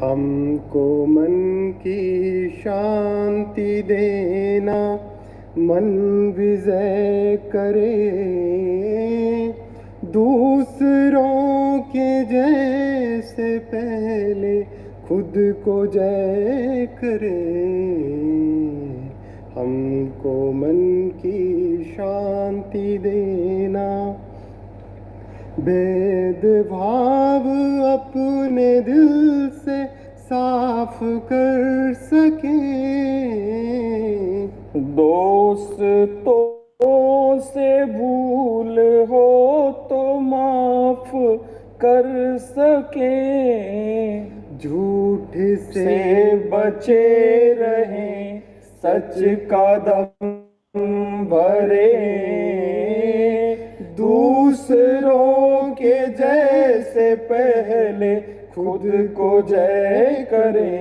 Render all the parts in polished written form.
हमको मन की शांति देना, मन विजय करे, दूसरों के जैसे पहले खुद को जय करे। हमको मन की शांति देना, भेदभाव अपने दिल से साफ कर सके, दोस्तों से भूल हो तो माफ कर सके, झूठ से बचे रहें, सच का दम भरे, दूसरों के जैसे पहले खुद को जय करें।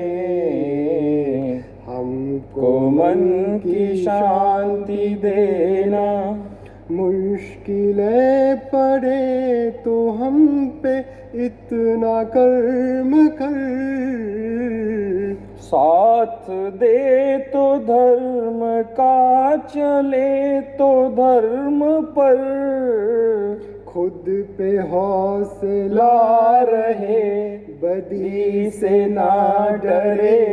हमको मन की शांति देना, मुश्किलें पड़े तो हम पे इतना कर्म कर, साथ दे तो धर्म का, चले तो धर्म पर, खुद पे हौसला ला रहे, बदी से ना डरे,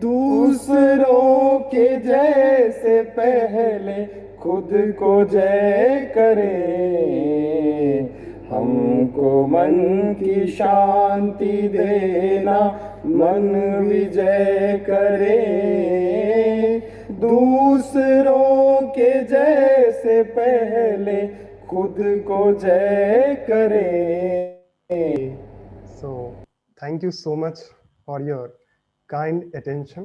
दूसरों के जैसे पहले खुद को जय करे। हमको मन की शांति देना, मन विजय करे, दूसरों के जैसे पहले खुद को जय करे। So, thank you so much for your kind attention.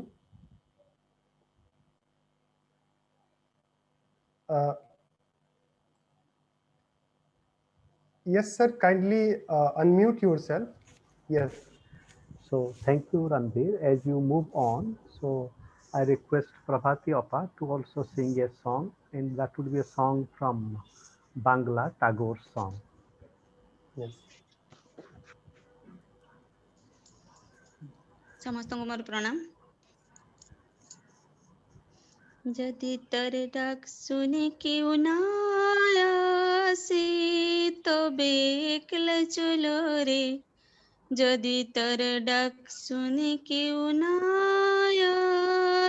Yes, sir, kindly unmute yourself. Yes. So thank you, Randhir. As you move on, so I request Prabhati Appa to also sing a song, and that would be a song from Bangla, Tagore's song. Yes. समस्तଙ୍କୁ ମୋର ପ୍ରଣାମ। ଯଦି ତୋର ଡାକ ଶୁନେ କେଉ ନା ଆସେ তবে একলা চলো রে, যদি তোর ডাক শুনে কেউ না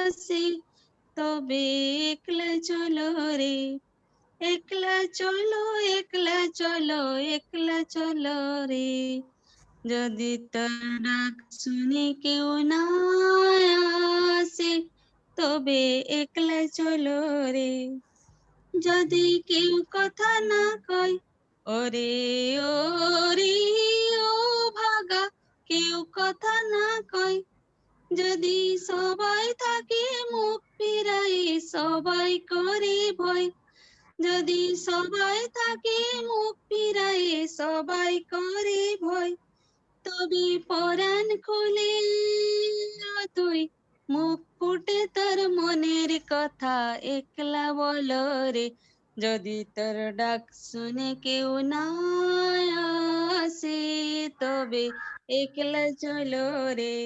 আসে তবে একলা চলো রে, একলা চলো একলা চলো একলা চলো রে, যদি তোর ডাক শুনে কেউ না আসে তবে একলা চলো রে, যদি কেউ কথা না কয় ওরে ওরে ও ভাগা, কেউ কথা না কয়, যদি সবাই থাকে মুখ ফিরাই সবাই করে ভয়, যদি সবাই থাকে মুখ ফিরাই সবাই করে ভয়, তবে পরাণ খুলে তুই মুখ ফুটে তোর মনের কথা একলা বলো রে, যদি তোর ডাক শুনে কেউ না আসে তবে একলা চলো রে,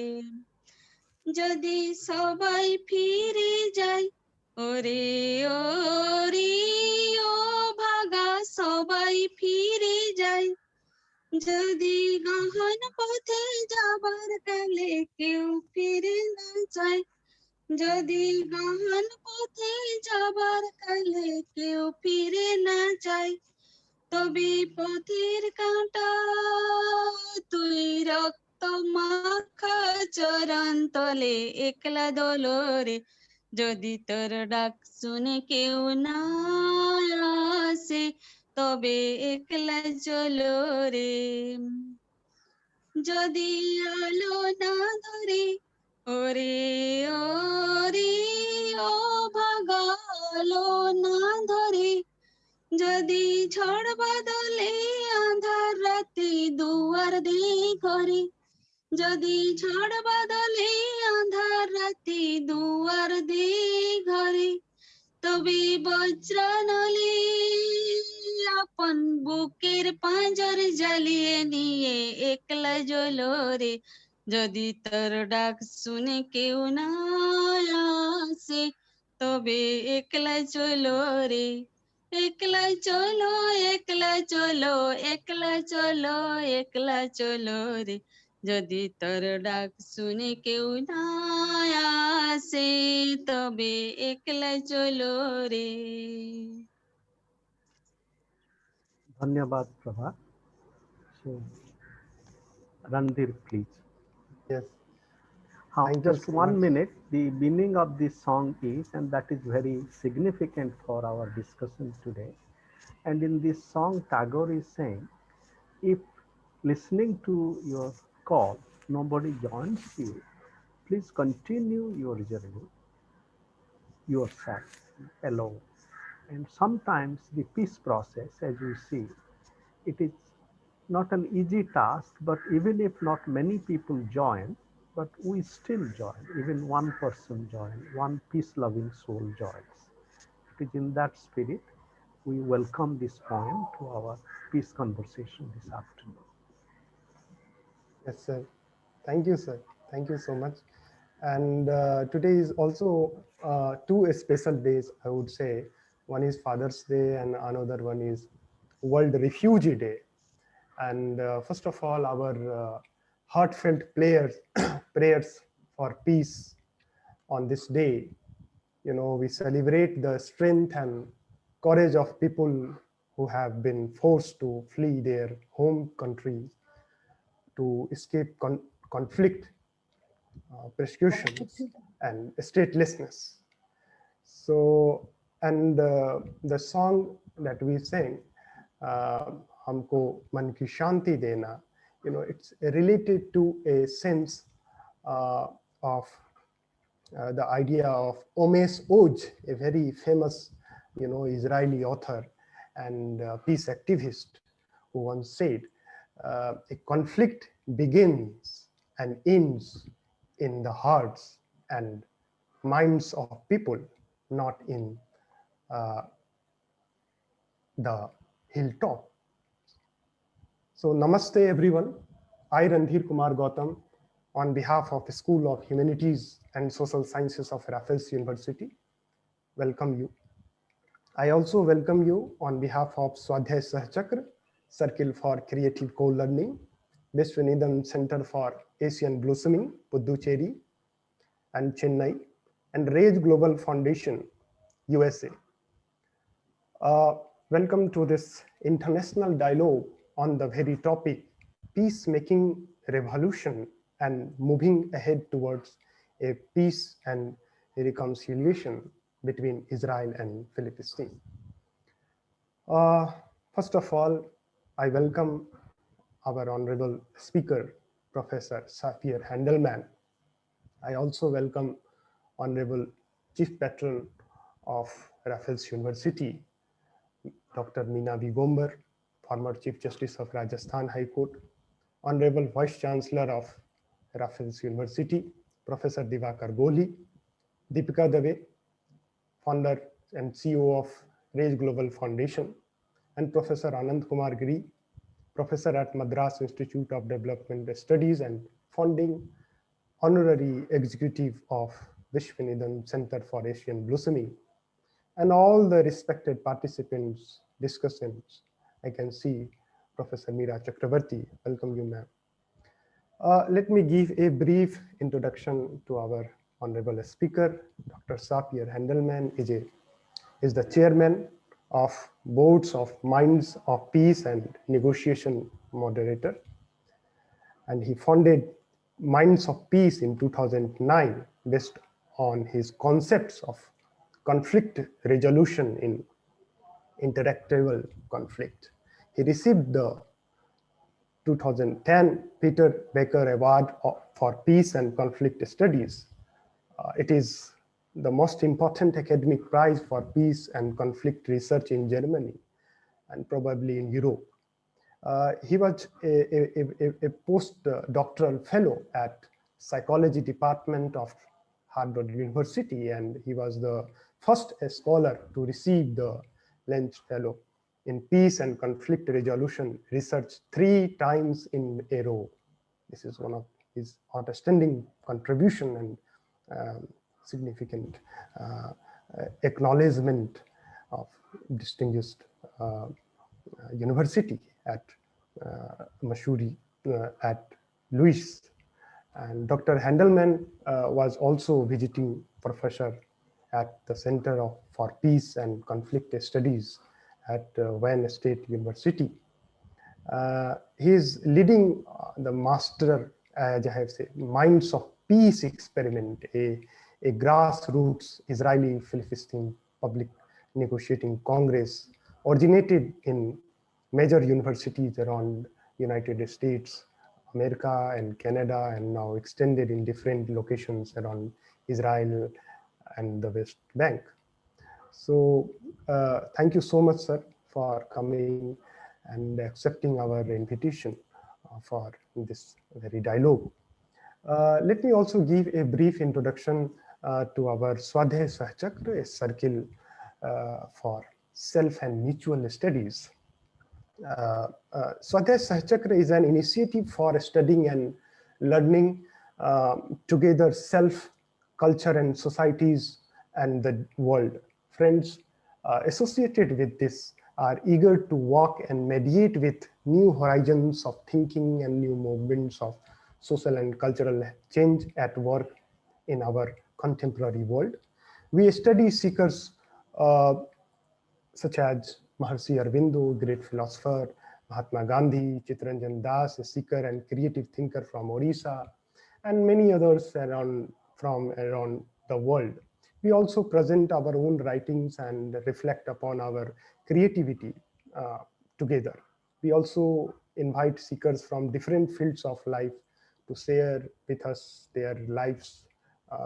যদি সবাই ফিরে যায় ওরে ওরে ও ভাগা সবাই ফিরে যায়, যদি গহন পথে যাবার কালে কেউ ফিরে না যায়, যদি গহন পথে যাবার কালে কেউ ফিরে না যায়, তবে পথের কাঁটা তুই রক্ত মাখা চরণ তলে একলা দোলরে, যদি তোর ডাক শুনে কেউ না আসে তবে একলা চলো রে, যদি আলো না ধরে ওরে ওরে ও ভাগা আলো না ধরে, যদি ঝড় বাদলে আঁধার রাতে দুয়ার দিয়ে ঘরে, যদি ঝড় বাদলে আঁধার রাতে দুয়ার দিয়ে ঘরে, তবে বজ্র নলে আপন বুকের পাঁজর জ্বালিয়ে নিয়ে একলা জ্বলরে যদি তোর ডাক শুনে কেউ না আসে তবে একলা চলো রে একলা চলো একলা চলো একলা চলো একলা চলো রে যদি তোর ডাক শুনে কেউ না আসে তবে একলা চলো রে। ধন্যবাদ প্রভা। So, Randhir, please. Yes, thank you Just so 1 much. minute. The meaning of this song is, and that is very significant for our discussion today. And in this song, Tagore is saying, if listening to your call, nobody joins you, please continue your journey yourself, alone. And sometimes the peace process, as you see, it is not an easy task, but even if not many people join, but we still join, even one person join, one peace-loving soul joins. It is in that spirit we welcome this poem to our peace conversation this afternoon. Yes, sir. Thank you, sir. Thank you so much. And today is also two special days, I would say. One is Father's Day and another one is World Refugee Day. And first of all, our heartfelt prayers for peace on this day. You know, we celebrate the strength and courage of people who have been forced to flee their home countries to escape conflict, persecutions, and statelessness. So, and the song that we sang, Humko Man Ki Shanti Dena, you know, it's related to a sense of the idea of Omes Oj, a very famous, you know, Israeli author and peace activist, who once said, a conflict begins and ends in the hearts and minds of people, not in uh, the hilltop. So namaste everyone. I Randhir Kumar Gautam on behalf of the School of Humanities and Social Sciences of Raffles University, welcome you. I also welcome you on behalf of Swadhyaya Sahachkara, Circle for Creative Co-Learning, Vishwaneedam Center for Asian Blossoming, Puducherry and Chennai, and Raise Global Foundation, USA. Welcome to this international dialogue on the very topic, peacemaking revolution and moving ahead towards a peace and reconciliation between Israel and Palestine. First of all, I welcome our honorable speaker, Professor Sapir Handelman. I also welcome Honorable Chief Patron of Raffles University, Dr. Meena Vigombar, former Chief Justice of Rajasthan High Court, Honorable Vice Chancellor of Raffles University, Professor Divakar Goli, Deepika Dave, founder and CEO of Raise Global Foundation, and Professor Anant Kumar Giri, Professor at Madras Institute of Development Studies and founding honorary executive of Vishwaneedam Center for Asian Blossoming, and all the respected participants, discussants. I can see Professor Meera Chakrabarti. Welcome you, ma'am. Let me give a brief introduction to our honorable speaker. Dr. Sapir Handelman is the chairman of boards of Minds of Peace and Negotiation Moderator. And he founded Minds of Peace in 2009 based on his concepts of conflict resolution in interactable conflict. He received the 2010 Peter Baker Award for Peace and Conflict Studies. It is the most important academic prize for peace and conflict research in Germany and probably in Europe. He was a postdoctoral fellow at psychology department of Harvard University, and he was the first scholar to receive the Lynch Fellow in peace and conflict resolution research 3 times in a row. This is one of his outstanding contribution and significant acknowledgement of distinguished university at Missouri at Louis. And Dr. Handelman was also visiting professor at the Center for Peace and Conflict Studies at Wayne State University. He is leading the master, as I have said, Minds of Peace experiment, a grassroots Israeli-Palestinian public negotiating congress originated in major universities around United States, America and Canada, and now extended in different locations around Israel and the West Bank. So thank you so much, sir, for coming and accepting our invitation for this very dialogue. Let me also give a brief introduction to our Swadhyaya Sahachkara, a circle for self and mutual studies. Swadhyaya Sahachkara is an initiative for studying and learning together self, culture, and societies and the world. Friends associated with this are eager to walk and mediate with new horizons of thinking and new movements of social and cultural change at work in our contemporary world. We study seekers such as Maharshi Aurobindo, great philosopher, Mahatma Gandhi, Chittaranjan Das, a seeker and creative thinker from Orissa, and many others from around the world. We also present our own writings and reflect upon our creativity together. We also invite seekers from different fields of life to share with us their lives,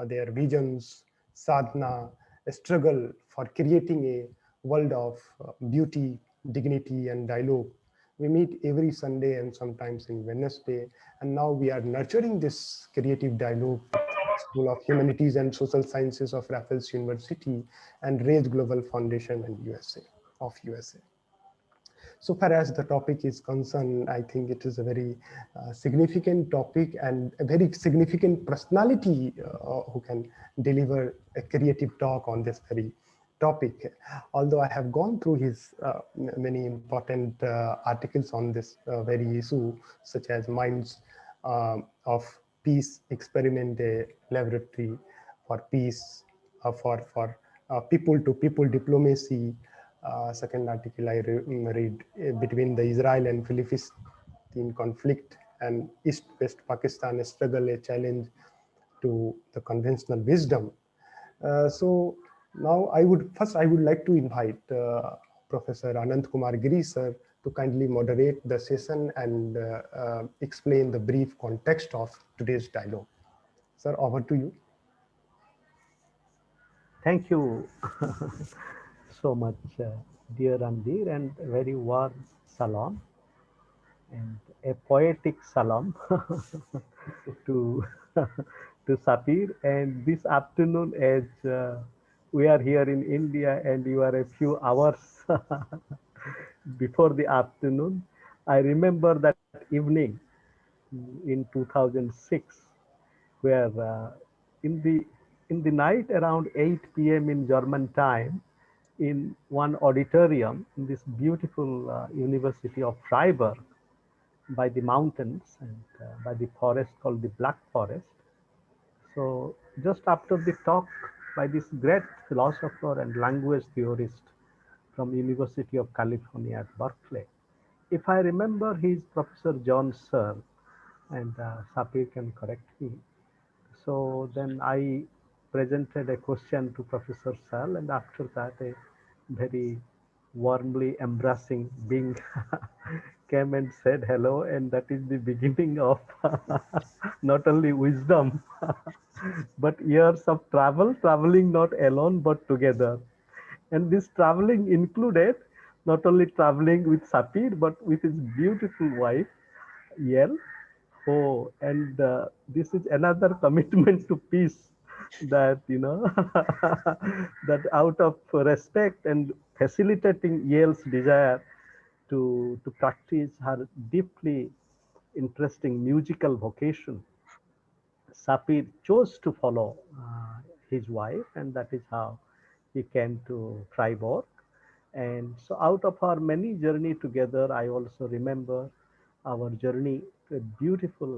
their visions, sadhana, a struggle for creating a world of beauty, dignity, and dialogue. We meet every Sunday and sometimes in Wednesday, and now we are nurturing this creative dialogue with School of Humanities and Social Sciences of Raffles University and Raise Global Foundation and USA. So far as the topic is concerned, I think it is a very significant topic and a very significant personality who can deliver a creative talk on this very topic. Although I have gone through his many important articles on this very issue, such as Minds of Peace Experiment, a laboratory for peace, for people-to-people diplomacy. Second article I read between the Israel and Palestine conflict and East-West Pakistan struggle, a challenge to the conventional wisdom. So now I would like to invite Professor Kumar Giri sir to kindly moderate the session and explain the brief context of today's dialogue. Sir, over to you. Thank you so much, dear Randhir, and a very warm salam and a poetic salam to to Sapir. And this afternoon, as we are here in India and you are a few hours before the afternoon, I remember that evening in 2006, where in the night around 8 p.m. in German time, in one auditorium in this beautiful University of Freiburg, by the mountains and by the forest called the Black Forest. So just after the talk by this great philosopher and language theorist from University of California at Berkeley, if I remember, he is Professor John Searle, and Sapir can correct me. So then I presented a question to Professor Searle, and after that a very warmly embracing being came and said hello, and that is the beginning of not only wisdom but years of traveling not alone but together. And this traveling included not only traveling with Sapir but with his beautiful wife Yel. Oh, and this is another commitment to peace, that that out of respect and facilitating Yale's desire to practice her deeply interesting musical vocation, Sapir chose to follow his wife, and that is how he came to Freiburg. And so, out of our many journey together, I also remember our journey to a beautiful,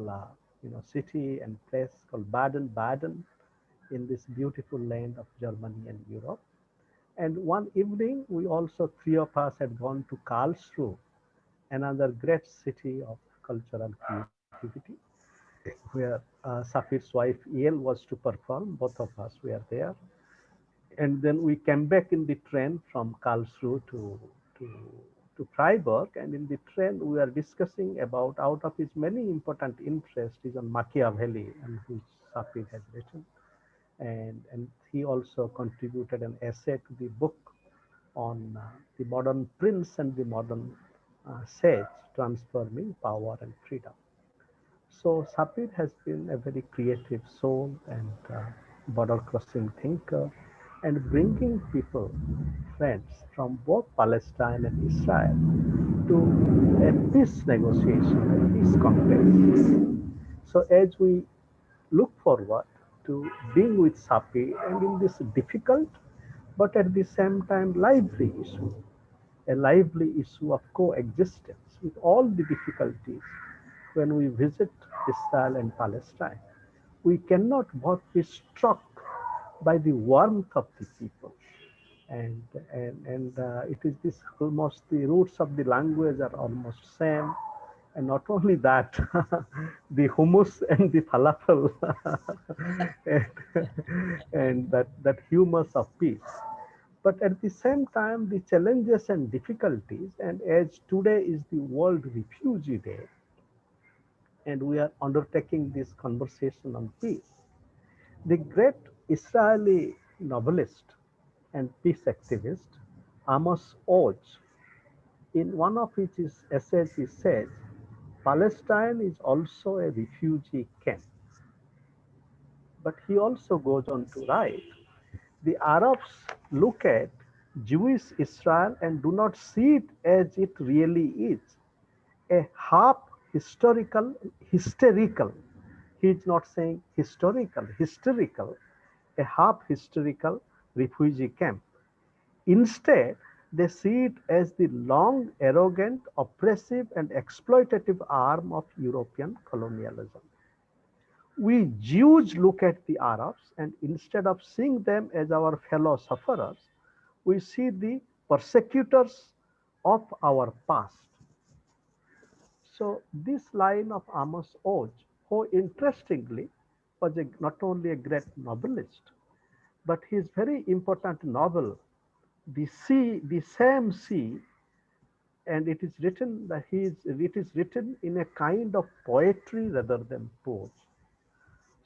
city and place called Baden-Baden in this beautiful land of Germany and Europe. And one evening, we also, three of us had gone to Karlsruhe, another great city of culture and creativity, where Sapir's wife Yael was to perform. Both of us were there. And then we came back in the train from Karlsruhe to, to Freiburg. And in the train, we are discussing about, out of his many important interests, is on Machiavelli, and which Sapir has written. And he also contributed an essay to the book on the modern prince and the modern sage, transforming power and freedom. So Sapir has been a very creative soul and border-crossing thinker, and bringing people, friends from both Palestine and Israel to a peace negotiation, a peace context. So as we look forward to being with Sapir and in this difficult but at the same time lively issue, a lively issue of coexistence with all the difficulties when we visit Israel and Palestine. We cannot but be struck by the warmth of the people. And it is this almost the roots of the language are almost same. And not only that, the hummus and the falafel and that hummus of peace. But at the same time, the challenges and difficulties, and as today is the World Refugee Day, and we are undertaking this conversation on peace, the great Israeli novelist and peace activist Amos Oz, in one of his essays, he says, Palestine is also a refugee camp. But he also goes on to write, the Arabs look at Jewish Israel and do not see it as it really is, a half hysterical. He is not saying hysterical, a half hysterical refugee camp. Instead, they see it as the long, arrogant, oppressive, and exploitative arm of European colonialism. We Jews look at the Arabs, and instead of seeing them as our fellow sufferers, we see the persecutors of our past. So this line of Amos Oz, who interestingly was not only a great novelist, but his very important novel, The Sea, the Same Sea, and it is written that it is written in a kind of poetry rather than prose.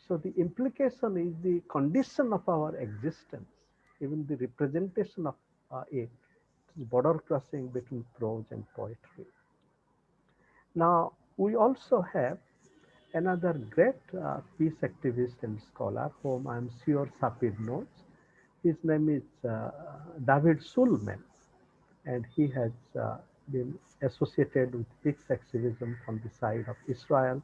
So the implication is the condition of our existence, even the representation of it is border crossing between prose and poetry. Now, we also have another great peace activist and scholar whom I'm sure Sapir knows. His name is David Sulman, and he has been associated with peace activism from the side of Israel.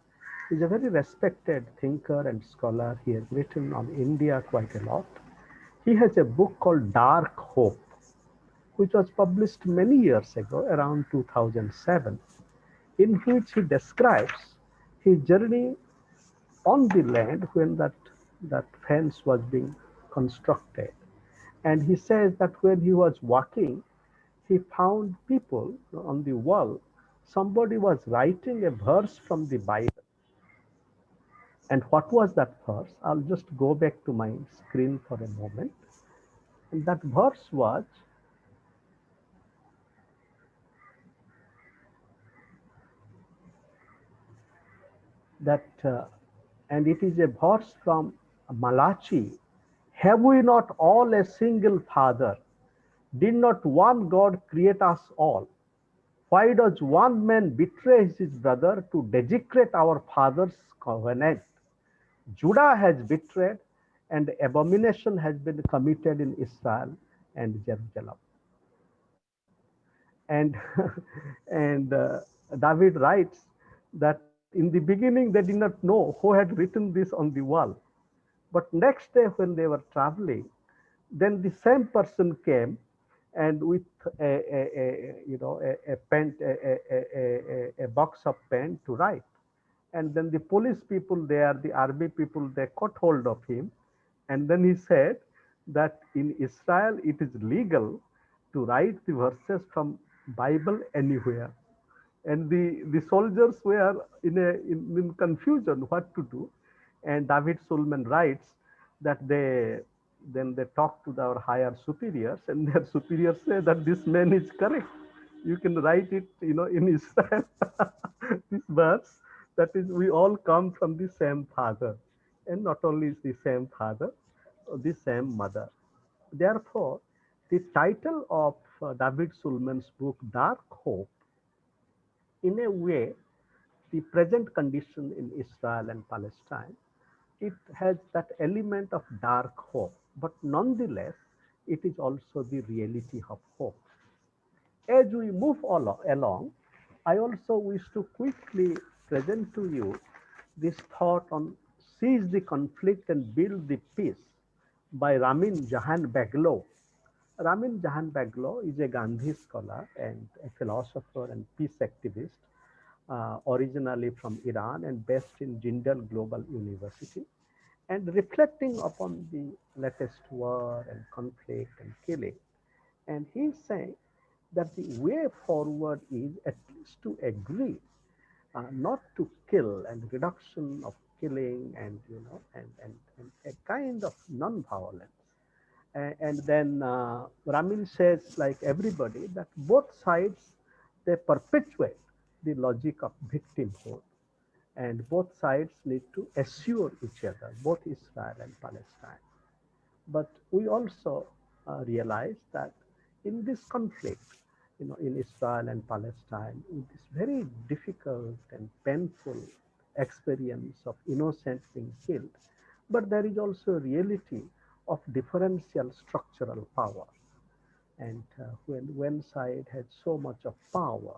He's a very respected thinker and scholar. He has written on India quite a lot. He has a book called Dark Hope, which was published many years ago, around 2007, in which he describes his journey on the land when that fence was being constructed. And he says that when he was walking, he found people on the wall. Somebody was writing a verse from the Bible. And what was that verse? I'll just go back to my screen for a moment. And that verse was, and it is a verse from Malachi. Have we not all a single Father? Did not one God create us all? Why does one man betray his brother to desecrate our father's covenant? Judah has betrayed, and abomination has been committed in Israel and Jerusalem. And and David writes that in the beginning they did not know who had written this on the wall. But next day when they were traveling, then the same person came and with a pen, a box of pen to write. And then the police people there, the army people, they caught hold of him. And then he said that in Israel it is legal to write the verses from Bible anywhere. And the soldiers were in confusion what to do. And David Sulman writes that they talk to their higher superiors, and their superiors say that this man is correct. You can write it, in Israel. This verse, that is, we all come from the same father, and not only is the same father, the same mother. Therefore, the title of David Sulman's book, Dark Hope, in a way, the present condition in Israel and Palestine, it has that element of dark hope, but nonetheless, it is also the reality of hope. As we move along, I also wish to quickly present to you this thought on Seize the Conflict and Build the Peace by Rameen Jahan Beglo. Rameen Jahan Beglo is a Gandhi scholar and a philosopher and peace activist, originally from Iran and based in Jindal Global University, and reflecting upon the latest war and conflict and killing. And he's saying that the way forward is at least to agree, not to kill, and reduction of killing, and and a kind of non-violence. And then Ramin says, like everybody, that both sides, they perpetuate the logic of victimhood, and both sides need to assure each other, both Israel and Palestine. But we also realize that in this conflict, in Israel and Palestine, in this very difficult and painful experience of innocents being killed, but there is also a reality of differential structural power. And when one side has so much of power,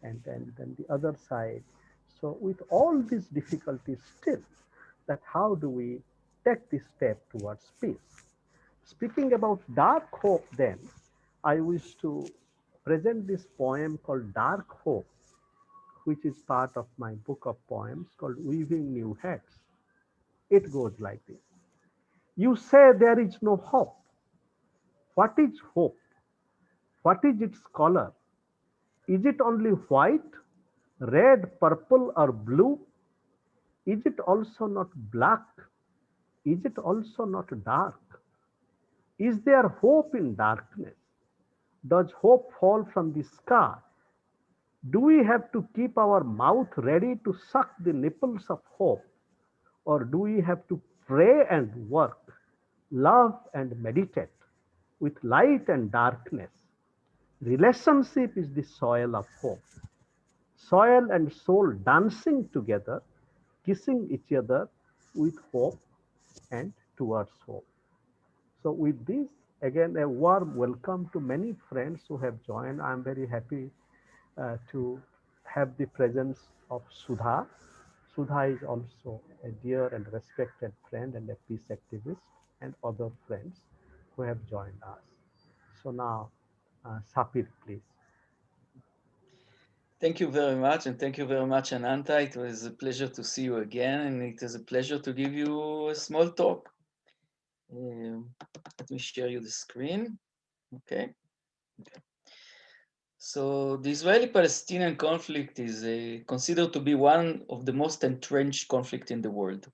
and then the other side, so with all these difficulties still, that how do we take this step towards peace? Speaking about dark hope, then, I wish to present this poem called Dark Hope, which is part of my book of poems called Weaving New Heads. It goes like this. You say there is no hope. What is hope? What is its color? Is it only white, red, purple, or blue? Is it also not black? Is it also not dark? Is there hope in darkness? Does hope fall from the sky? Do we have to keep our mouth ready to suck the nipples of hope? Or do we have to pray and work, love and meditate with light and darkness? Relationship is the soil of hope. Soil and soul dancing together, kissing each other with hope and towards hope. So with this, again, a warm welcome to many friends who have joined. I'm very happy to have the presence of Sudha. Sudha is also a dear and respected friend and a peace activist, and other friends who have joined us. So now, Sapir, please. Thank you very much, and thank you very much, Ananta. It was a pleasure to see you again, and it is a pleasure to give you a small talk. Let me share you the screen. Okay. So the Israeli-Palestinian conflict is considered to be one of the most entrenched conflicts in the world.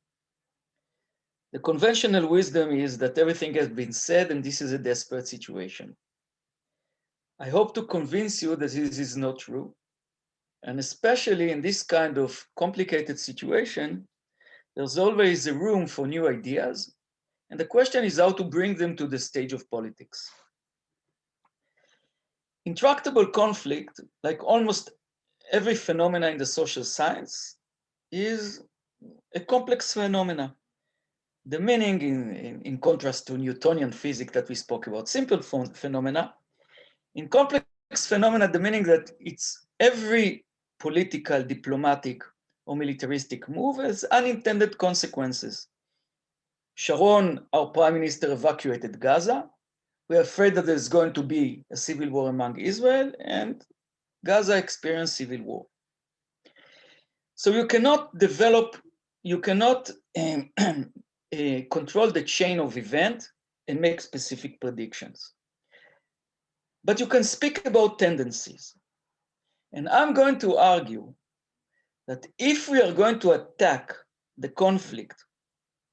The conventional wisdom is that everything has been said and this is a desperate situation. I hope to convince you that this is not true. And especially in this kind of complicated situation, there's always a room for new ideas. And the question is how to bring them to the stage of politics. Intractable conflict, like almost every phenomena in the social science, is a complex phenomena. The meaning, in contrast to Newtonian physics that we spoke about, simple phenomena, in complex phenomena, the meaning that it's every political, diplomatic, or militaristic move has unintended consequences. Sharon, our prime minister, evacuated Gaza. We're afraid that there's going to be a civil war among Israel, and Gaza experienced civil war. So you cannot develop, you cannot control the chain of event and make specific predictions. But you can speak about tendencies. And I'm going to argue that if we are going to attack the conflict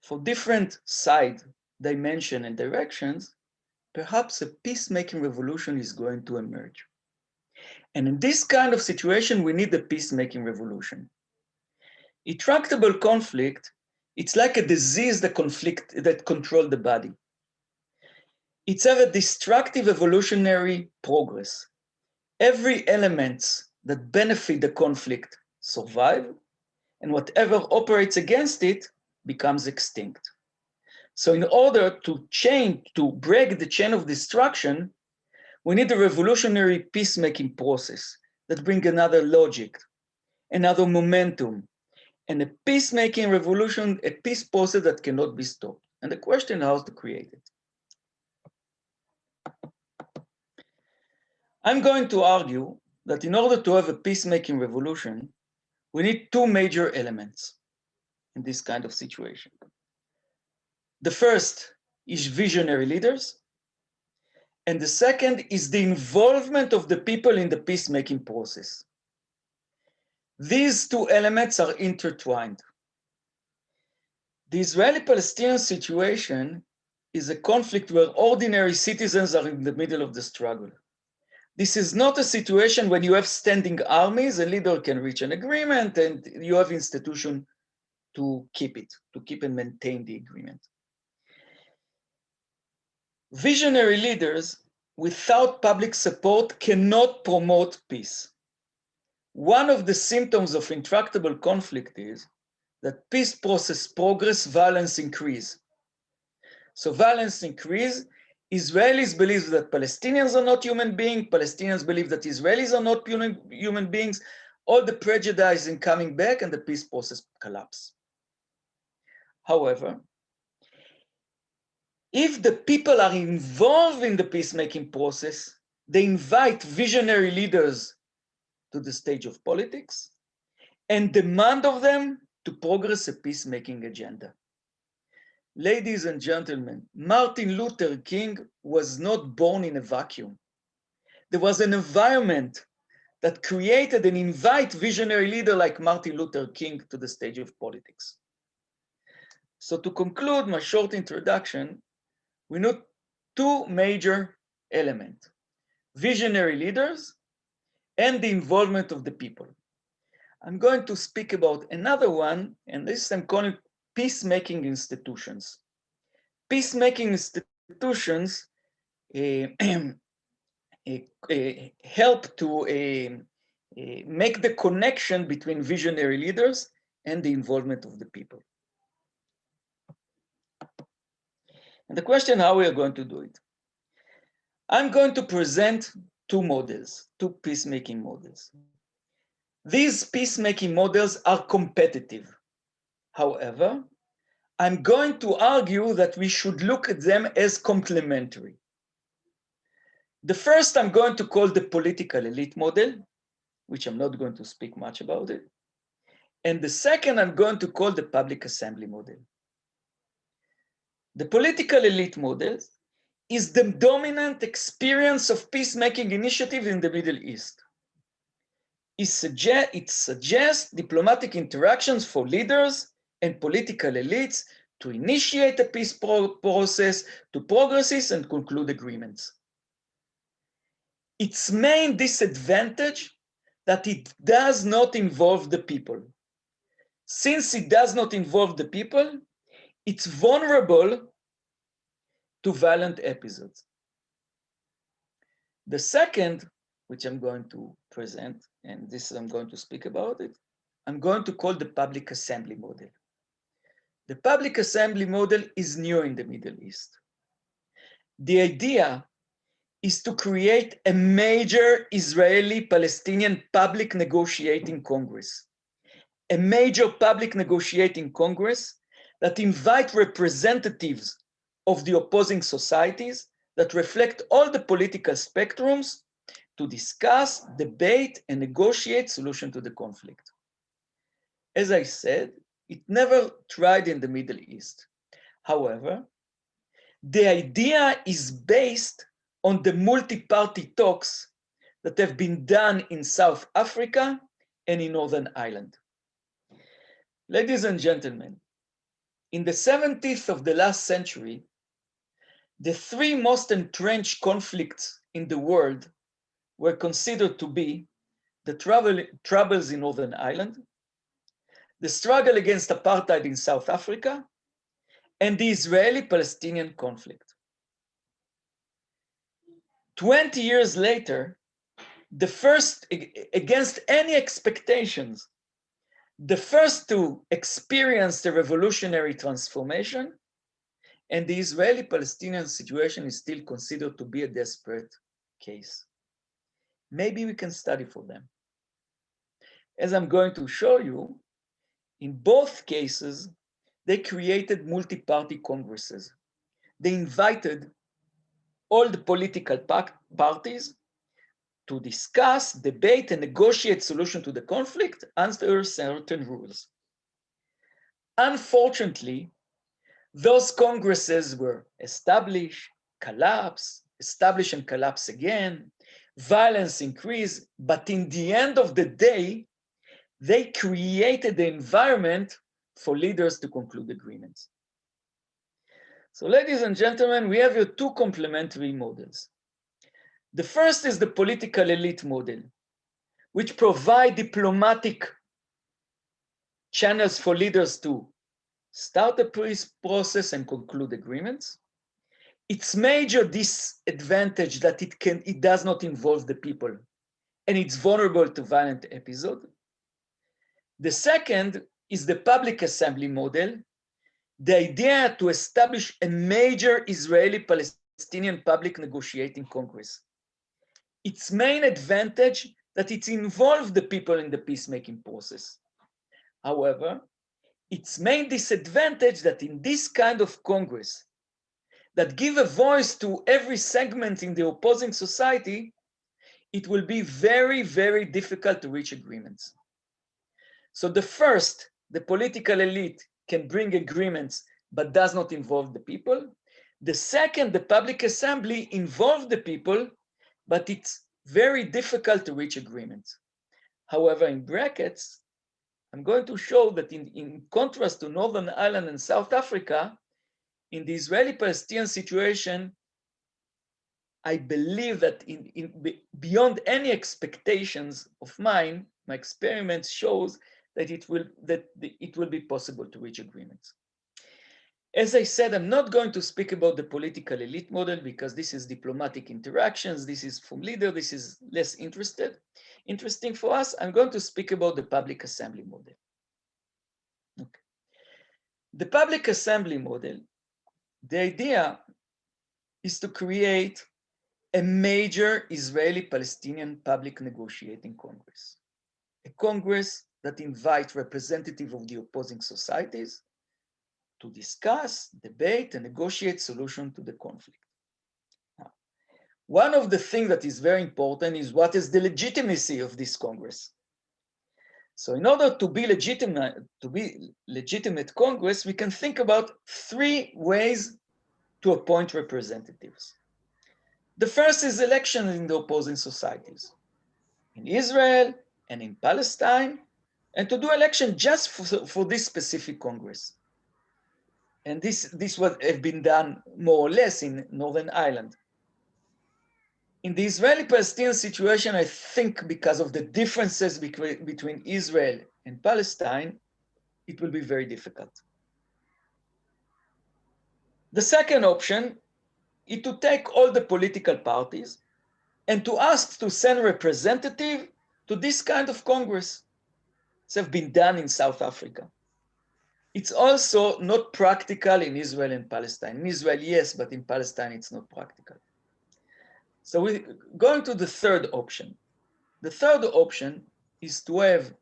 for different side, dimension, and directions, perhaps a peacemaking revolution is going to emerge. And in this kind of situation, we need a peacemaking revolution. Intractable conflict, it's like a disease that controls the body. It's a destructive evolutionary progress. Every element that benefit the conflict survive, and whatever operates against it becomes extinct. So in order to break the chain of destruction, we need a revolutionary peacemaking process that brings another logic, another momentum, and a peacemaking revolution, a peace process that cannot be stopped. And the question is how to create it. I'm going to argue that in order to have a peacemaking revolution, we need two major elements in this kind of situation. The first is visionary leaders, and the second is the involvement of the people in the peacemaking process. These two elements are intertwined. The Israeli-Palestinian situation is a conflict where ordinary citizens are in the middle of the struggle. This is not a situation when you have standing armies, a leader can reach an agreement, and you have institution to keep and maintain the agreement. Visionary leaders without public support cannot promote peace. One of the symptoms of intractable conflict is that peace process progress, violence increase. So violence increase, Israelis believe that Palestinians are not human beings, Palestinians believe that Israelis are not human beings, all the prejudice coming back and the peace process collapse. However, if the people are involved in the peacemaking process, they invite visionary leaders to the stage of politics and demand of them to progress a peacemaking agenda. Ladies and gentlemen, Martin Luther King was not born in a vacuum. There was an environment that created and invite visionary leader like Martin Luther King to the stage of politics. So to conclude my short introduction, we need two major elements: visionary leaders and the involvement of the people. I'm going to speak about another one, and this I'm calling peacemaking institutions. Peacemaking institutions help to make the connection between visionary leaders and the involvement of the people. And the question how we are going to do it. I'm going to present two models, two peacemaking models. These peacemaking models are competitive. However, I'm going to argue that we should look at them as complementary. The first I'm going to call the political elite model, which I'm not going to speak much about it. And the second I'm going to call the public assembly model. The political elite model is the dominant experience of peacemaking initiative in the Middle East. It suggests diplomatic interactions for leaders and political elites to initiate a peace process, to progress and conclude agreements. Its main disadvantage that it does not involve the people. Since it does not involve the people, it's vulnerable to violent episodes. The second, which I'm going to present, and this I'm going to speak about it, I'm going to call the public assembly model. The public assembly model is new in the Middle East. The idea is to create a major Israeli-Palestinian public negotiating Congress. A major public negotiating Congress that invite representatives of the opposing societies that reflect all the political spectrums to discuss, debate, and negotiate solution to the conflict. As I said, it never tried in the Middle East. However, the idea is based on the multi-party talks that have been done in South Africa and in Northern Ireland. Ladies and gentlemen, in the 70s of the last century, the three most entrenched conflicts in the world were considered to be the troubles in Northern Ireland, the struggle against apartheid in South Africa, and the Israeli-Palestinian conflict. 20 years later, the first, against any expectations, the first to experience the revolutionary transformation, and the Israeli-Palestinian situation is still considered to be a desperate case. Maybe we can study for them. As I'm going to show you, in both cases, they created multi-party congresses. They invited all the political parties to discuss, debate, and negotiate solution to the conflict under certain rules. Unfortunately, those congresses were established, collapse, establish and collapse again, violence increased, but in the end of the day, they created the environment for leaders to conclude agreements. So ladies and gentlemen, we have here two complementary models. The first is the political elite model, which provide diplomatic channels for leaders to start the peace process and conclude agreements. Its major disadvantage that it does not involve the people, and it's vulnerable to violent episode. The second is the public assembly model, the idea to establish a major Israeli-Palestinian public negotiating Congress. Its main advantage that it involves the people in the peacemaking process. However, its main disadvantage that in this kind of Congress that give a voice to every segment in the opposing society, it will be very, very difficult to reach agreements. So the first, the political elite can bring agreements, but does not involve the people. The second, the public assembly involve the people, but it's very difficult to reach agreements. However, in brackets, I'm going to show that in contrast to Northern Ireland and South Africa, in the Israeli-Palestinian situation, I believe that beyond any expectations of mine, my experiment shows that it will be possible to reach agreements. As I said, I'm not going to speak about the political elite model because this is diplomatic interactions. This is from leader. This is less interesting for us. I'm going to speak about the public assembly model. Okay. The public assembly model, the idea is to create a major Israeli-Palestinian public negotiating Congress. A Congress that invites representatives of the opposing societies to discuss, debate, and negotiate solution to the conflict. Now, one of the things that is very important is what is the legitimacy of this Congress. So in order to be legitimate Congress, we can think about three ways to appoint representatives. The first is election in the opposing societies, in Israel and in Palestine, and to do election just for this specific Congress. And this would have been done more or less in Northern Ireland. In the Israeli-Palestinian situation, I think because of the differences between Israel and Palestine, it will be very difficult. The second option is to take all the political parties and to ask to send representative to this kind of Congress. This has been done in South Africa. It's also not practical in Israel and Palestine. In Israel, yes, but in Palestine, it's not practical. So we're going to the third option. The third option is to have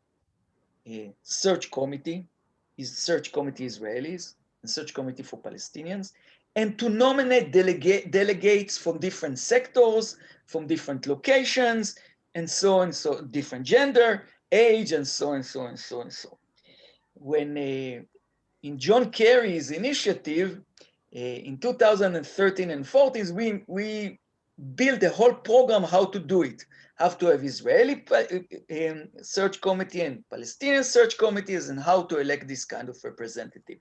a search committee, search committee Israelis, and search committee for Palestinians, and to nominate delegates from different sectors, from different locations, and so on, so different gender, age, and so on, so on, so on, so. When in John Kerry's initiative in 2013 and 14, we built a whole program how to do it. How to have Israeli search committee and Palestinian search committees, and how to elect this kind of representative.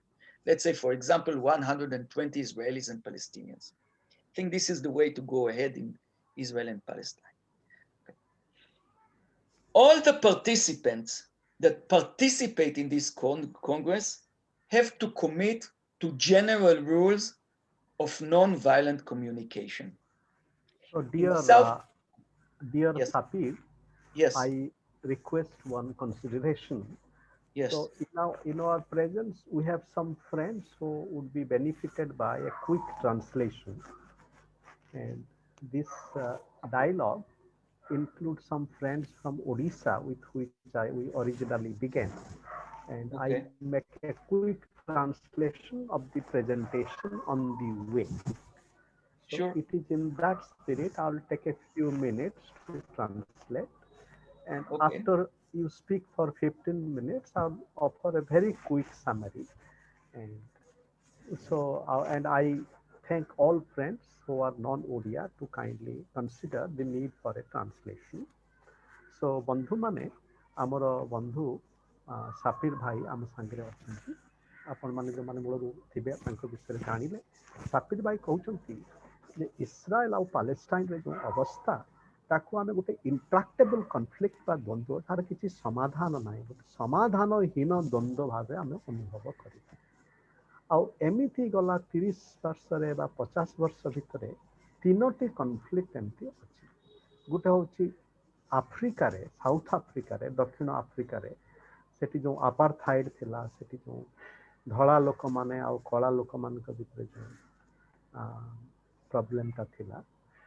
Let's say, for example, 120 Israelis and Palestinians. I think this is the way to go ahead in Israel and Palestine. Okay. All the participants that participate in this Congress have to commit to general rules of non-violent communication. So In South, dear yes, Sapir, yes, I request one consideration. yes, So in our presence, we have some friends who would be benefited by a quick translation. And this dialogue includes some friends from Odisha with which we originally began. And I okay, make a quick translation of the presentation on the way. So it sure, is in that spirit, I'll take a few minutes to translate. And after okay, you speak for 15 minutes, I'll offer a very quick summary. And so, and I thank all friends who are non-Odia to kindly consider the need for a translation. So, ବନ୍ଧୁ ମାନେ ଆମର ବନ୍ଧୁ ସାପିର ଭାଇ ଆମ ସାଙ୍ଗରେ ଅଛନ୍ତି। ଆପଣମାନେ ଯେଉଁମାନେ ମୂଳରୁ ଥିବେ ତାଙ୍କ ବିଷୟରେ ଜାଣିଲେ। ସାପିର ଭାଇ କହୁଛନ୍ତି ଯେ ଇସ୍ରାଏଲ ଆଉ ପାଲେଷ୍ଟାଇନରେ ଯେଉଁ ଅବସ୍ଥା ତାକୁ ଆମେ ଗୋଟେ ଇଣ୍ଟ୍ରାକ୍ଟେବଲ କନଫ୍ଲିକ୍ଟ ବା ଦ୍ୱନ୍ଦ୍ୱ, ତାର କିଛି ସମାଧାନ ନାହିଁ, ଗୋଟେ ସମାଧାନହୀନ ଦ୍ୱନ୍ଦ୍ୱ ଭାବେ ଆମେ ଅନୁଭବ କରିଥାଉ। ଆଉ ଏମିତି ଗଲା 30 ବର୍ଷରେ ବା 50 ବର୍ଷ ଭିତରେ 3ଟି କନଫ୍ଲିକ୍ଟ ଏମିତି ଅଛି। ଗୋଟେ ହେଉଛି ଆଫ୍ରିକାରେ, ସାଉଥ ଆଫ୍ରିକାରେ, ଦକ୍ଷିଣ ଆଫ୍ରିକାରେ ସେଠି ଯେଉଁ ଆପାରଥାଇଡ୍ ଥିଲା, ସେଠି ଯେଉଁ ଧଳା ଲୋକମାନେ ଆଉ କଳା ଲୋକମାନଙ୍କ ଭିତରେ ଯେଉଁ ପ୍ରୋବ୍ଲେମଟା ଥିଲା।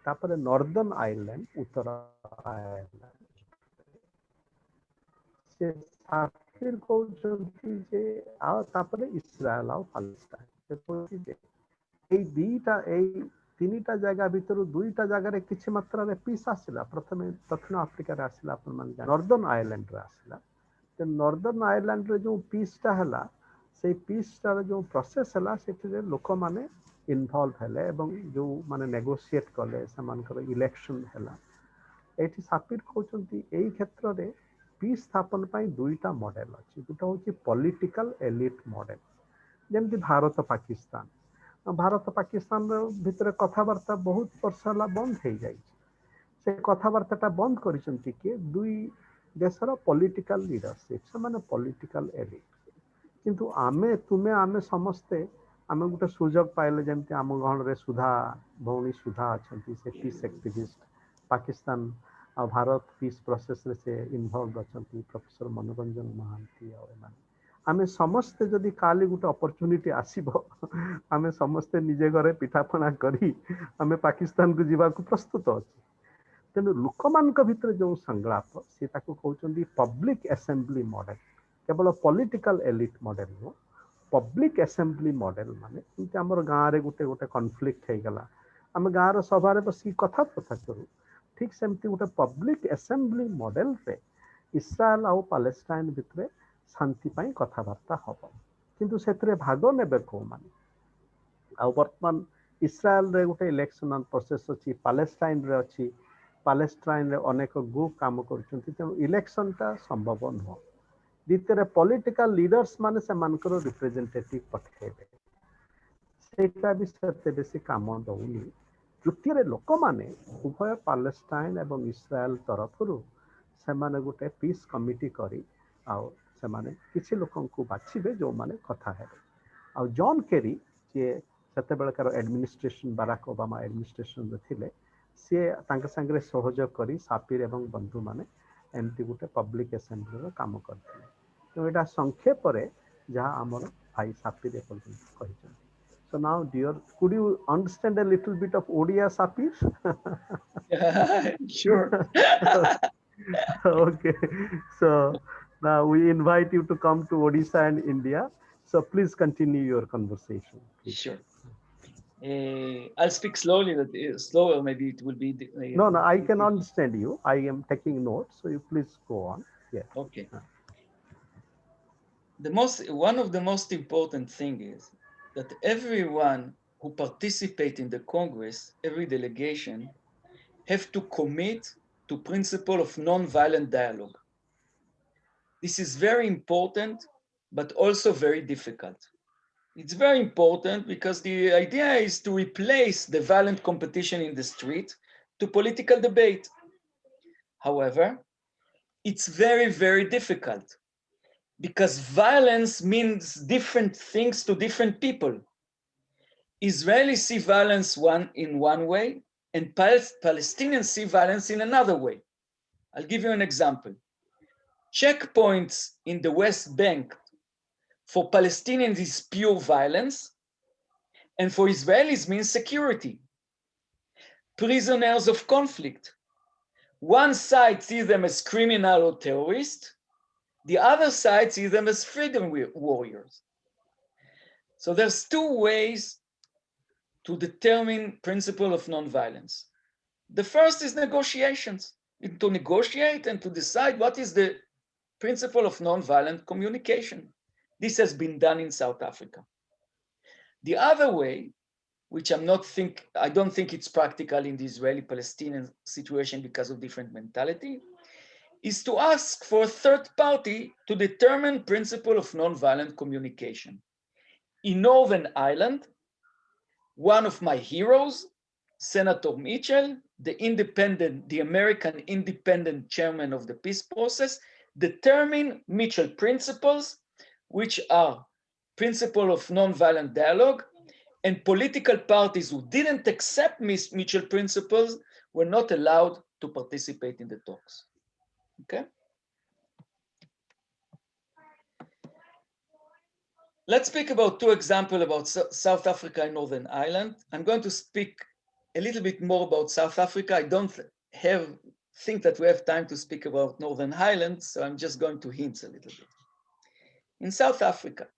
ତାପରେ ନର୍ଦର୍ନ ଆଇର୍ଲାଣ୍ଡ, ଉତ୍ତର ଆଇର୍ଲାଣ୍ଡ, ସେ ସାଫିର କହୁଛନ୍ତି ଯେ ଆଉ ତାପରେ ଇସ୍ରାଏଲ ଆଉ ପାଲେଷ୍ଟାଇନ। ସେ କହୁଛି ଯେ ଏଇ ତିନିଟା ଜାଗା ଭିତରୁ 2ଟା ଜାଗାରେ କିଛି ମାତ୍ରାରେ ପିସ୍ ଆସିଲା। ପ୍ରଥମେ ଦକ୍ଷିଣ ଆଫ୍ରିକାରେ ଆସିଲା, ଆପଣମାନେ ନର୍ଦର୍ନ ଆଇର୍ଲାଣ୍ଡରେ ଆସିଲା। ନର୍ଦର୍ନ ଆଇର୍ଲାଣ୍ଡରେ ଯେଉଁ ପିସ୍ଟା ହେଲା, ସେଇ ପିସ୍ଟାର ଯେଉଁ ପ୍ରୋସେସ୍ ହେଲା, ସେଥିରେ ଲୋକମାନେ ଇନଭଲ୍ଭ ହେଲେ ଏବଂ ଯେଉଁମାନେ ନେଗୋସିଏଟ୍ କଲେ ସେମାନଙ୍କର ଇଲେକ୍ସନ୍ ହେଲା। ଏଇଠି ସାପିର କହୁଛନ୍ତି ଏଇ କ୍ଷେତ୍ରରେ ପିସ୍ ସ୍ଥାପନ ପାଇଁ 2ଟା ମଡେଲ ଅଛି। ଗୋଟେ ହେଉଛି ପଲିଟିକାଲ ଏଲିଟ୍ ମଡେଲ, ଯେମିତି ଭାରତ ପାକିସ୍ତାନ। ଭାରତ ପାକିସ୍ତାନର ଭିତରେ କଥାବାର୍ତ୍ତା ବହୁତ ବର୍ଷ ହେଲା ବନ୍ଦ ହେଇଯାଇଛି। ସେ କଥାବାର୍ତ୍ତାଟା ବନ୍ଦ କରିଛନ୍ତି କିଏ? 2 ଦେଶର ପଲିଟିକାଲ ଲିଡରସିପ୍, ସେମାନେ ପଲିଟିକାଲ ଏଲିଟ୍। କିନ୍ତୁ ତୁମେ ଆମେ ସମସ୍ତେ ଆମେ ଗୋଟେ ସୁଯୋଗ ପାଇଲେ, ଯେମିତି ଆମ ଗହଣରେ ସୁଧା ଭଉଣୀ ସୁଧା ଅଛନ୍ତି, ସେ ପିସ୍ ଆକ୍ଟିଭିଷ୍ଟ, ପାକିସ୍ତାନ ଆଉ ଭାରତ ପିସ୍ ପ୍ରୋସେସରେ ସେ ଇନଭଲ୍ଭ ଅଛନ୍ତି, ପ୍ରଫେସର ମନୋରଞ୍ଜନ ମହାନ୍ତି ଆଉ ଏମାନେ। ଆମେ ସମସ୍ତେ ଯଦି କାଲି ଗୋଟେ ଅପରଚ୍ୟୁନିଟି ଆସିବ, ଆମେ ସମସ୍ତେ ନିଜେ ଘରେ ପିଠାପଣା କରି ଆମେ ପାକିସ୍ତାନକୁ ଯିବାକୁ ପ୍ରସ୍ତୁତ ଅଛୁ। ତେଣୁ ଲୋକମାନଙ୍କ ଭିତରେ ଯେଉଁ ସଂଗ୍ରାମ, ସେ ତାକୁ କହୁଛନ୍ତି ପବ୍ଲିକ ଆସେମ୍ବଲି ମଡେଲ। କେବଳ ପଲିଟିକାଲ ଏଲିଟ୍ ମଡେଲ ନୁହଁ, ପବ୍ଲିକ ଆସେମ୍ବଲି ମଡେଲ। ମାନେ ଯେମିତି ଆମର ଗାଁରେ ଗୋଟେ କନଫ୍ଲିକ୍ଟ ହେଇଗଲା, ଆମେ ଗାଁର ସଭାରେ ବସିକି କଥାବାର୍ତ୍ତା କରୁ, ଠିକ୍ ସେମିତି ଗୋଟେ ପବ୍ଲିକ ଆସେମ୍ବଲି ମଡେଲରେ ଇସ୍ରାଏଲ ଆଉ ପାଲେଷ୍ଟାଇନ ଭିତରେ ଶାନ୍ତି ପାଇଁ କଥାବାର୍ତ୍ତା ହେବ। କିନ୍ତୁ ସେଥିରେ ଭାଗ ନେବେ କୋଉମାନେ? ଆଉ ବର୍ତ୍ତମାନ ଇସ୍ରାଏଲରେ ଗୋଟେ ଇଲେକ୍ସନ ପ୍ରୋସେସ୍ ଅଛି, ପାଲେଷ୍ଟାଇନରେ ଅଛି। ପାଲେଷ୍ଟାଇନରେ ଅନେକ ଗ୍ରୁପ କାମ କରୁଛନ୍ତି, ତେଣୁ ଇଲେକ୍ସନଟା ସମ୍ଭବ ନୁହଁ। ଦ୍ୱିତୀୟରେ ପଲିଟିକାଲ ଲିଡର୍ସ ମାନେ ସେମାନଙ୍କର ରିପ୍ରେଜେଣ୍ଟେଟିଭ ପଠାଇବେ, ସେଇଟା ବି ସେତେ ବେଶୀ କାମ ଦଉନି। ତୃତୀୟରେ ଲୋକମାନେ ଉଭୟ ପାଲେଷ୍ଟାଇନ ଏବଂ ଇସ୍ରାଏଲ ତରଫରୁ ସେମାନେ ଗୋଟେ ପିସ୍ କମିଟି କରି ଆଉ ସେମାନେ କିଛି ଲୋକଙ୍କୁ ବାଛିବେ ଯେଉଁମାନେ କଥା ହେବେ। ଆଉ ଜନ୍ କେରି, ଯିଏ ସେତେବେଳକାର ଆଡମିନିଷ୍ଟ୍ରେସନ, ବାରାକ ଓବାମା ଆଡମିନିଷ୍ଟ୍ରେସନରେ ଥିଲେ, ସିଏ ତାଙ୍କ ସାଙ୍ଗରେ ସହଯୋଗ କରି ସାପିର ଏବଂ ବନ୍ଧୁମାନେ ଏମିତି ଗୋଟେ ପବ୍ଲିକ ଆସେମ୍ବଲିର କାମ କରିଥିଲେ। ତେଣୁ ଏଇଟା ସଂକ୍ଷେପରେ ଯାହା ଆମର ଭାଇ ସାପିର ଏପର୍ଯ୍ୟନ୍ତ କହିଛନ୍ତି। So now, dear, could you understand a little bit of Odia, Sapir? Sure. Okay. So now we invite you to come to Odisha and India. So please continue your conversation, please. Sure. I'll speak slowly, slower, maybe it will be. No, no, I can understand you. I am taking notes, so you please go on. Yeah. Okay. One of the most important thing is that everyone who participate in the Congress, every delegation, have to commit to principle of non-violent dialogue. This is very important, but also very difficult. It's very important because the idea is to replace the violent competition in the street to political debate. However, it's very, very difficult because violence means different things to different people. Israelis see violence in one way, and Palestinians see violence in another way. I'll give you an example. Checkpoints in the West Bank for Palestinians is pure violence, and for Israelis means security. Prisoners of conflict. One side sees them as criminal or terrorist, the other side sees them as freedom warriors. So there's two ways to determine principle of nonviolence. The first is negotiations, to negotiate and to decide what is the principle of nonviolent communication. This has been done in South Africa. The other way, which I don't think it's practical in the Israeli-Palestinian situation because of different mentality, is to ask for a third party to determine principle of nonviolent communication. In Northern Ireland, one of my heroes, Senator Mitchell, the American independent chairman of the peace process, determined Mitchell principles, which are principle of nonviolent dialogue, and political parties who didn't accept Mitchell principles were not allowed to participate in the talks. Okay? Let's speak about two examples about South Africa and Northern Ireland. I'm going to speak a little bit more about South Africa. I don't think that we have time to speak about Northern Ireland, so I'm just going to hint a little bit. In South Africa,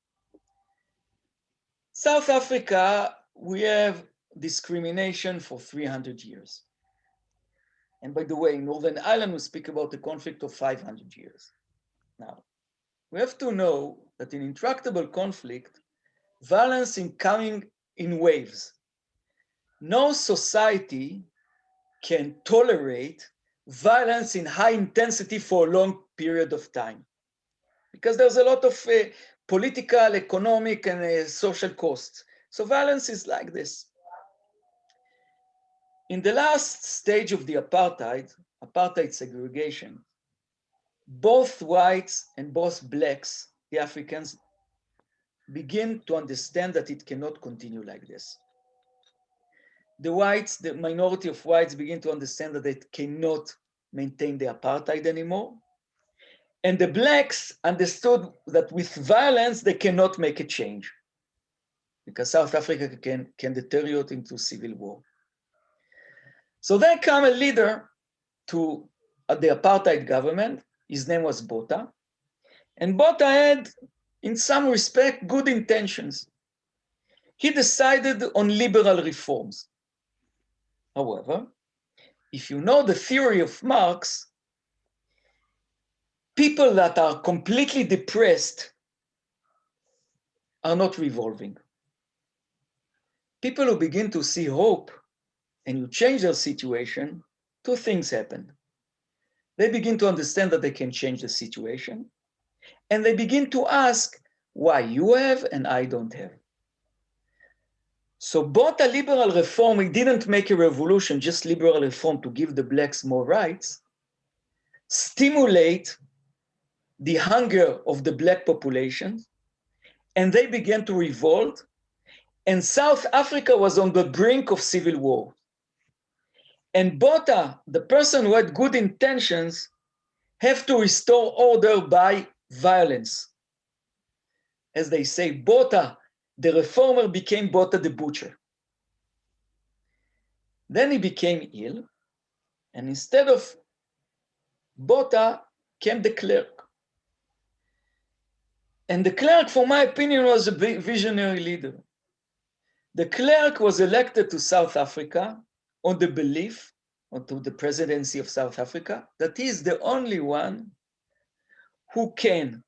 we have discrimination for 300 years. And by the way, in Northern Ireland, we speak about the conflict of 500 years. Now, we have to know that in intractable conflict, violence is coming in waves. No society can tolerate violence in high intensity for a long period of time because there's a lot of political, economic, and social costs. So violence is like this. In the last stage of the apartheid segregation, both whites and both blacks, the Africans, begin to understand that it cannot continue like this. The minority of whites begin to understand that they cannot maintain the apartheid anymore. And the blacks understood that with violence, they cannot make a change because South Africa can deteriorate into civil war. So there came a leader to the apartheid government. His name was Botha. And Botha had, in some respect, good intentions. He decided on liberal reforms. However, if you know the theory of Marx, people that are completely depressed are not revolving. People who begin to see hope and you change their situation, two things happen. They begin to understand that they can change the situation, and they begin to ask why you have and I don't have. So both a liberal reform, it didn't make a revolution, just liberal reform to give the blacks more rights, stimulate the hunger of the black population, and they began to revolt, and South Africa was on the brink of civil war. And Botha, the person who had good intentions, have to restore order by violence. As they say, Botha the reformer became Bota the butcher. Then he became ill, and instead of Bota came the clerk. And the clerk, for my opinion, was a visionary leader. The clerk was elected to South Africa on the belief, onto the presidency of South Africa, that he is the only one who can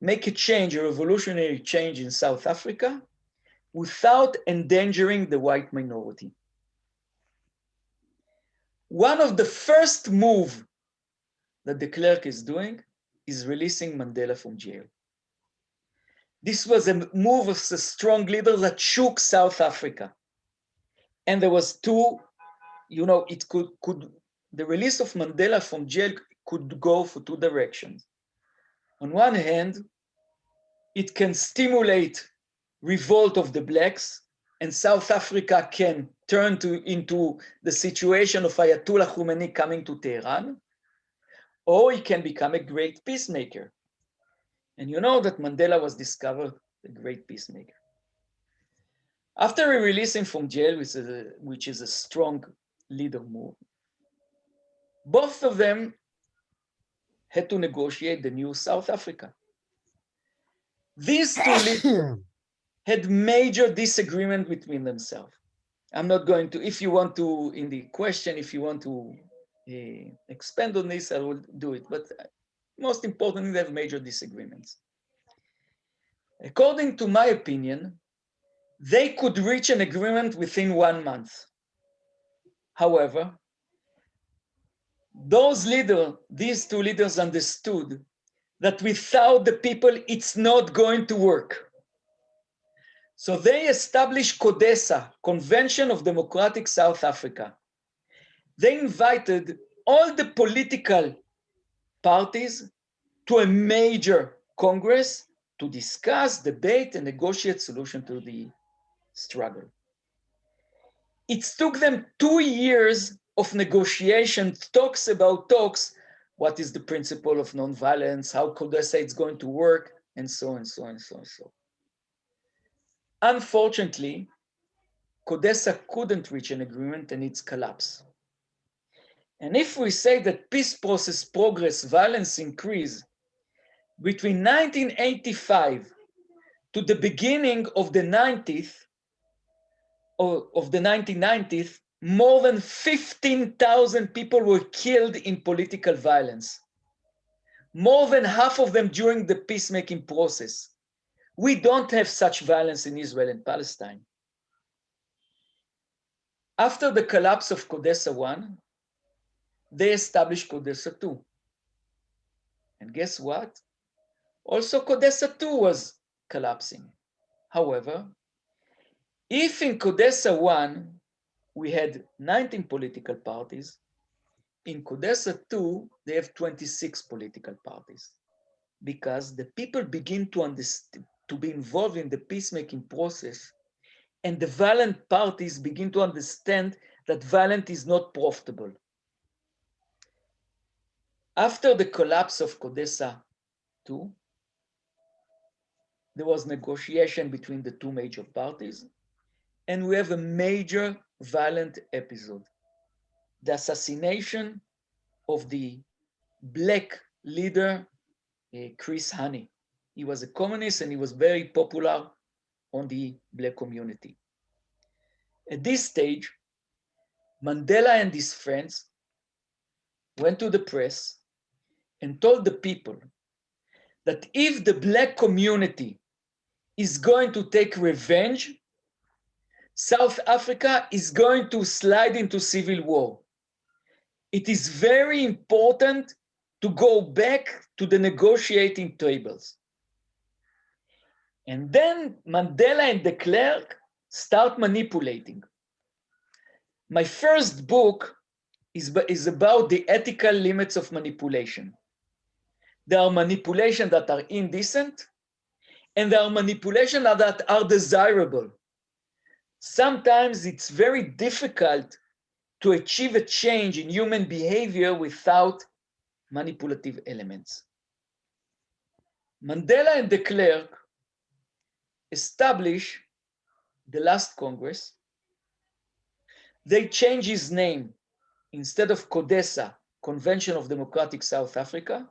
make a change, a revolutionary change in South Africa without endangering the white minority. One of the first moves that the clerk is doing is releasing Mandela from jail. This was a move of a strong leader that shook South Africa. And there was two, the release of Mandela from jail could go for two directions. On one hand, it can stimulate revolt of the blacks, and South Africa can turn into the situation of Ayatollah Khomeini coming to Tehran, or he can become a great peacemaker. And you know that Mandela was discovered a great peacemaker. After releasing from jail, which is a strong leader move, both of them had to negotiate the new South Africa. These two leaders had major disagreement between themselves. I'm not going to, if you want to, in the question, if you want to expand on this, I will do it. But most importantly, they have major disagreements. According to my opinion, they could reach an agreement within 1 month. However, these two leaders understood that without the people, it's not going to work. So they established CODESA, Convention of Democratic South Africa. They invited all the political parties to a major congress to discuss, debate, and negotiate solution to the struggle. It took them 2 years of negotiation, talks, what is the principle of nonviolence, how CODESA is going to work, and so and so and so and so. Unfortunately, CODESA couldn't reach an agreement and it's collapsed. And if we say that peace process progress, violence increase between 1985 to the beginning of the 1990s, more than 15,000 people were killed in political violence. More than half of them during the peacemaking process. We don't have such violence in Israel and Palestine. After the collapse of CODESA 1, they established CODESA 2. And guess what? Also CODESA 2 was collapsing. However, if in CODESA 1, we had 19 political parties, in CODESA 2, they have 26 political parties. Because the people begin to be involved in the peacemaking process, and the violent parties begin to understand that violence is not profitable. After the collapse of CODESA 2, there was negotiation between the two major parties, and we have a major violent episode. The assassination of the black leader, Chris Hani. He was a communist and he was very popular on the black community. At this stage, Mandela and his friends went to the press and told the people that if the black community is going to take revenge, South Africa is going to slide into civil war. It is very important to go back to the negotiating tables. And then Mandela and de Klerk start manipulating. My first book is about the ethical limits of manipulation. There are manipulations that are indecent, and there are manipulations that are desirable. Sometimes it's very difficult to achieve a change in human behavior without manipulative elements. Mandela and de Klerk establish the last Congress. They changed his name. Instead of CODESA, Convention of Democratic South Africa,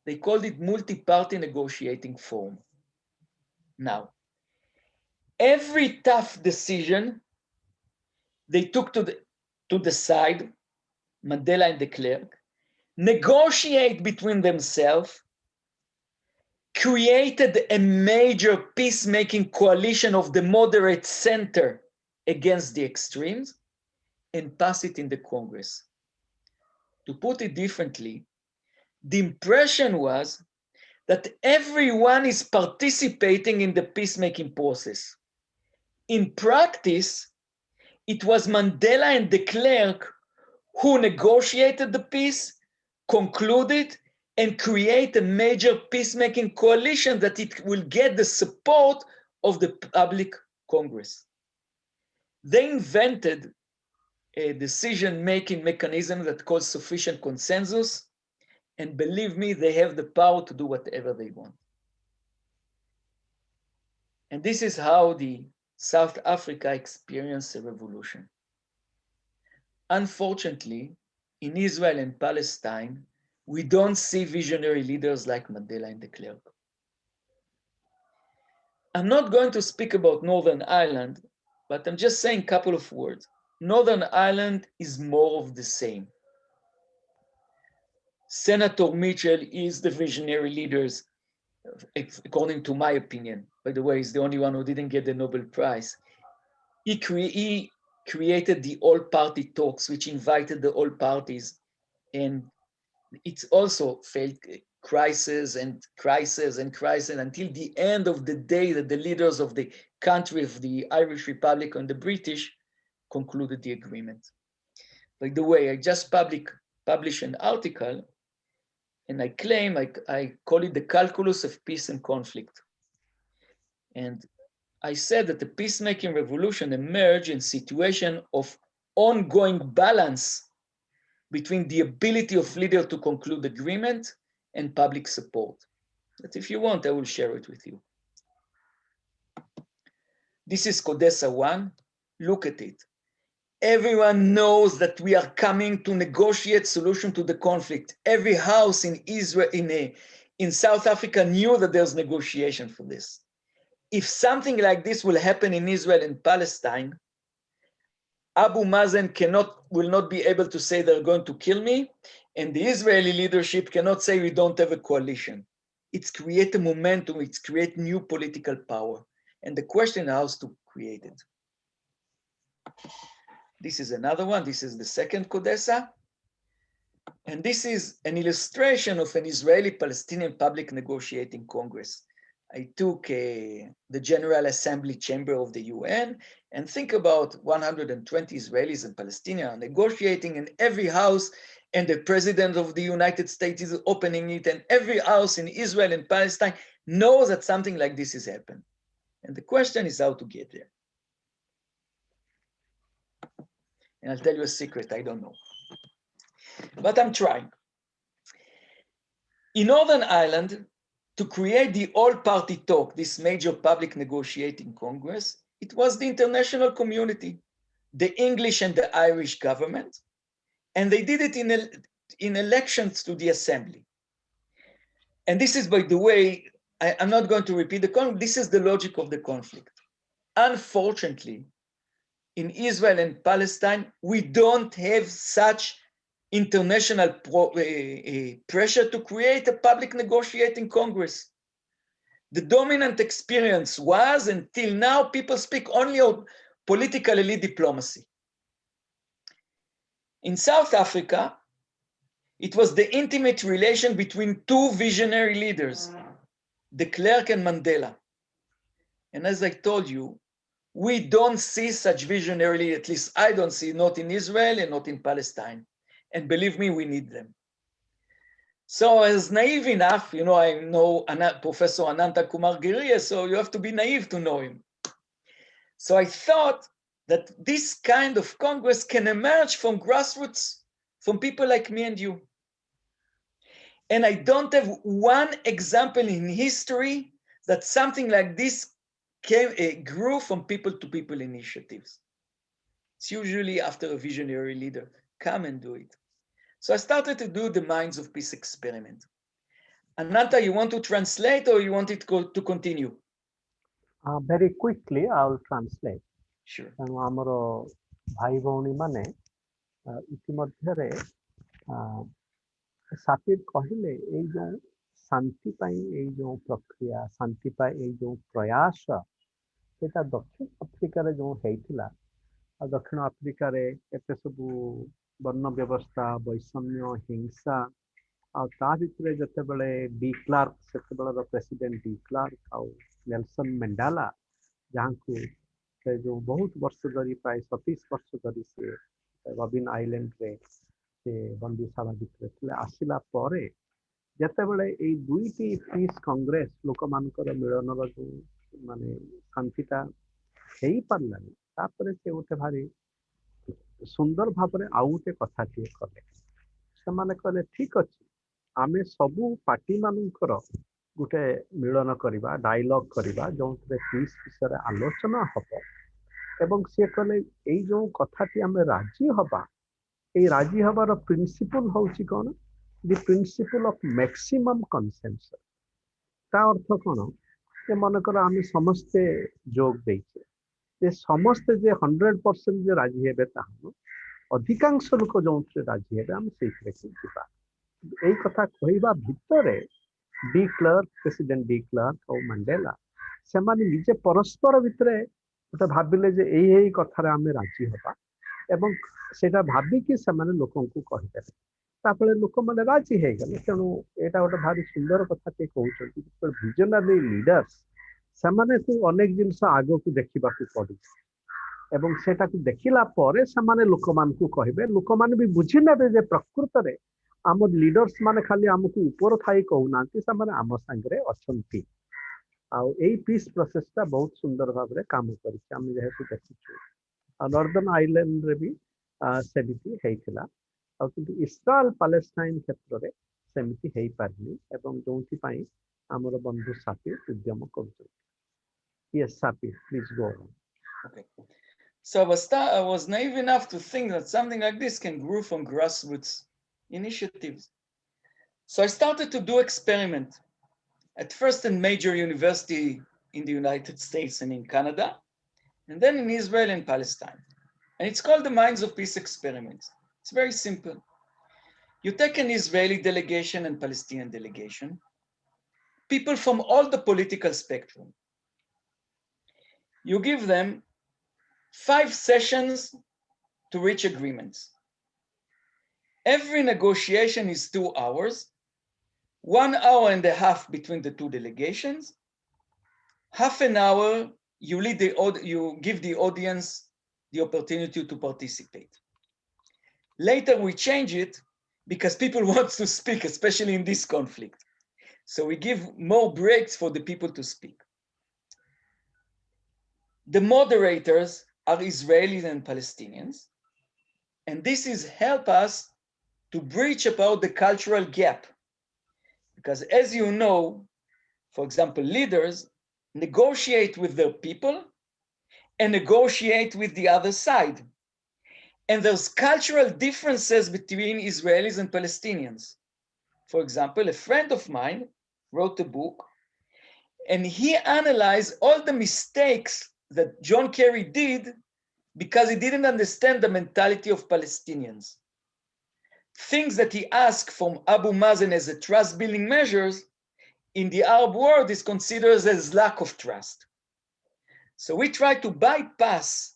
they called it Multi-Party Negotiating Forum. Now, every tough decision they took to decide, Mandela and de Klerk, negotiate between themselves, created a major peacemaking coalition of the moderate center against the extremes, and pass it in the Congress. To put it differently, the impression was that everyone is participating in the peacemaking process. In practice, it was Mandela and de Klerk who negotiated the peace, concluded, and create a major peacemaking coalition that it will get the support of the public Congress. They invented a decision-making mechanism that calls sufficient consensus, and believe me, they have the power to do whatever they want. And this is how the South Africa experienced a revolution. Unfortunately, in Israel and Palestine, we don't see visionary leaders like Mandela and de Klerk. I'm not going to speak about Northern Ireland, but I'm just saying a couple of words. Northern Ireland is more of the same. Senator Mitchell is the visionary leader, according to my opinion. By the way, he's the only one who didn't get the Nobel Prize. He created the all-party talks, which invited the all parties, and it's also failed crisis and crisis and crisis until the end of the day that the leaders of the country, of the Irish Republic and the British, concluded the agreement. By the way, I just published an article, and I claim, I call it the calculus of peace and conflict. And I said that the peacemaking revolution emerged in a situation of ongoing balance between the ability of leaders to conclude agreement and public support. But if you want, I will share it with you. This is CODESA 1. Look at it. Everyone knows that we are coming to negotiate solution to the conflict. Every house in Israel, in South Africa knew that there's negotiation for this. If something like this will happen in Israel and Palestine, Abu Mazen will not be able to say they're going to kill me, and the Israeli leadership cannot say we don't have a coalition. It's create a momentum, it's create new political power. And the question is how to create it. This is another one, this is the second CODESA. And this is an illustration of an Israeli-Palestinian public negotiating Congress. I took the General Assembly chamber of the UN and think about 120 Israelis and Palestinians negotiating in every house, and the president of the United States is opening it, and every house in Israel and Palestine knows that something like this is happening. And the question is how to get there. And I'll tell you a secret, I don't know. But I'm trying. In Northern Ireland, to create the all-party talk, this major public negotiating Congress, it was the international community, the English and the Irish government, and they did it in elections to the assembly. And this is, by the way, I'm not going to repeat the conflict, this is the logic of the conflict. Unfortunately, in Israel and Palestine, we don't have such international pressure to create a public negotiating Congress. The dominant experience was, until now, people speak only of political elite diplomacy. In South Africa, it was the intimate relation between two visionary leaders, de Klerk and Mandela. And as I told you, we don't see such visionary, at least I don't see, not in Israel and not in Palestine. And believe me, we need them. So as naive enough, I know Professor Ananta Kumar Giri, so you have to be naive to know him. So I thought that this kind of Congress can emerge from grassroots, from people like me and you. And I don't have one example in history that something like this grew from people-to-people initiatives. It's usually after a visionary leader, come and do it. So I started to do the Minds of Peace experiment. Ananta, you want to translate or you want it to continue? Very quickly, I will translate. Sure. ତେଣୁ ଆମର ଭାଇ ଭଉଣୀମାନେ ଇତିମଧ୍ୟରେ ସାପିର କହିଲେ ଏଇ ଯେଉଁ ଶାନ୍ତି ପାଇଁ ଏଇ ଯେଉଁ ପ୍ରକ୍ରିୟା, ଶାନ୍ତି ପାଇଁ ଏଇ ଯେଉଁ ପ୍ରୟାସ, ସେଟା ଦକ୍ଷିଣ ଆଫ୍ରିକାରେ ଯେଉଁ ହେଇଥିଲା, ଆଉ ଦକ୍ଷିଣ ଆଫ୍ରିକାରେ ଏତେ ସବୁ ବର୍ଣ୍ଣ ବ୍ୟବସ୍ଥା, ବୈଷମ୍ୟ, ହିଂସା, ଆଉ ତା ଭିତରେ ଯେତେବେଳେ ଡି କ୍ଲାର୍କ, ସେତେବେଳର ପ୍ରେସିଡେଣ୍ଟ ଡି କ୍ଲାର୍କ ଆଉ ନେଲସନ ମେଣ୍ଡାଲା, ଯାହାଙ୍କୁ ସେ ଯେଉଁ ବହୁତ ବର୍ଷ ଧରି, ପ୍ରାୟ 27 ବର୍ଷ ଧରି ସେ ରବିନ୍ ଆଇଲ୍ୟାଣ୍ଡରେ ସେ ବନ୍ଦୀଶାଳା ଭିତରେ ଥିଲେ, ଆସିଲା ପରେ ଯେତେବେଳେ ଏଇ ଦୁଇଟି ପିସ୍ କଂଗ୍ରେସ ଲୋକମାନଙ୍କର ମିଳନର ଯେଉଁ ମାନେ ଶାନ୍ତିଟା ହେଇପାରିଲାନି, ତାପରେ ସେ ଗୋଟେ ଭାରି ସୁନ୍ଦର ଭାବରେ ଆଉ ଗୋଟେ କଥାଟିଏ କଲେ। ସେମାନେ କହିଲେ ଠିକ ଅଛି, ଆମେ ସବୁ ପାର୍ଟିମାନଙ୍କର ଗୋଟେ ମିଳନ କରିବା, ଡାଇଲଗ କରିବା, ଯେଉଁଥିରେ ପିସ୍ ବିଷୟରେ ଆଲୋଚନା ହବ। ଏବଂ ସିଏ କହିଲେ ଏଇ ଯେଉଁ କଥାଟି ଆମେ ରାଜି ହବା, ଏଇ ରାଜି ହବାର ପ୍ରିନ୍ସିପଲ ହେଉଛି କ'ଣ? ଦି ପ୍ରିନ୍ସିପଲ ଅଫ ମ୍ୟାକ୍ସିମମ୍ କନସେନ୍ସସ୍। ତା ଅର୍ଥ କ'ଣ? ଯେ ମନେକର ଆମେ ସମସ୍ତେ ଯୋଗ ଦେଇଛେ, ଯେ ସମସ୍ତେ ଯେ 100% ଯେ ରାଜି ହେବେ ତାହା ନୁହଁ, ଅଧିକାଂଶ ଲୋକ ଯେଉଁଥିରେ ରାଜି ହେବେ ଆମେ ସେଇଥିରେ ଯିବା। ଏଇ କଥା କହିବା ଭିତରେ D clerk, president D clerk ଆଉ ମଣ୍ଡେଲା, ସେମାନେ ନିଜେ ପରସ୍ପର ଭିତରେ ଗୋଟେ ଭାବିଲେ ଯେ ଏଇ କଥାରେ ଆମେ ରାଜି ହେବା, ଏବଂ ସେଇଟା ଭାବିକି ସେମାନେ ଲୋକଙ୍କୁ କହିଦେଲେ। ତାପରେ ଲୋକମାନେ ରାଜି ହେଇଗଲେ। ତେଣୁ ଏଇଟା ଗୋଟେ ଭାରି ସୁନ୍ଦର କଥାଟିଏ କହୁଛନ୍ତି, ଭିଜନାରୀ ଲିଡର୍ସ, ସେମାନଙ୍କୁ ଅନେକ ଜିନିଷ ଆଗକୁ ଦେଖିବାକୁ ପଡୁଛି, ଏବଂ ସେଟାକୁ ଦେଖିଲା ପରେ ସେମାନେ ଲୋକମାନଙ୍କୁ କହିବେ, ଲୋକମାନେ ବି ବୁଝିନେବେ ଯେ ପ୍ରକୃତରେ ଆମ ଲିଡର୍ସ ମାନେ ଖାଲି ଆମକୁ ଉପର ଥାଇ କହୁନାହାନ୍ତି, ସେମାନେ ଆମ ସାଙ୍ଗରେ ଅଛନ୍ତି। ଆଉ ଏଇ ପିସ୍ ପ୍ରୋସେସଟା ବହୁତ ସୁନ୍ଦର ଭାବରେ କାମ କରିଛି, ଆମେ ଯେହେତୁ ଦେଖିଛୁ। ଆଉ ନର୍ଦର୍ନ ଆଇଲ୍ୟାଣ୍ଡରେ ବି ସେମିତି ହେଇଥିଲା, ଆଉ କିନ୍ତୁ ଇସ୍ରାଏଲ ପାଲେଷ୍ଟାଇନ କ୍ଷେତ୍ରରେ ସେମିତି ହେଇପାରିନି, ଏବଂ ଯେଉଁଥିପାଇଁ ଆମର ବନ୍ଧୁ ସାପିର ଉଦ୍ୟମ କରୁଛନ୍ତି। Yes, Sapir, please go on. Okay. So I was naive enough to think that something like this can grow from grassroots initiatives. So I started to do experiment, at first in major university in the United States and in Canada, and then in Israel and Palestine. And it's called the Minds of Peace experiment. It's very simple. You take an Israeli delegation and Palestinian delegation, people from all the political spectrum. You give them 5 sessions to reach agreements. Every negotiation is 2 hours, 1 hour and a half between the two delegations. Half an hour, you give the audience the opportunity to participate. Later we change it because people want to speak, especially in this conflict. So we give more breaks for the people to speak. The moderators are Israelis and Palestinians, and this is help us to bridge about the cultural gap. Because as you know, for example, leaders negotiate with their people and negotiate with the other side. And there's cultural differences between Israelis and Palestinians. For example, a friend of mine wrote a book, and he analyzed all the mistakes that John Kerry did because he didn't understand the mentality of Palestinians. Things that he asked from Abu Mazen as a trust-building measures in the Arab world is considered as lack of trust. So we try to bypass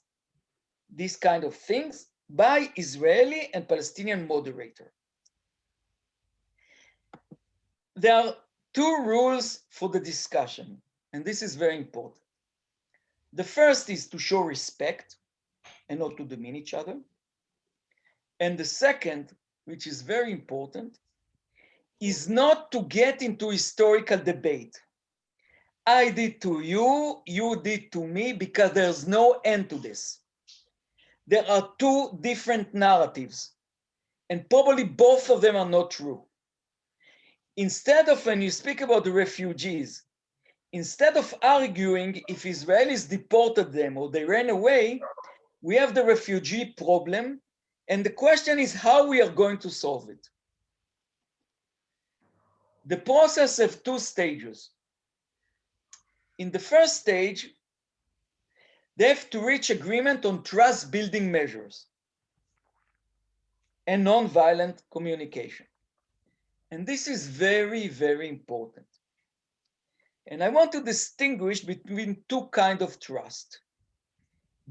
these kind of things by Israeli and Palestinian moderator. There are 2 rules for the discussion, and this is very important. The first is to show respect and not to demean each other. And the second, which is very important, is not to get into historical debate. I did to you, you did to me, because there's no end to this. There are 2 different narratives, and probably both of them are not true. Instead of when you speak about the refugees, instead of arguing if Israelis deported them or they ran away, we have the refugee problem. And the question is how we are going to solve it. The process of 2 stages. In the first stage, they have to reach agreement on trust building measures and non-violent communication. And this is very, very important. And I want to distinguish between 2 kinds of trust: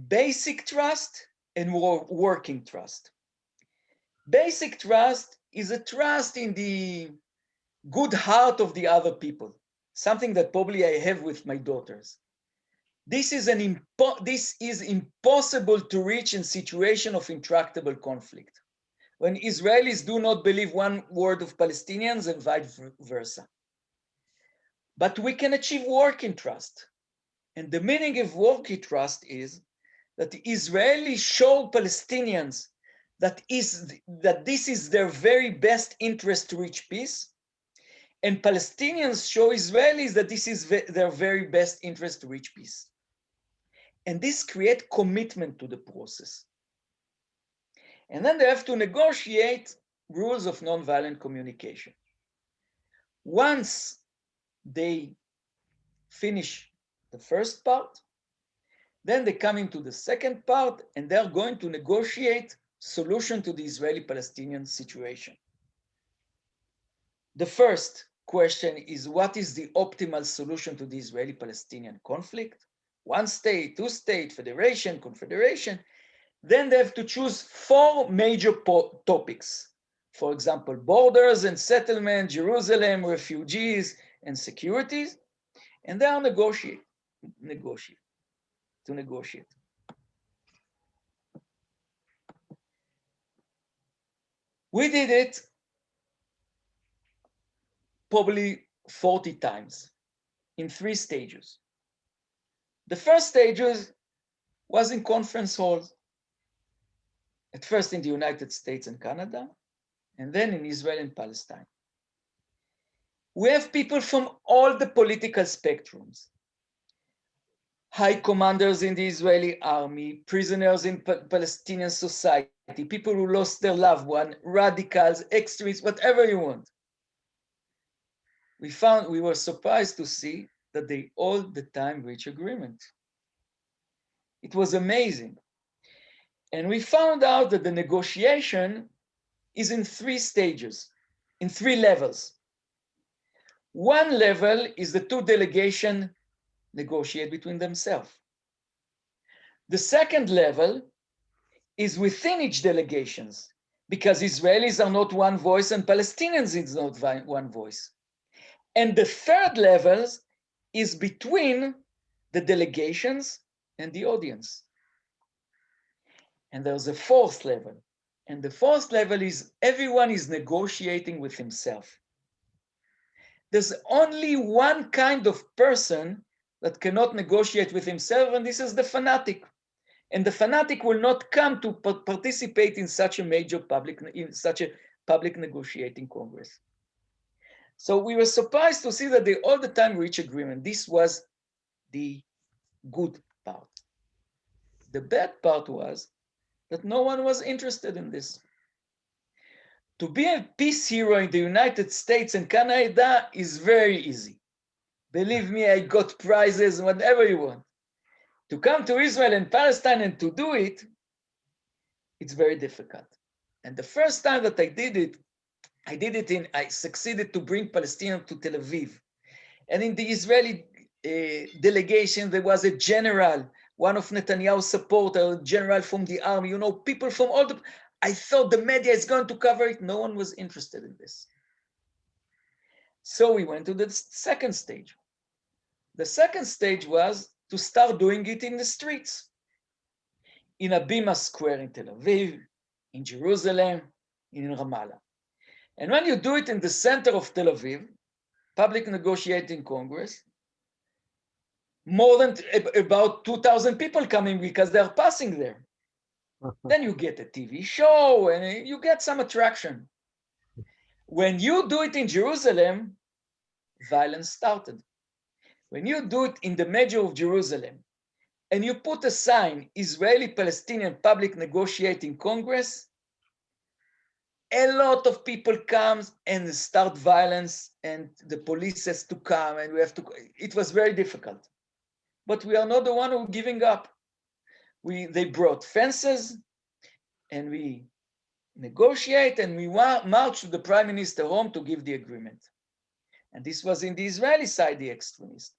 basic trust and working trust. Basic trust is a trust in the good heart of the other people, something that probably I have with my daughters. This is impossible to reach in situation of intractable conflict, when Israelis do not believe one word of Palestinians and vice versa. But we can achieve working trust. And the meaning of working trust is that the Israelis show Palestinians that this is their very best interest to reach peace, and Palestinians show Israelis that this is their very best interest to reach peace. And this creates commitment to the process. And then they have to negotiate rules of nonviolent communication. Once they finish the first part, then they come into the second part, and they're going to negotiate solution to the Israeli-Palestinian situation. The first question is, what is the optimal solution to the Israeli-Palestinian conflict? 1 state, 2 state, federation, confederation. Then they have to choose 4 major topics. For example, borders and settlement, Jerusalem, refugees, and securities. And they are negotiate. We did it probably 40 times in 3 stages. The first stages was in conference halls, at first in the United States and Canada, and then in Israel and Palestine. We have people from all the political spectrums: high commanders in the Israeli army, prisoners in Palestinian society, people who lost their loved one, radicals, extremists, whatever you want. We were surprised to see that they all the time reach agreement. It was amazing. And we found out that the negotiation is in 3 stages, in 3 levels. One level is the 2 delegations negotiate between themselves. The second level is within each delegations, because Israelis are not one voice and Palestinians is not one voice. And the third level is between the delegations and the audience. And there's a 4th level. And the 4th level is everyone is negotiating with himself. There's only one kind of person that cannot negotiate with himself, and this is the fanatic. And the fanatic will not come to participate in such a public negotiating congress. So we were surprised to see that they all the time reach agreement. This was the good part. The bad part was that no one was interested in this. To be a peace hero in the United States and Canada is very easy. Believe me, I got prizes, whatever you want. To come to Israel and Palestine and to do it, it's very difficult. And the first time that I did it I succeeded to bring Palestinians to Tel Aviv. And in the Israeli delegation, there was a general, one of Netanyahu's supporters, a general from the army, people from all the, I thought the media is going to cover it. No one was interested in this. So we went to the second stage. The second stage was to start doing it in the streets. In Abima Square in Tel Aviv, in Jerusalem, in Ramallah. And when you do it in the center of Tel Aviv, public negotiating congress, more than about 2,000 people coming because they're passing there. Then you get a TV show and you get some attraction. When you do it in Jerusalem, violence started. When you do it in the Major of Jerusalem, and you put a sign, Israeli-Palestinian Public Negotiating Congress, a lot of people come and start violence, and the police has to come, and we have to, it was very difficult. But we are not the one who are giving up. They brought fences, and we negotiate, and we march to the Prime Minister home to give the agreement. And this was in the Israeli side, the extremists.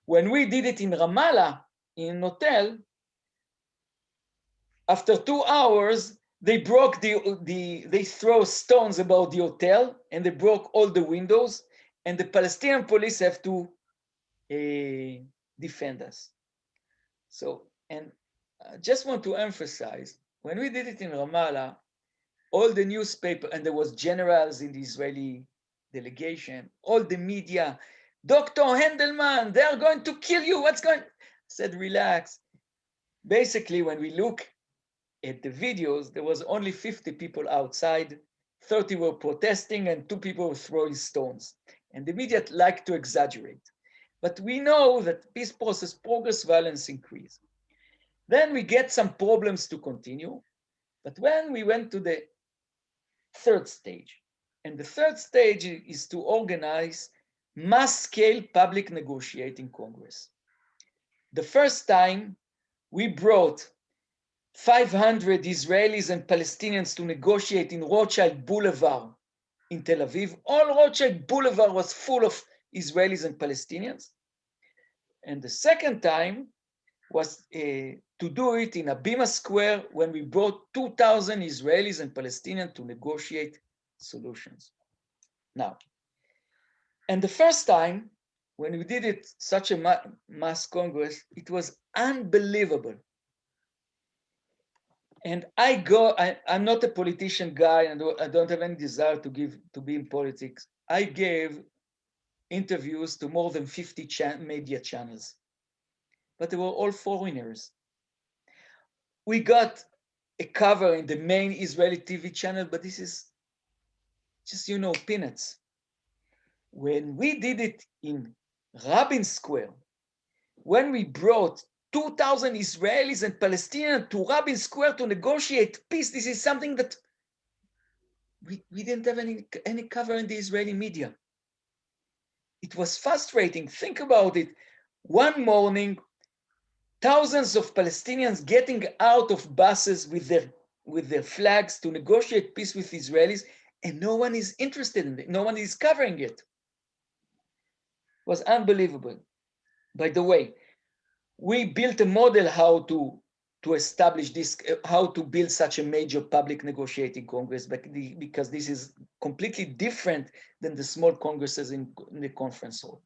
When we did it in Ramallah, in an hotel, after 2 hours, they broke they throw stones about the hotel, and they broke all the windows, and the Palestinian police have to defend us. So, and I just want to emphasize, when we did it in Ramallah, all the newspaper, and there was generals in the Israeli delegation, all the media, Dr. Handelman, they are going to kill you, what's going? I said, relax. Basically, when we look at the videos, there was only 50 people outside, 30 were protesting, and 2 people were throwing stones. And the media like to exaggerate. But we know that peace process progress, violence increase. Then we get some problems to continue. But when we went to the 3rd stage, and the 3rd stage is to organize mass-scale public negotiating congress. The first time we brought 500 Israelis and Palestinians to negotiate in Rothschild Boulevard in Tel Aviv. All Rothschild Boulevard was full of Israelis and Palestinians. And the second time was to do it in Abima Square, when we brought 2,000 Israelis and Palestinians to negotiate solutions. Now, and the first time when we did it, such a mass congress, it was unbelievable. And I'm not a politician guy, and I don't have any desire to be in politics. I gave interviews to more than 50 media channels, but they were all foreigners. We got a cover in the main Israeli TV channel, but this is just, peanuts. When we did it in Rabin Square, when we brought 2,000 Israelis and Palestinians to Rabin Square to negotiate peace, this is something that we didn't have any cover in the Israeli media. It was frustrating. Think about it. One morning, thousands of Palestinians getting out of buses with their flags to negotiate peace with Israelis, and no one is interested in it. No one is covering it. It was unbelievable. By the way, we built a model how to establish this, how to build such a major public negotiating congress, because this is completely different than the small congresses in the conference hall.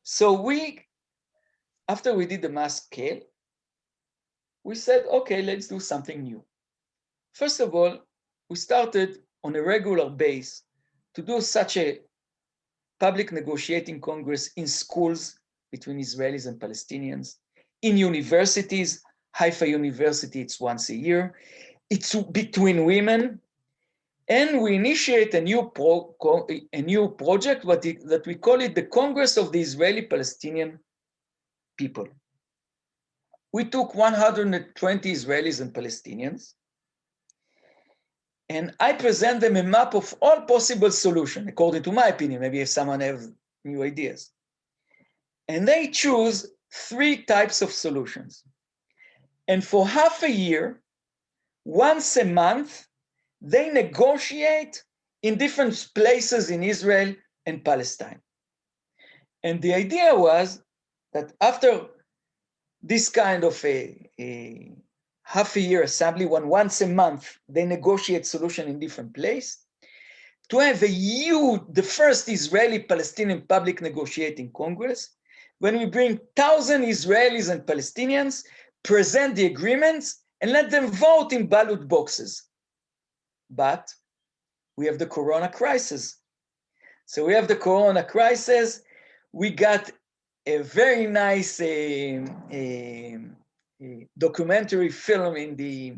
So after we did the mass scale, we said, okay, let's do something new. First of all, we started on a regular basis to do such a public negotiating congress in schools between Israelis and Palestinians, in universities. Haifa University, it's once a year. It's between women. And we initiate a new project that we call it the Congress of the Israeli-Palestinian People. We took 120 Israelis and Palestinians, and I present them a map of all possible solutions, according to my opinion. Maybe if someone has new ideas. And they choose 3 types of solutions. And for half a year, once a month, they negotiate in different places in Israel and Palestine. And the idea was that after this kind of a half a year assembly, once a month, they negotiate solution in different places, to have the first Israeli-Palestinian public negotiating congress, when we bring 1,000 Israelis and Palestinians, present the agreements, and let them vote in ballot boxes. But we have the Corona crisis. So we have the Corona crisis. We got a very nice documentary film in the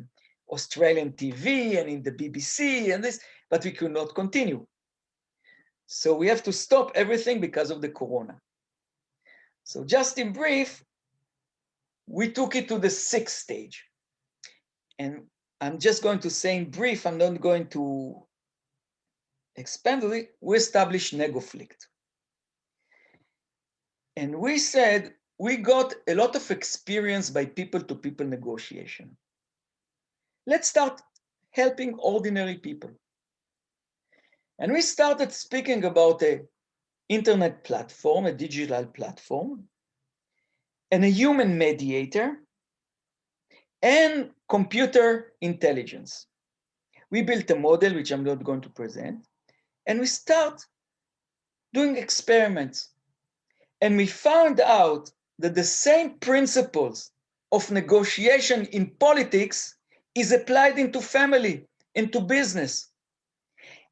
Australian TV and in the BBC and this, but we could not continue. So we have to stop everything because of the corona. So just in brief, we took it to the 6th stage. And I'm just going to say in brief, I'm not going to expand on it. We established negoflict. And we said we got a lot of experience by people-to-people negotiation. Let's start helping ordinary people. And we started speaking about an internet platform, a digital platform, and a human mediator, and computer intelligence. We built a model, which I'm not going to present, and we start doing experiments. And we found out that the same principles of negotiation in politics is applied into family, into business.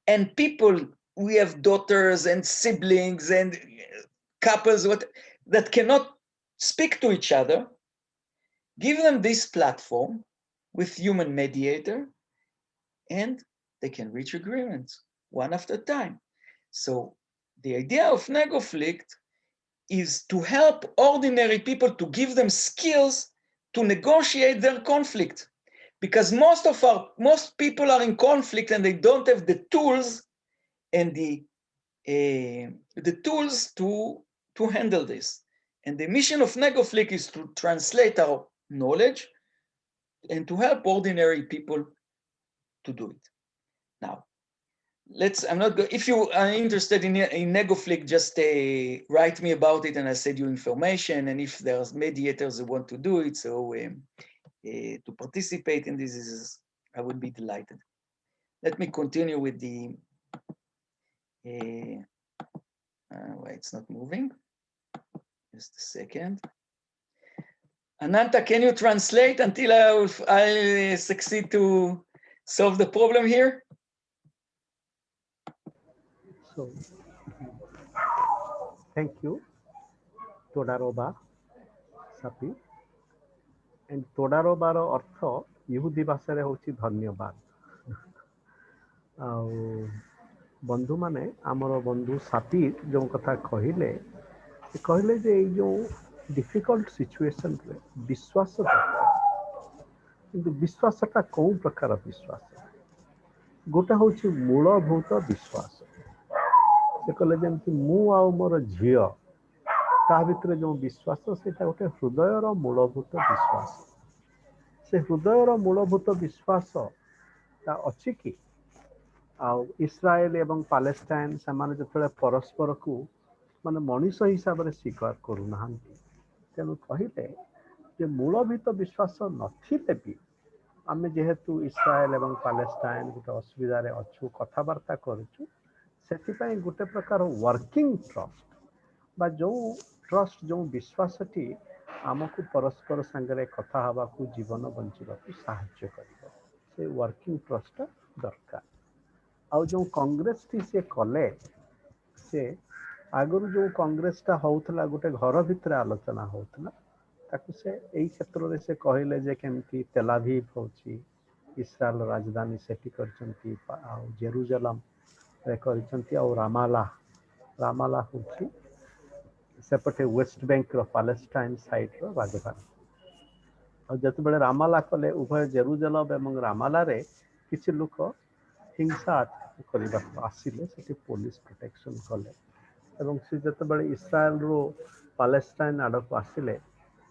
And people, we have daughters and siblings and couples that cannot speak to each other. Give them this platform with human mediator, and they can reach agreements one after a time. So the idea of negoflict is to help ordinary people, to give them skills to negotiate their conflict. Because most people are in conflict and they don't have the tools and the tools to handle this. And the mission of negoflict is to translate our knowledge and to help ordinary people to do it. Now, if you are interested in negoflict, just write me about it and I'll send you information. And if there's mediators who want to do it, so to participate in this, I would be delighted. Let me continue with the, why it's not moving. Just a second. Ananta, can you translate until I succeed to solve the problem here? So, thank you, Todaroba, Sapir. And Todarobar अर्थ यहूदी भाषा होची धन्यवाद. बंधु माने आमर बंधु सापीर जो कथा कहले जे जो डिफिकल्ट सिचुएशन रे विश्वास किंतु विश्वासटा कौ प्रकार विश्वास गोटा होची मूलभूत विश्वास से कहले जेमति मु आ मोर झियो ता भितर जो विश्वास सेटा गोटे हृदयर मूलभूत विश्वास से हृदयर मूलभूत विश्वास ता अछि कि आ इस्राएल एवं पालेस्टाइन से माने जतले परस्पर को माने मनुष्य हिसाब रे स्वीकार करू नाहंती तेनु कहिले जे मूलभूत विश्वास नथिले भी आमे जेहेतु इस्राएल एवं पालेस्टाइन गोटे असुविधा रे अछु कथावार्ता करूछु सेतिपई गोटे प्रकार वर्किंग ट्रस्ट बा जो ट्रस्ट जो विश्वासटी आमको परस्पर संगे कथा हवा को जीवन बंचिबा को सहायता करिवो से वर्किंग ट्रस्ट दरकार आ जो कांग्रेस टी से कले से आगुर जो कांग्रेस टा होउथला गोटे घर भितर आलोचना होउथला ताकु से एई क्षेत्र रे से कहले जे केमती तेलावीव होची इस्राएल राजधानी सेठी करचंती आ जेरूशलम रे करचंती आ रामाला होची सेपटे वेस्ट बैंक रो पैलेस्टाइन साइड रो राजधानी और जत बेले रामाला कले उभय जेरूशलम एवं रामाला रे किछि लोक हिंसा करबा आसिले सेठी पुलिस प्रोटेक्शन कले एवं से जत बेले इस्राएल रो पैलेस्टाइन आडक आसिले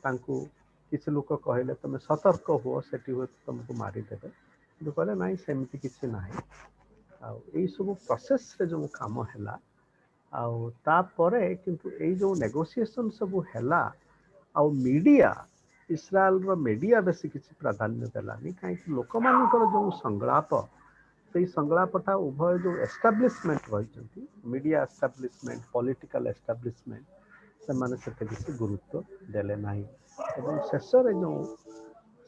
तांकू किछि लोक कहले तमे सतर्क हो सेठी हो तुमको मारी देबे तो कहले नाही सेमति किछि नाही आ एई सब प्रोसेस रे जो काम हैला आ तापरे किंतु एई जो नेगोशिएशन सब हैला आ मीडिया इस्राएल रो मीडिया बेसी किछि प्राधान्य देलानी काई लोक मानकर जो संग्लाप से संग्लापटा उभय जो एस्टाब्लिशमेंट रही मीडिया एस्टाब्लिशमेंट पॉलिटिकल एस्टाब्लिशमेंट से माने सेते किछि गुरुत्व देले नाही एवं शेष रे जो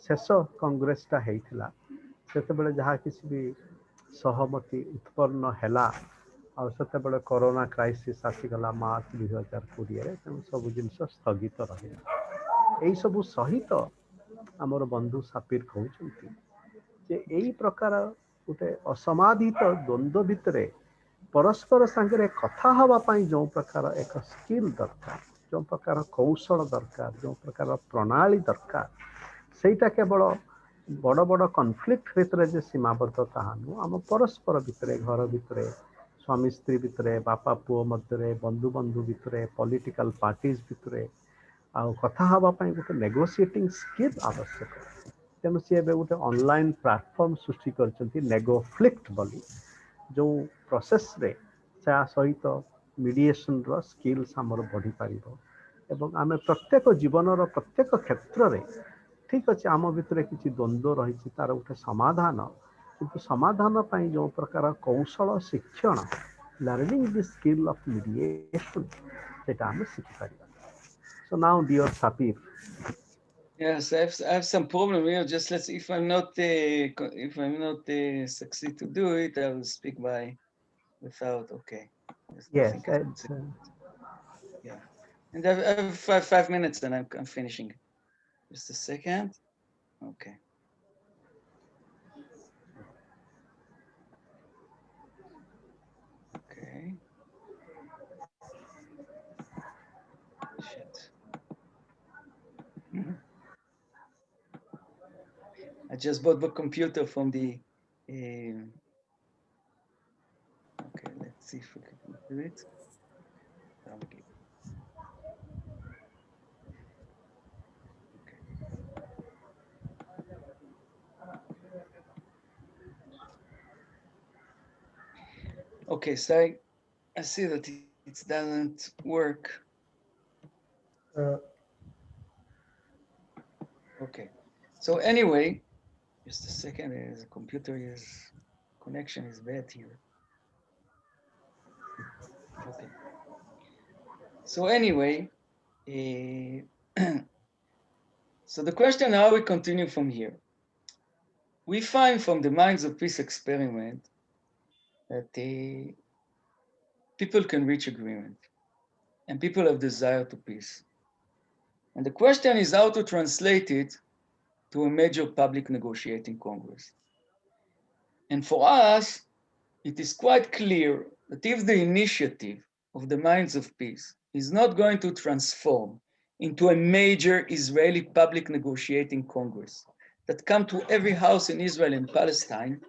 शेष कांग्रेसटा हेइथिला सेते बेले जहा किछि भी सहमति उत्पन्न हैला और सेते बेले कोरोना क्राइसिस आसीगला मार्च 2020 रे सब जिनस स्थगित रहिला एई सब सहित हमर बंधु सापीर कहउछंती जे एई प्रकार गोटे असमाधित द्वंद्व भितरे परस्पर सांगे कथा हवा पाई जो प्रकार एक स्किल दरकार, जो प्रकार कौशल दरकार, जो प्रकार प्रणाली दरकार, सेटा केवल बड़ बड़ कन्फ्लिक्ट भितर जे सीमाबद्ध ताहा नु आम परस्पर भितर घर भितर स्वामी स्त्री भितर बापा पुओ मध्य बंधु बंधु भितर पॉलिटिकल पार्टीज भितर आउ कथा हवा पाई गोटे नेगोशिएटिंग स्किल आवश्यक। तेणु सी एबे गोटे ऑनलाइन प्लेटफॉर्म सृष्टि करछंती नेगोफ्लिक्ट बोली, जो प्रोसेस रे ता सहित मीडिएशन रो स्किल्स हमर बढ़ी पारिबो एवं आमे प्रत्येक जीवन रो प्रत्येक क्षेत्र रे ठीक अच्छे आम भितर किसी द्वंद्व रही तार गोटे समाधान, किंतु समाधान पाई जो प्रकार कौशल शिक्षण learning the skill of mediation सेटा आमे शिखि पारिबा। सो नाउ डियर सापीर। Yes, I have some problem here. Just let's. If I'm not succeed to do it, I will speak by without. Okay. Yes, I Yes, think it's yeah. And I have 5 minutes, and I'm finishing. Just a second. Okay. Okay. Shit. I just bought the computer from the. Okay, let's see if we can do it. Okay. Okay. Okay, so I see that it doesn't work. Okay. So anyway, just a second. The computer connection is bad here. Okay. So anyway, so the question how we continue from here. We find from the Minds of Peace experiment that people can reach agreement and people have desire to peace. And the question is how to translate it to a major public negotiating Congress. And for us, it is quite clear that if the initiative of the Minds of Peace is not going to transform into a major Israeli public negotiating Congress that come to every house in Israel and Palestine,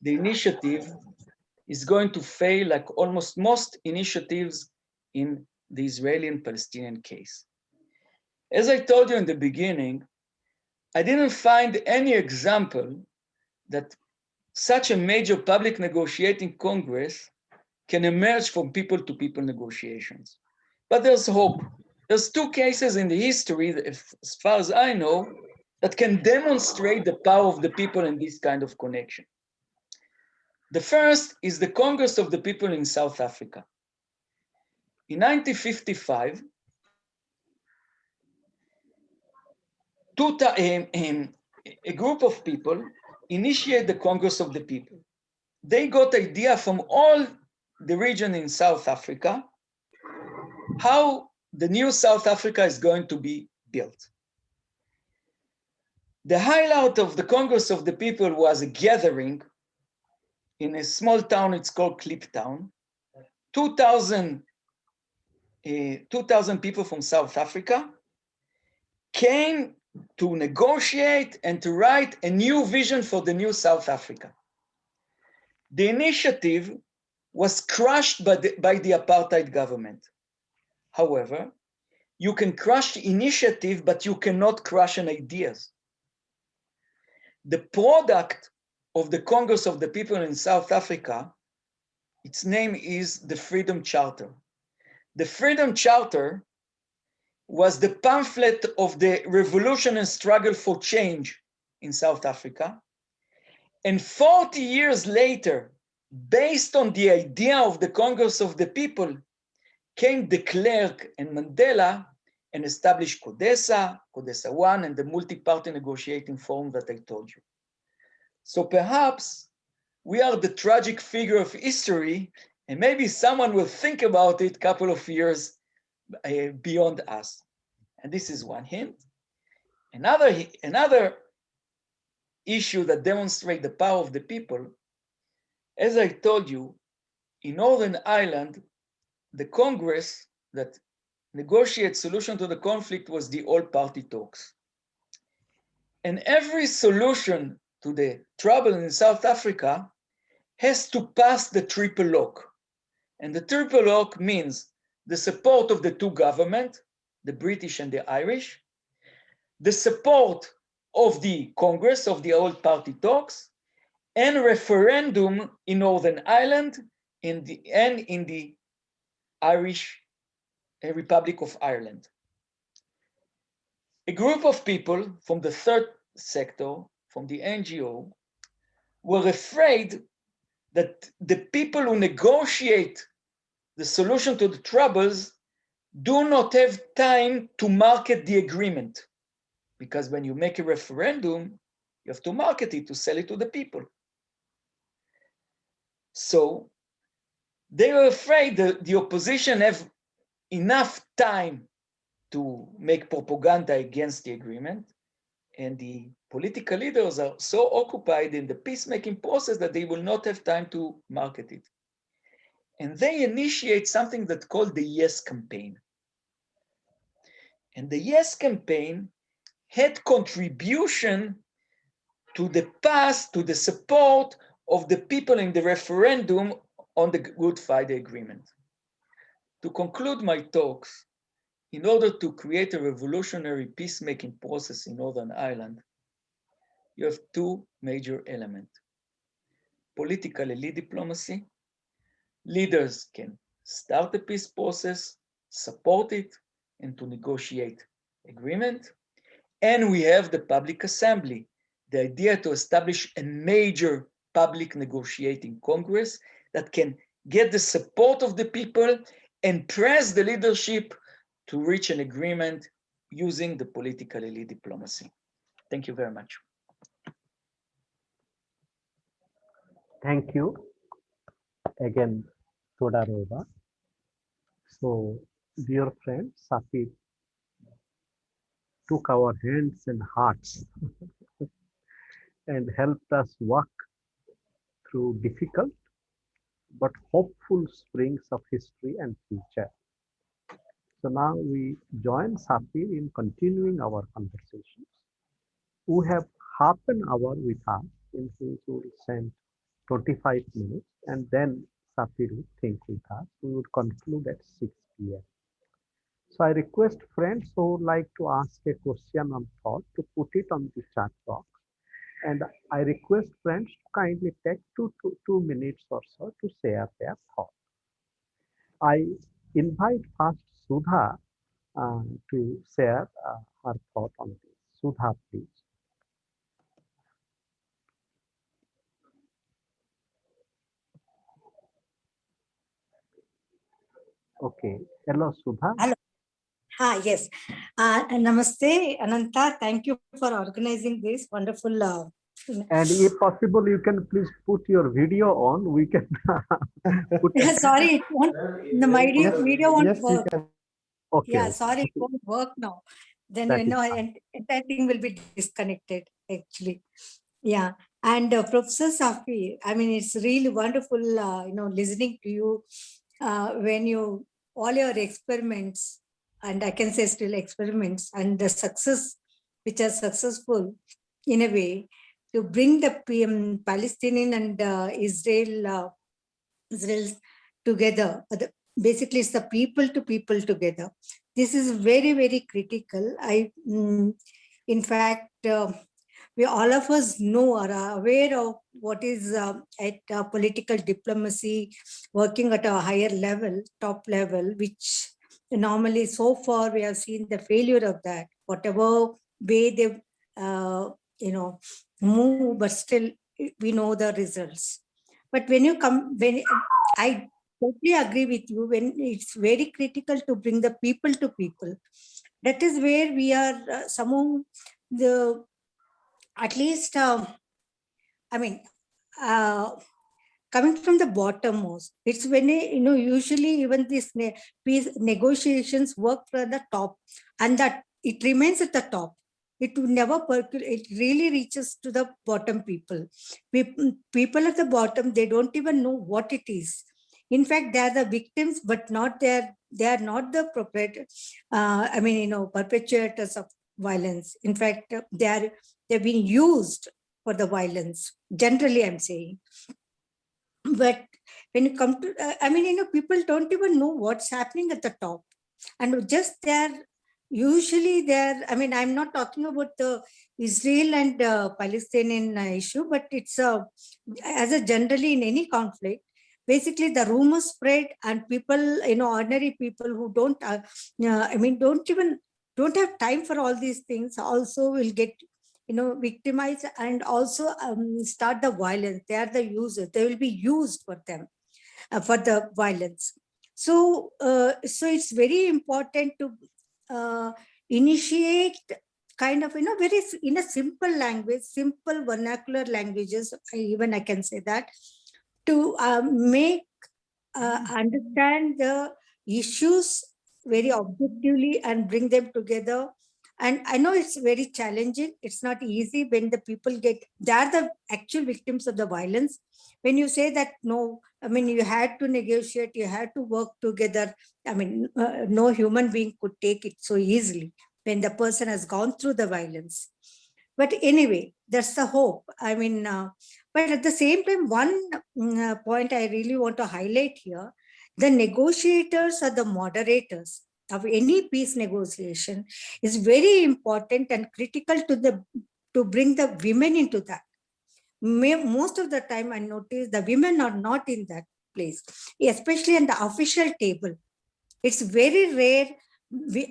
the initiative is going to fail like almost most initiatives in the Israeli and Palestinian case. As I told you in the beginning, I didn't find any example that such a major public negotiating Congress can emerge from people-to-people negotiations. But there's hope. There's two cases in the history, that, as far as I know, that can demonstrate the power of the people in this kind of connection. The first is the Congress of the People in South Africa. In 1955, a group of people initiated the Congress of the People. They got idea from all the region in South Africa how the new South Africa is going to be built. The highlight of the Congress of the People was a gathering in a small town, it's called Kliptown. 2,000 people from South Africa came to negotiate and to write a new vision for the new South Africa. The initiative was crushed by the apartheid government. However, you can crush the initiative, but you cannot crush an ideas. The product of the Congress of the People in South Africa, its name is the Freedom Charter. The Freedom Charter was the pamphlet of the revolution and struggle for change in South Africa. And 40 years later, based on the idea of the Congress of the People, came de Klerk and Mandela and established CODESA, CODESA 1, and the multi-party negotiating forum that I told you. So perhaps we are the tragic figure of history, and maybe someone will think about it a couple of years beyond us. And this is one hint. Another issue that demonstrates the power of the people, as I told you, in Northern Ireland, the Congress that negotiated solution to the conflict was the all-party talks. And every solution to the trouble in South Africa has to pass the triple lock. And the triple lock means the support of the two governments, the British and the Irish, the support of the Congress, of the all-party talks, and referendum in Northern Ireland and in the Irish Republic of Ireland. A group of people from the third sector, from the NGO, were afraid that the people who negotiate the solution to the troubles do not have time to market the agreement. Because when you make a referendum, you have to market it, to sell it to the people. So they were afraid that the opposition have enough time to make propaganda against the agreement, and the political leaders are so occupied in the peacemaking process that they will not have time to market it. And they initiate something that's called the Yes campaign. And the Yes campaign had contribution to the past, to the support of the people in the referendum on the Good Friday Agreement. To conclude my talks, in order to create a revolutionary peacemaking process in Northern Ireland, you have two major elements. Political elite diplomacy. Leaders can start the peace process, support it, and to negotiate agreement. And we have the public assembly, the idea to establish a major public negotiating congress that can get the support of the people and press the leadership to reach an agreement using the political elite diplomacy. Thank you very much. Thank you again, Todarova. So, dear friends, Sapir took our hands and hearts and helped us walk through difficult but hopeful springs of history and future. So now we join Sapir in continuing our conversations. We have half an hour with us, in which we will spend 25 minutes, and then Sapir will think with us. We would conclude at 6 p.m. So I request friends who would like to ask a question on thought to put it on the chat box. And I request friends to kindly take two minutes or so to share their thought. I invite first Sudha to share her thought on this. Sudha, please. Okay. Hello, Sudha. Hello. Yes. Namaste, Ananta. Thank you for organizing this wonderful. And if possible, you can please put your video on. We can put. Sorry, it won't. My video won't work. Okay. Yeah, sorry, it won't work now. Then entire thing will be disconnected. Actually, yeah. And Professor Sapir, I mean, it's really wonderful. Listening to you when you all your experiments, and I can say still experiments, and the success, which are successful in a way to bring the Palestinian and Israel together. Basically, it's the people to people together. This is very, very critical. In fact, we all of us know or are aware of what is at political diplomacy working at a higher level, top level, which normally so far we have seen the failure of that. Whatever way they move, but still we know the results. But when I totally agree with you, when it's very critical to bring the people to people, that is where we are somehow at least, coming from the bottommost. It's when, usually even these peace negotiations work from the top, and that it remains at the top. It will never percolate. It really reaches to the bottom people. People at the bottom, they don't even know what it is. In fact, they are the victims, but not they are not the perpetrators of violence. In fact, they've been used for the violence. Generally, I'm saying. But when you come to, people don't even know what's happening at the top, and just I'm not talking about the Israel and Palestinian issue, but it's as a generally in any conflict, basically the rumors spread, and people, ordinary people who don't don't have time for all these things also will get victimized, and also start the violence. They are the users. They will be used for them, for the violence. So it's very important to initiate kind of, very in a simple language, simple vernacular languages, even I can say that, to make understand the issues very objectively and bring them together. And I know it's very challenging. It's not easy when the people they are the actual victims of the violence. When you say that, no, you had to negotiate, you had to work together. No human being could take it so easily when the person has gone through the violence. But anyway, that's the hope. But at the same time, one point I really want to highlight here, the negotiators or the moderators of any peace negotiation is very important and critical to bring the women into that. Most of the time I notice the women are not in that place, especially in the official table. It's very rare you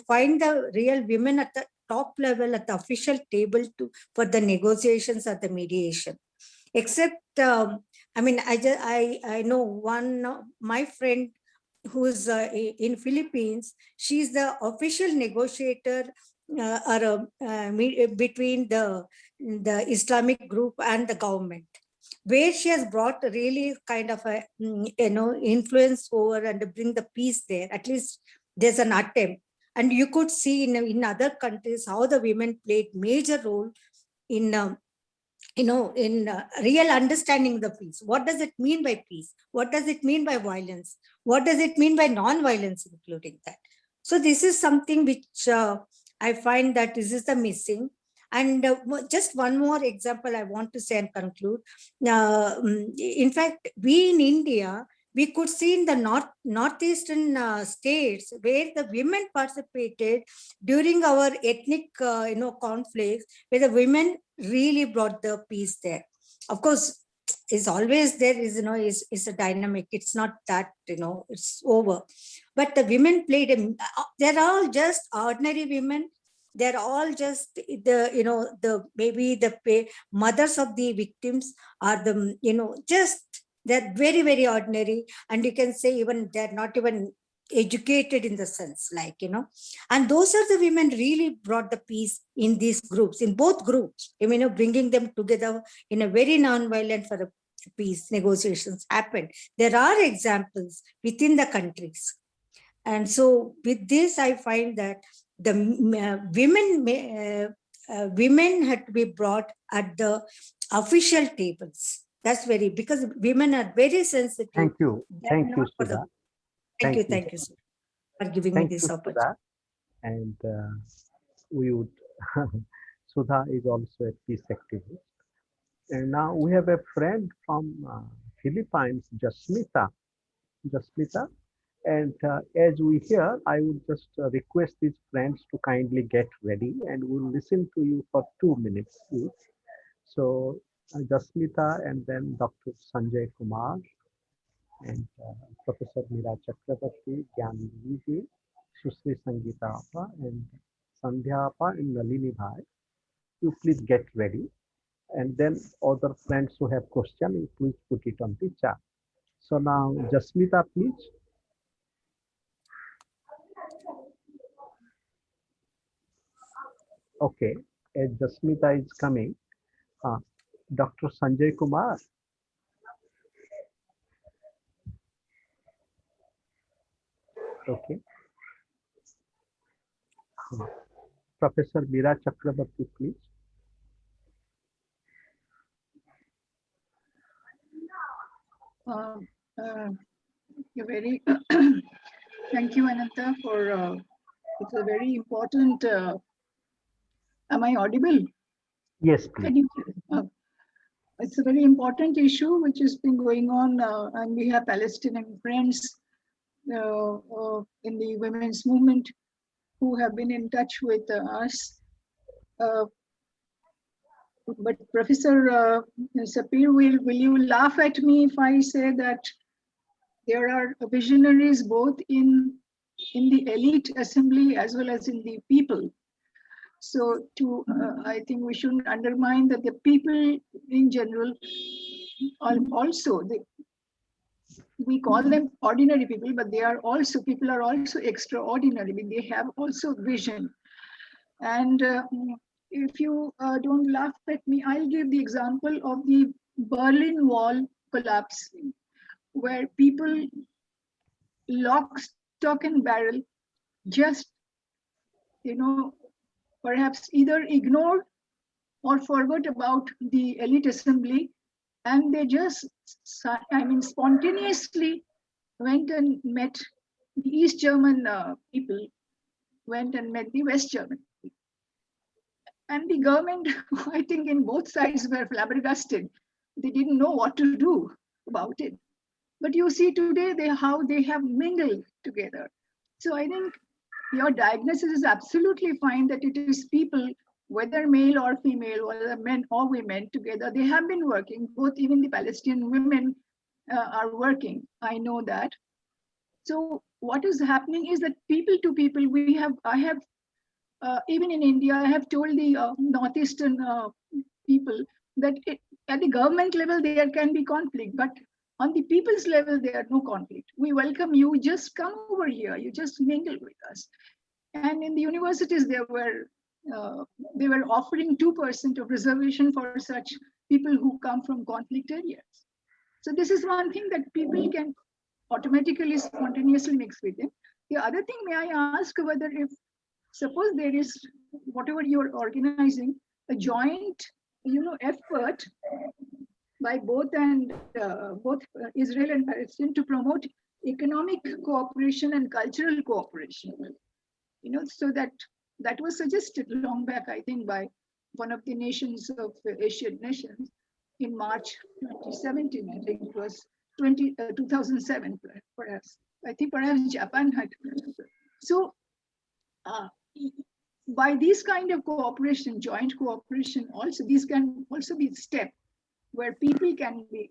find the real women at the top level at the official table for the negotiations or the mediation. Except, I know one, my friend who's in Philippines, she's the official negotiator between the Islamic group and the government, where she has brought really kind of a influence over and bring the peace there. At least there's an attempt. And you could see in other countries how the women played major role in real understanding the peace. What does it mean by peace? What does it mean by violence? What does it mean by non-violence, including that? So this is something which I find that this is the missing. And just one more example I want to say and conclude. In fact, we in India, we could see in the northeastern states where the women participated during our ethnic conflicts, where the women really brought the peace there. Of course, is always there is a dynamic. It's not that it's over, but the women played they're all just ordinary women. They're all just maybe the mothers of the victims are the just they're very, very ordinary, and you can say even they're not even educated in the sense, and those are the women really brought the peace in these groups, in both groups, bringing them together in a very non-violent for a peace negotiations happened. There are examples within the countries. And so with this, I find that the women had to be brought at the official tables. That's because women are very sensitive. Thank you, Sudha. Thank you, sir, for giving me this opportunity. And we would, Sudha is also a peace activist. And now we have a friend from Philippines, Jasmita. And as we hear, I would just request these friends to kindly get ready, and we'll listen to you for 2 minutes each. So Jasmita, and then Dr. Sanjay Kumar, and Professor Meera Chakrabarti, Gyan Viji, Susri Sangeeta Appa, and Sandhya Appa, and Nalini Bhai. You please get ready. And then other friends who have questions, please put it on the chat. So now, Jasmita, please. Okay, as Jasmita is coming, Dr. Sanjay Kumar. Okay. Professor Meera Chakrabarti, please. You're very thank you, Ananta, for it's a very important. Am I audible? Yes, please. Can you? It's a very important issue which has been going on, and we have Palestinian friends in the women's movement who have been in touch with us. But Professor Sapir, will you laugh at me if I say that there are visionaries both in the elite assembly as well as in the people? So I think we shouldn't undermine that the people in general are also, we call them ordinary people, but they are also, people are also extraordinary. I mean, they have also vision. And if you don't laugh at me, I'll give the example of the Berlin Wall collapse, where people lock, stock and barrel just, perhaps either ignored or forgot about the elite assembly, and they just, spontaneously went and met the East German people, went and met the West German people. And the government, I think in both sides were flabbergasted. They didn't know what to do about it. But you see today how they have mingled together. So I think your diagnosis is absolutely fine that it is people, whether male or female, whether men or women together, they have been working. Both even the Palestinian women are working. I know that. So what is happening is that people to people, I have, even in India, I have told the Northeastern people that at the government level, there can be conflict, but on the people's level, there are no conflict. We welcome you, just come over here, you just mingle with us. And in the universities, they were offering 2% of reservation for such people who come from conflict areas. So this is one thing that people can automatically, spontaneously mix with them. The other thing, may I ask whether if, suppose there is, whatever you're organizing, a joint, effort by both Israel and Palestine to promote economic cooperation and cultural cooperation. So that was suggested long back, I think, by one of the nations of Asian nations in March 2017. I think it was 2007, perhaps. I think perhaps Japan had. So by this kind of cooperation, joint cooperation, also these can also be step where people can be,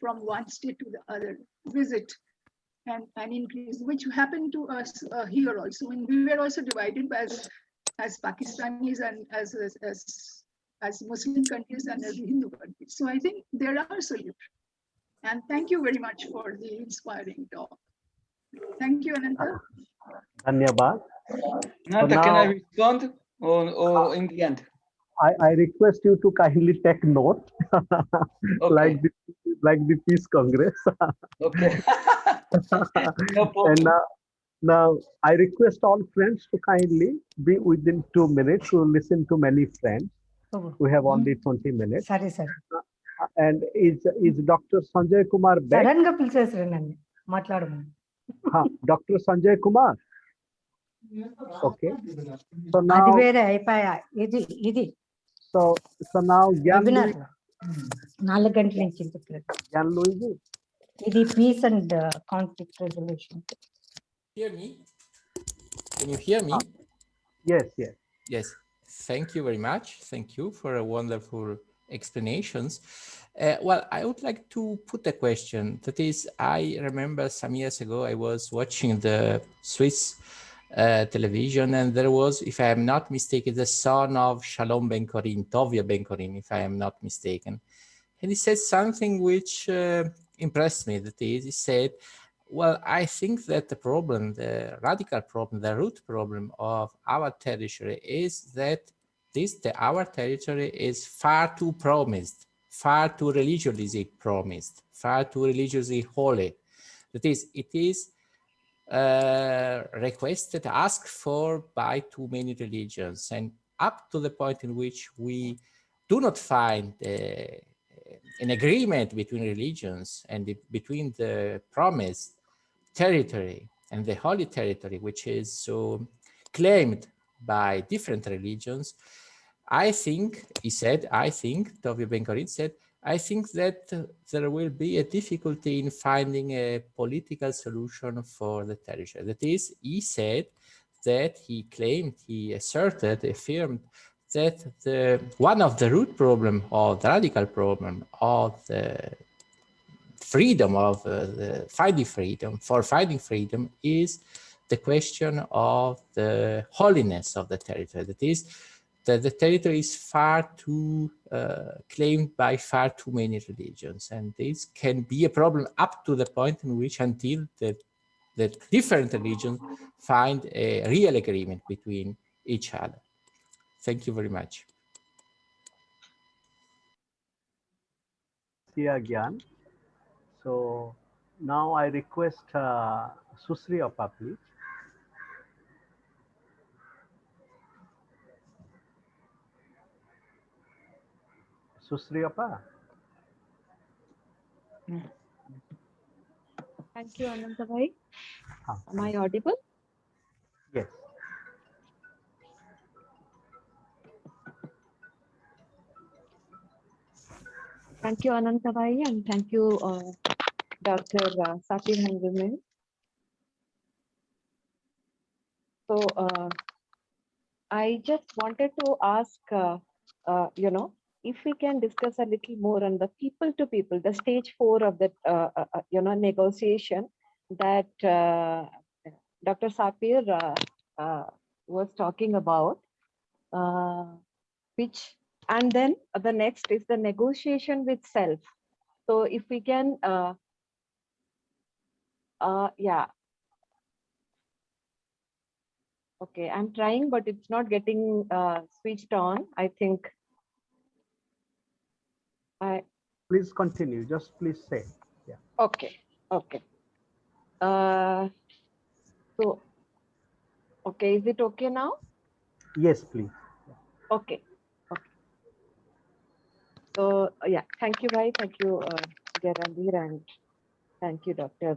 from one state to the other, visit and increase, which happened to us here also. When we were also divided as Pakistanis and as Muslim countries and as Hindu countries. So I think there are solutions. And thank you very much for the inspiring talk. Thank you, Ananta. Dhanyabad. Ananta, can I respond or in the end? I request you to kindly take note, Okay. like the Peace Congress. Okay. No problem. And now I request all friends to kindly be within 2 minutes to listen to many friends. We have only 20 minutes. Sorry, sir. And is Dr. Sanjay Kumar back? Suddenగా పిలిచేసారు నన్ను మాట్లాడమని. Dr. Sanjay Kumar. Okay. So now. అది వేరే అయిపోయా. ఇది. So now webinar 4 గంటల నుంచి Gyanlu is it? ఇది peace and conflict resolution. Hear me? Can you hear me? Yes. Yes. Thank you very much. Thank you for a wonderful explanations. Well, I would like to put a question. That is, I remember some years ago, I was watching the Swiss television, and there was, if I am not mistaken, the son of Shalom Ben-Korin, Tovia Ben-Korin, if I am not mistaken. And he said something which impressed me. That is, he said, well, I think that the problem, the radical problem, the root problem of our territory is that our territory is far too promised, far too religiously promised, far too religiously holy. That is, it is requested, asked for by too many religions, and up to the point in which we do not find an agreement between religions and between the promised territory and the holy territory, which is so claimed by different religions, I think, he said, I think, Tovio Ben-Gurion said, I think that there will be a difficulty in finding a political solution for the territory. That is, he said that he claimed, he asserted, affirmed that one of the root problem or the radical problem of the freedom of finding freedom is the question of the holiness of the territory. That is, that the territory is far too claimed by far too many religions, and this can be a problem up to the point in which until the different religions find a real agreement between each other. Thank you very much. Yeah, Gyan. So now I request Susri Appa, please. Susri Appa. Thank you, Ananta bhai. Am I audible? Yes. Thank you, Ananta bhai, and thank you, Dr. Sapir Handelman. So I just wanted to ask, if we can discuss a little more on the people to people, the stage 4 of the, negotiation that Dr. Sapir was talking about, which, and then the next is the negotiation with self. So if we can, yeah. Okay, I'm trying, but it's not getting switched on, I think. Please continue, just please say. Yeah. Okay, okay. So, okay, is it okay now? Yes, please. Okay, okay. So, yeah, thank you, bhai. Thank you, Randhir, and thank you, Dr.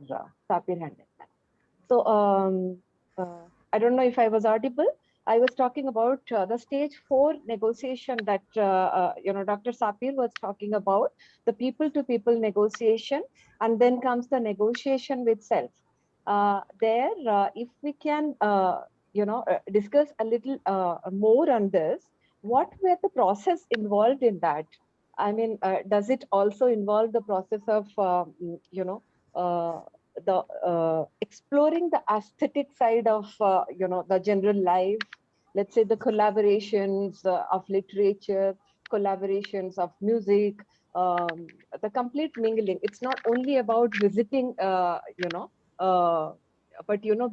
Sapir Handelman. So, I don't know if I was audible. I was talking about the stage 4 negotiation that, Dr. Sapir was talking about, the people-to-people negotiation, and then comes the negotiation with self. If we can, discuss a little more on this, what were the process involved in that? I mean, does it also involve the process of, exploring the aesthetic side of the general life, let's say the collaborations of literature, collaborations of music, the complete mingling. It's not only about visiting, but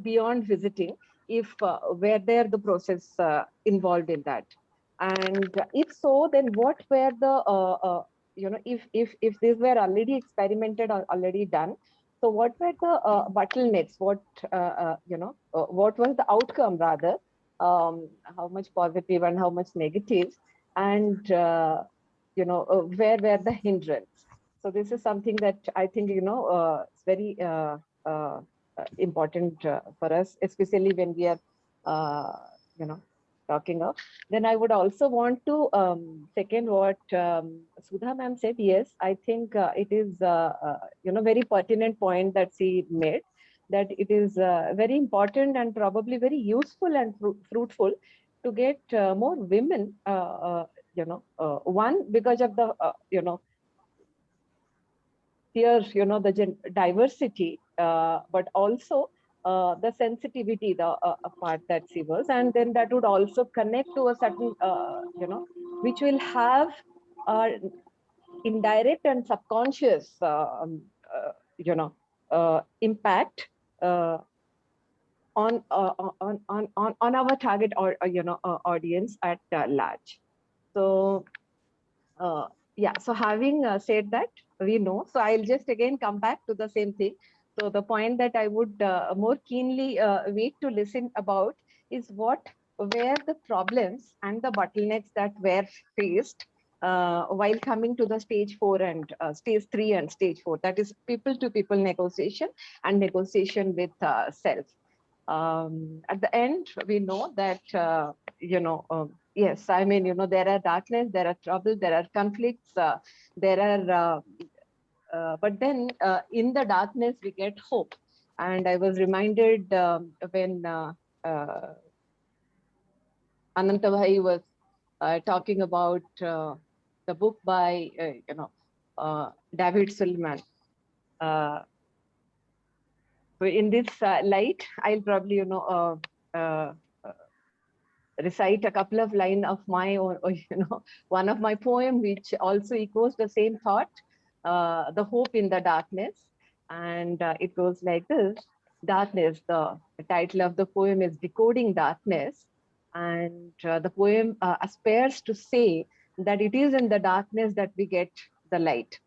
beyond visiting, if were there the process involved in that, and if so, then what were the if these were already experimented or already done, so what were the bottlenecks? What what was the outcome rather? How much positive and how much negative, and where were the hindrance? So this is something that I think it's very important for us, especially when we are talking of. Then I would also want to second what Sudha ma'am said. Yes, I think it is very pertinent point that she made, that it is very important and probably very useful and fruitful to get more women. One, because of the here the diversity, but also the sensitivity, the part that she was, and then that would also connect to a certain which will have indirect and subconscious impact on our target or audience at large. So yeah, so having said that, we know, so I'll just again come back to the same thing. So the point that I would more keenly wait to listen about is what were the problems and the bottlenecks that were faced while coming to the stage 4 and stage 3 and stage 4, that is people-to-people negotiation and negotiation with self. At the end, we know that, yes, I mean, there are darkness, there are trouble, there are conflicts, there are, but then in the darkness, we get hope. And I was reminded when Ananta Bhai was talking about the book by, David Sulman. So in this light, I'll probably, recite a couple of lines of my own, one of my poem, which also echoes the same thought, the hope in the darkness. And it goes like this: Darkness, the title of the poem is Decoding Darkness. And the poem aspires to say that it is in the darkness that we get the light.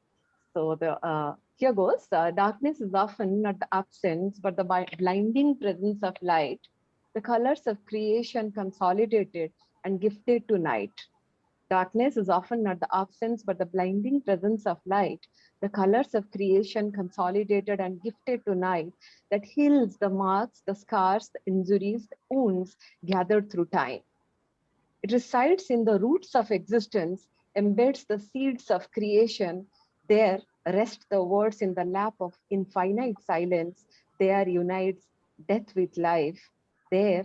So the here goes, darkness is often not the absence, but the blinding presence of light, the colors of creation consolidated and gifted to night. Darkness is often not the absence, but the blinding presence of light, the colors of creation consolidated and gifted to night, that heals the marks, the scars, the injuries, the wounds gathered through time. It resides in the roots of existence, embeds the seeds of creation. There rest the words in the lap of infinite silence. There unites death with life. There,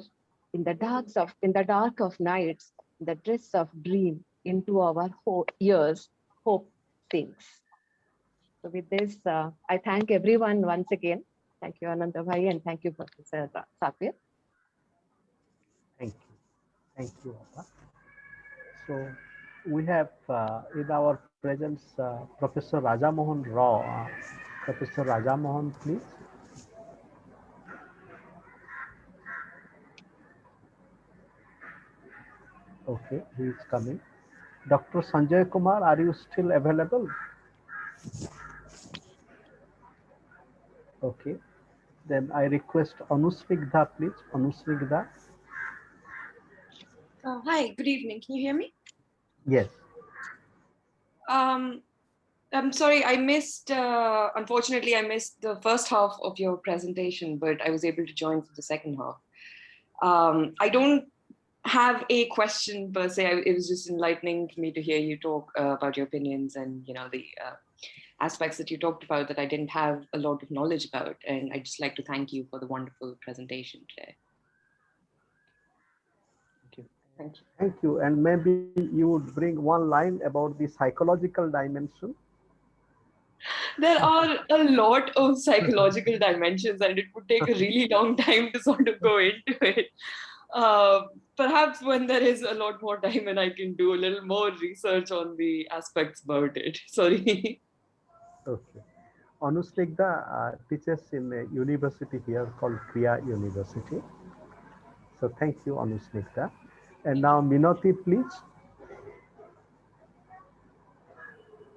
in the dark of nights, the dress of dream into our ears, hope sings. So with this, I thank everyone once again. Thank you, Ananta Bhai, and thank you, Professor Sapir. Thank you. Thank you, Appa. So we have in our presence Professor Raja Mohan Rao. Professor Raja Mohan, please. Okay, he is coming. Dr. Sanjay Kumar, are you still available? Okay, then I request Anusnigdha, please. Anusnigdha. Hi, good evening. Can you hear me? Yes. I'm sorry, I missed, unfortunately, I missed the first half of your presentation, but I was able to join for the second half. I don't have a question per se. It was just enlightening for me to hear you talk about your opinions and, the aspects that you talked about that I didn't have a lot of knowledge about. And I'd just like to thank you for the wonderful presentation today. Thank you. Thank you. And maybe you would bring one line about the psychological dimension. There are a lot of psychological dimensions, and it would take a really long time to sort of go into it. Perhaps when there is a lot more time and I can do a little more research on the aspects about it. Sorry. Okay. Anusnigdha teaches in a university here called Kriya University. So thank you, Anusnigdha. And now Minoti, please.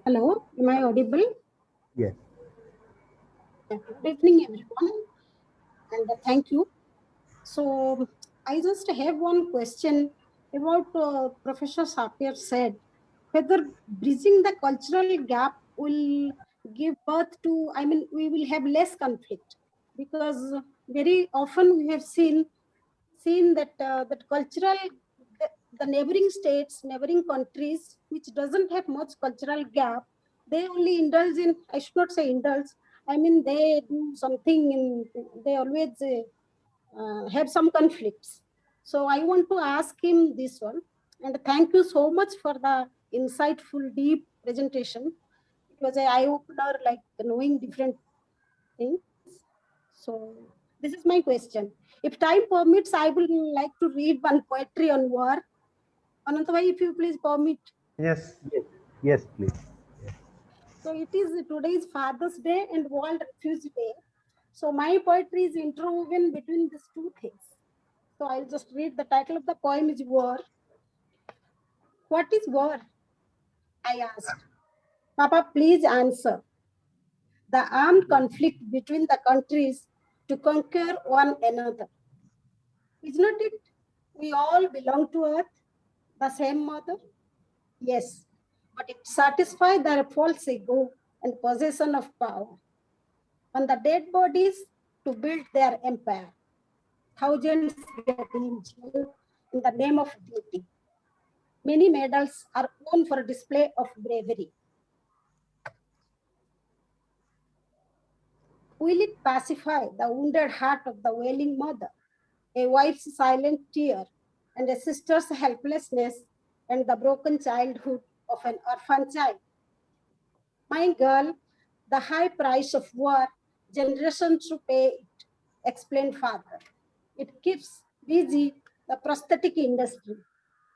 Hello, am I audible? Yes. Good evening, everyone, and thank you. So I just have one question about Professor Sapir said, whether bridging the cultural gap will give birth to, we will have less conflict, because very often we have seen that that cultural, the neighboring states, neighboring countries, which doesn't have much cultural gap, they only indulge in, I should not say indulge, they do something in, they always have some conflicts. So I want to ask him this one, and thank you so much for the insightful, deep presentation. It was an eye-opener, like knowing different things. So this is my question. If time permits, I would like to read one poetry on war. Ananta bhai, if you please permit. Yes. Yes, please. Yes. So it is today's Father's Day and World Refugee Day. So my poetry is interwoven between these two things. So I'll just read. The title of the poem is War. What is war? I asked. Papa, please answer. The armed conflict between the countries to conquer one another. Is not it? We all belong to Earth, the same mother. Yes, but it satisfies their false ego and possession of power. On the dead bodies to build their empire. Thousands get injured in the name of duty. Many medals are won for display of bravery. Will it pacify the wounded heart of the wailing mother, a wife's silent tear, and a sister's helplessness, and the broken childhood of an orphan child? My girl, the high price of war, generations to pay it, explained father. It keeps busy the prosthetic industry,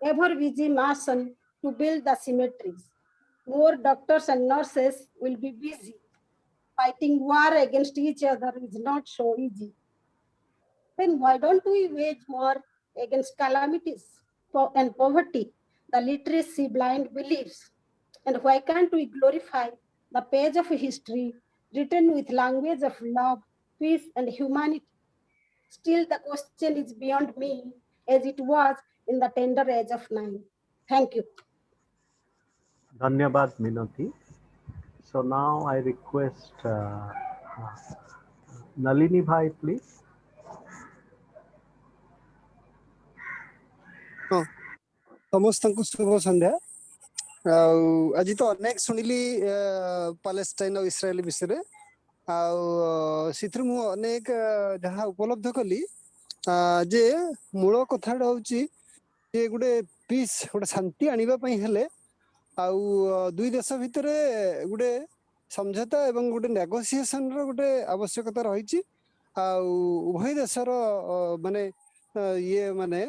ever busy mason to build the cemeteries. More doctors and nurses will be busy. Fighting war against each other is not so easy. Then why don't we wage war against calamities and poverty, the literacy blind beliefs? And why can't we glorify the page of history written with language of love, peace, and humanity? Still, the question is beyond me, as it was in the tender age of 9. Thank you. Dhanyabad Minati. So now I request Nalini Bhai, please. ସମସ୍ତଙ୍କୁ ଶୁଭ ସନ୍ଧ୍ୟା। ଆଜି ତ ଅନେକ ଶୁଣିଲି Palestine ଆଉ Israel ବିଷୟରେ, ଆଉ ସେଥିରୁ ମୁଁ ଅନେକ ଯାହା ଉପଲବ୍ଧ କଲି ଯେ ମୂଳ କଥାଟା ହଉଛି ଯେ ଗୋଟେ ପିସ୍, ଗୋଟେ ଶାନ୍ତି ଆଣିବା ପାଇଁ ହେଲେ ଆଉ ଦୁଇ ଦେଶ ଭିତରେ ଗୋଟେ ସମଝୋତା ଏବଂ ଗୋଟେ ନେଗୋସିଏସନର ଗୋଟେ ଆବଶ୍ୟକତା ରହିଛି। ଆଉ ଉଭୟ ଦେଶର ମାନେ ଇଏ ମାନେ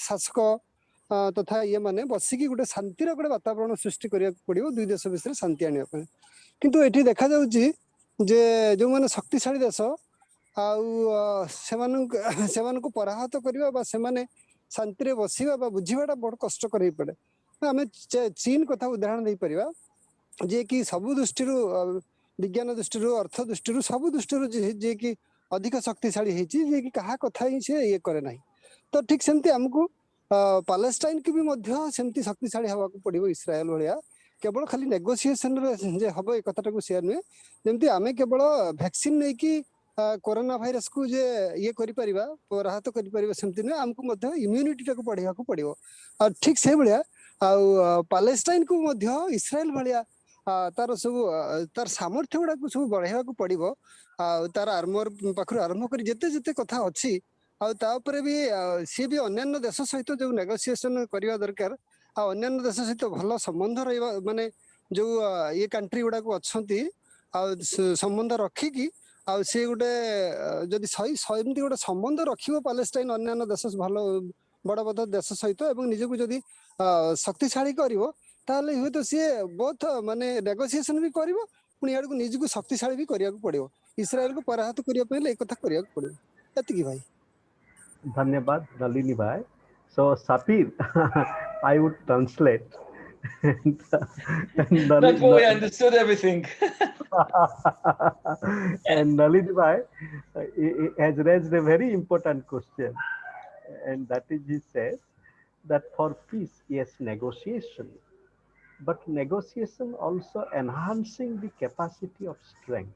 ଶାସକ ତଥା ଇଏ ମାନେ ବସିକି ଗୋଟେ ଶାନ୍ତିର ଗୋଟେ ବାତାବରଣ ସୃଷ୍ଟି କରିବାକୁ ପଡିବ ଦୁଇ ଦେଶ ଭିତରେ ଶାନ୍ତି ଆଣିବା ପାଇଁ। କିନ୍ତୁ ଏଠି ଦେଖାଯାଉଛି ଯେ ଯେଉଁମାନେ ଶକ୍ତିଶାଳୀ ଦେଶ ଆଉ ସେମାନଙ୍କୁ ପରାହତ କରିବା ବା ସେମାନେ ଶାନ୍ତିରେ ବସିବା ବା ବୁଝିବାଟା ବଡ କଷ୍ଟକର ହେଇପଡେ। ଆମେ ଚୀନ କଥା ଉଦାହରଣ ଦେଇପାରିବା, ଯିଏକି ସବୁ ଦୃଷ୍ଟିରୁ ବିଜ୍ଞାନ ଦୃଷ୍ଟିରୁ, ଅର୍ଥ ଦୃଷ୍ଟିରୁ, ସବୁ ଦୃଷ୍ଟିରୁ ଯିଏକି ଅଧିକ ଶକ୍ତିଶାଳୀ ହେଇଛି, ଯିଏକି କାହା କଥା ହିଁ ସେ ଇଏ କରେ ନାହିଁ। ତ ଠିକ ସେମିତି ଆମକୁ ପାଲେଷ୍ଟାଇନକୁ ବି ମଧ୍ୟ ସେମିତି ଶକ୍ତିଶାଳୀ ହେବାକୁ ପଡିବ ଇସ୍ରାଏଲ ଭଳିଆ। କେବଳ ଖାଲି ନେଗୋସିଏସନରେ ଯେ ହବ ଏ କଥାଟାକୁ ସେୟା ନୁହେଁ। ଯେମିତି ଆମେ କେବଳ ଭ୍ୟାକ୍ସିନ ନେଇକି କୋରୋନା ଭାଇରସକୁ ଯେ ଇଏ କରିପାରିବା, ରାହତ କରିପାରିବା ସେମିତି ନୁହେଁ। ଆମକୁ ମଧ୍ୟ ଇମ୍ୟୁନିଟିଟାକୁ ବଢେଇବାକୁ ପଡିବ। ଆଉ ଠିକ ସେଇଭଳିଆ ଆଉ ପାଲେଷ୍ଟାଇନକୁ ମଧ୍ୟ ଇସ୍ରାଏଲ ଭଳିଆ ତାର ସବୁ ତାର ସାମର୍ଥ୍ୟ ଗୁଡାକୁ ସବୁ ବଢେଇବାକୁ ପଡିବ। ଆଉ ତାର ଆର୍ମର ପାଖରୁ ଆରମ୍ଭ କରି ଯେତେ ଯେତେ କଥା ଅଛି, ଆଉ ତା ଉପରେ ବି ସିଏ ବି ଅନ୍ୟାନ୍ୟ ଦେଶ ସହିତ ଯୋଉ ନେଗୋସିଏସନ କରିବା ଦରକାର, ଆଉ ଅନ୍ୟାନ୍ୟ ଦେଶ ସହିତ ଭଲ ସମ୍ବନ୍ଧ ରହିବା, ମାନେ ଯୋଉ ଇଏ କଣ୍ଟ୍ରି ଗୁଡାକୁ ଅଛନ୍ତି, ଆଉ ସମ୍ବନ୍ଧ ରଖିକି ଆଉ ସିଏ ଗୋଟେ ଯଦି ଏମିତି ଗୋଟେ ସମ୍ବନ୍ଧ ରଖିବ ପାଲେଷ୍ଟାଇନ ଅନ୍ୟାନ୍ୟ ଦେଶ ଭଲ ବଡ ବଡ ଦେଶ ସହିତ ଏବଂ ନିଜକୁ ଯଦି ଶକ୍ତିଶାଳୀ କରିବ, ତାହେଲେ ହୁଏତ ସିଏ ବହୁତ ମାନେ ନେଗୋସିଏସନ ବି କରିବ, ପୁଣି ଆଡକୁ ନିଜକୁ ଶକ୍ତିଶାଳୀ ବି କରିବାକୁ ପଡିବ। ଇସ୍ରାଏଲକୁ ପରାହତ କରିବା ପାଇଁ ହେଲେ ଏ କଥା କରିବାକୁ ପଡିବ। ଏତିକି ଭାଇ। Dhanyabad, Nalini Bhai. So, Sapir, I would translate. Don't worry, I understood everything. And Nalini Bhai has raised a very important question. And that is, he says that for peace, yes, negotiation, but negotiation also enhancing the capacity of strength.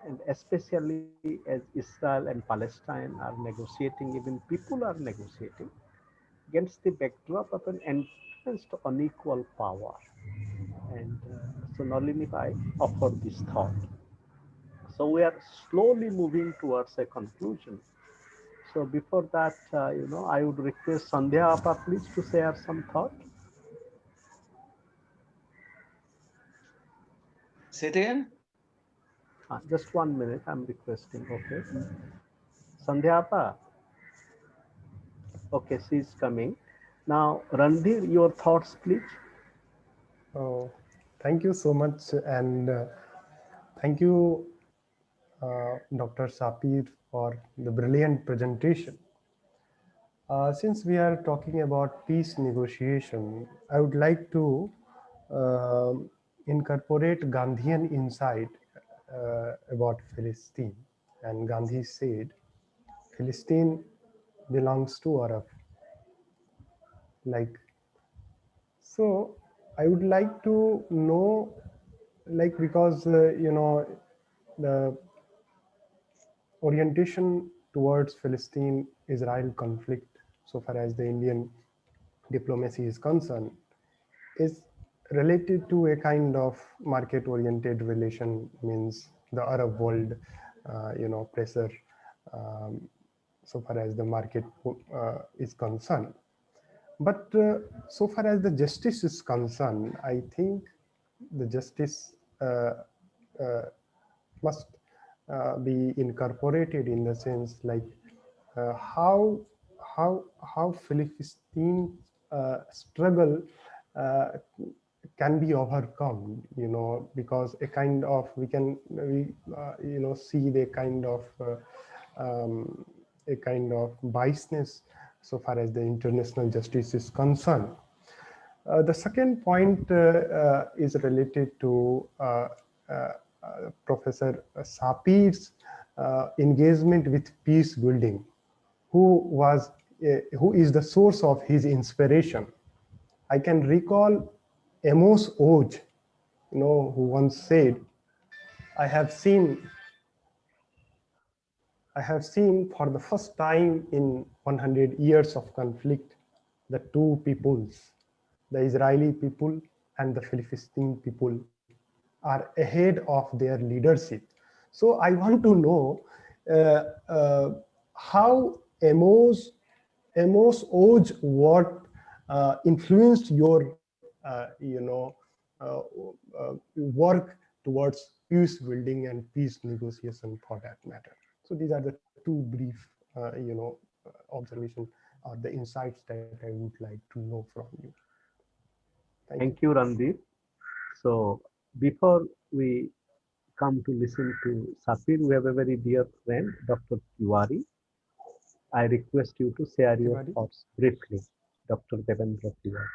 And especially as Israel and Palestine are negotiating, even people are negotiating against the backdrop of an entrenched unequal power. And so Nalini Bhai offered this thought. So we are slowly moving towards a conclusion. So before that, I would request Sandhya Appa please to share some thought. Say it again. Just 1 minute, I'm requesting. Okay. Sandhya Appa. Okay, she's coming. Now, Randhir, your thoughts, please. Oh, thank you so much. And thank you, Dr. Sapir, for the brilliant presentation. Since we are talking about peace negotiation, I would like to incorporate Gandhian insight about Palestine. And Gandhi said, Palestine belongs to Arab. So I would like to know, like, because the orientation towards Palestine-Israel conflict, so far as the Indian diplomacy is concerned, is related to a kind of market-oriented relation, means the Arab world, pressure, um, so far as the market is concerned. But so far as the justice is concerned, I think the justice uh, must be incorporated in the sense like how Philistine struggle uh, can be overcome, because we see the a kind of biasness so far as the international justice is concerned. The second point is related to Professor Sapir's engagement with peace building, who is the source of his inspiration. I can recall Amos Oz, who once said, I have seen for the first time in 100 years of conflict the two peoples, the Israeli people and the Philistine people, are ahead of their leadership. So I want to know how Amos Oz what influenced your work towards peace building and peace negotiation for that matter. So these are the two brief observation or the insights that I would like to know from you. Thank you, Randhir. So before we come to listen to Sapir, we have a very dear friend, Dr. Tiwari. I request you to share your thoughts briefly, Dr. Devendra Tiwari.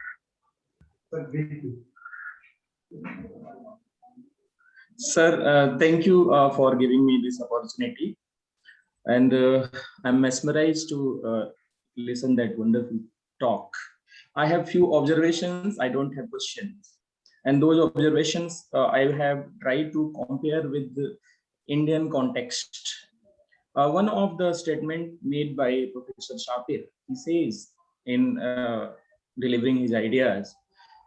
Sir, thank you for giving me this opportunity. And I'm mesmerized to listen that wonderful talk. I have few observations. I don't have questions. And those observations I have tried to compare with the Indian context. One of the statement made by Professor Sapir, he says in delivering his ideas,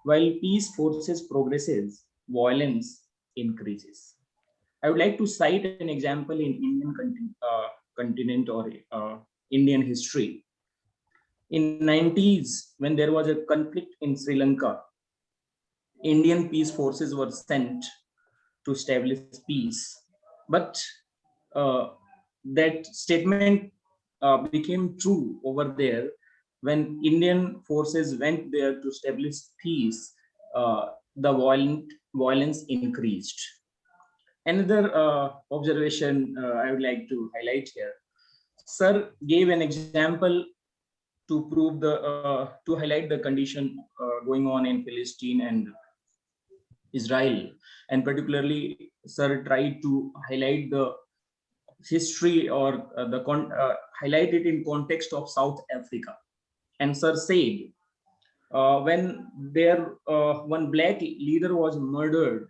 while peace forces progresses, violence increases. I would like to cite an example in Indian continent or Indian history. In 90s, when there was a conflict in Sri Lanka, Indian peace forces were sent to establish peace. But that statement became true over there when Indian forces went there to establish peace. The violence increased. Another observation I would like to highlight here. Sir gave an example to prove to highlight the condition going on in Palestine and Israel, and particularly Sir tried to highlight the history or highlight it in context of South Africa. And Sir said, when one black leader was murdered,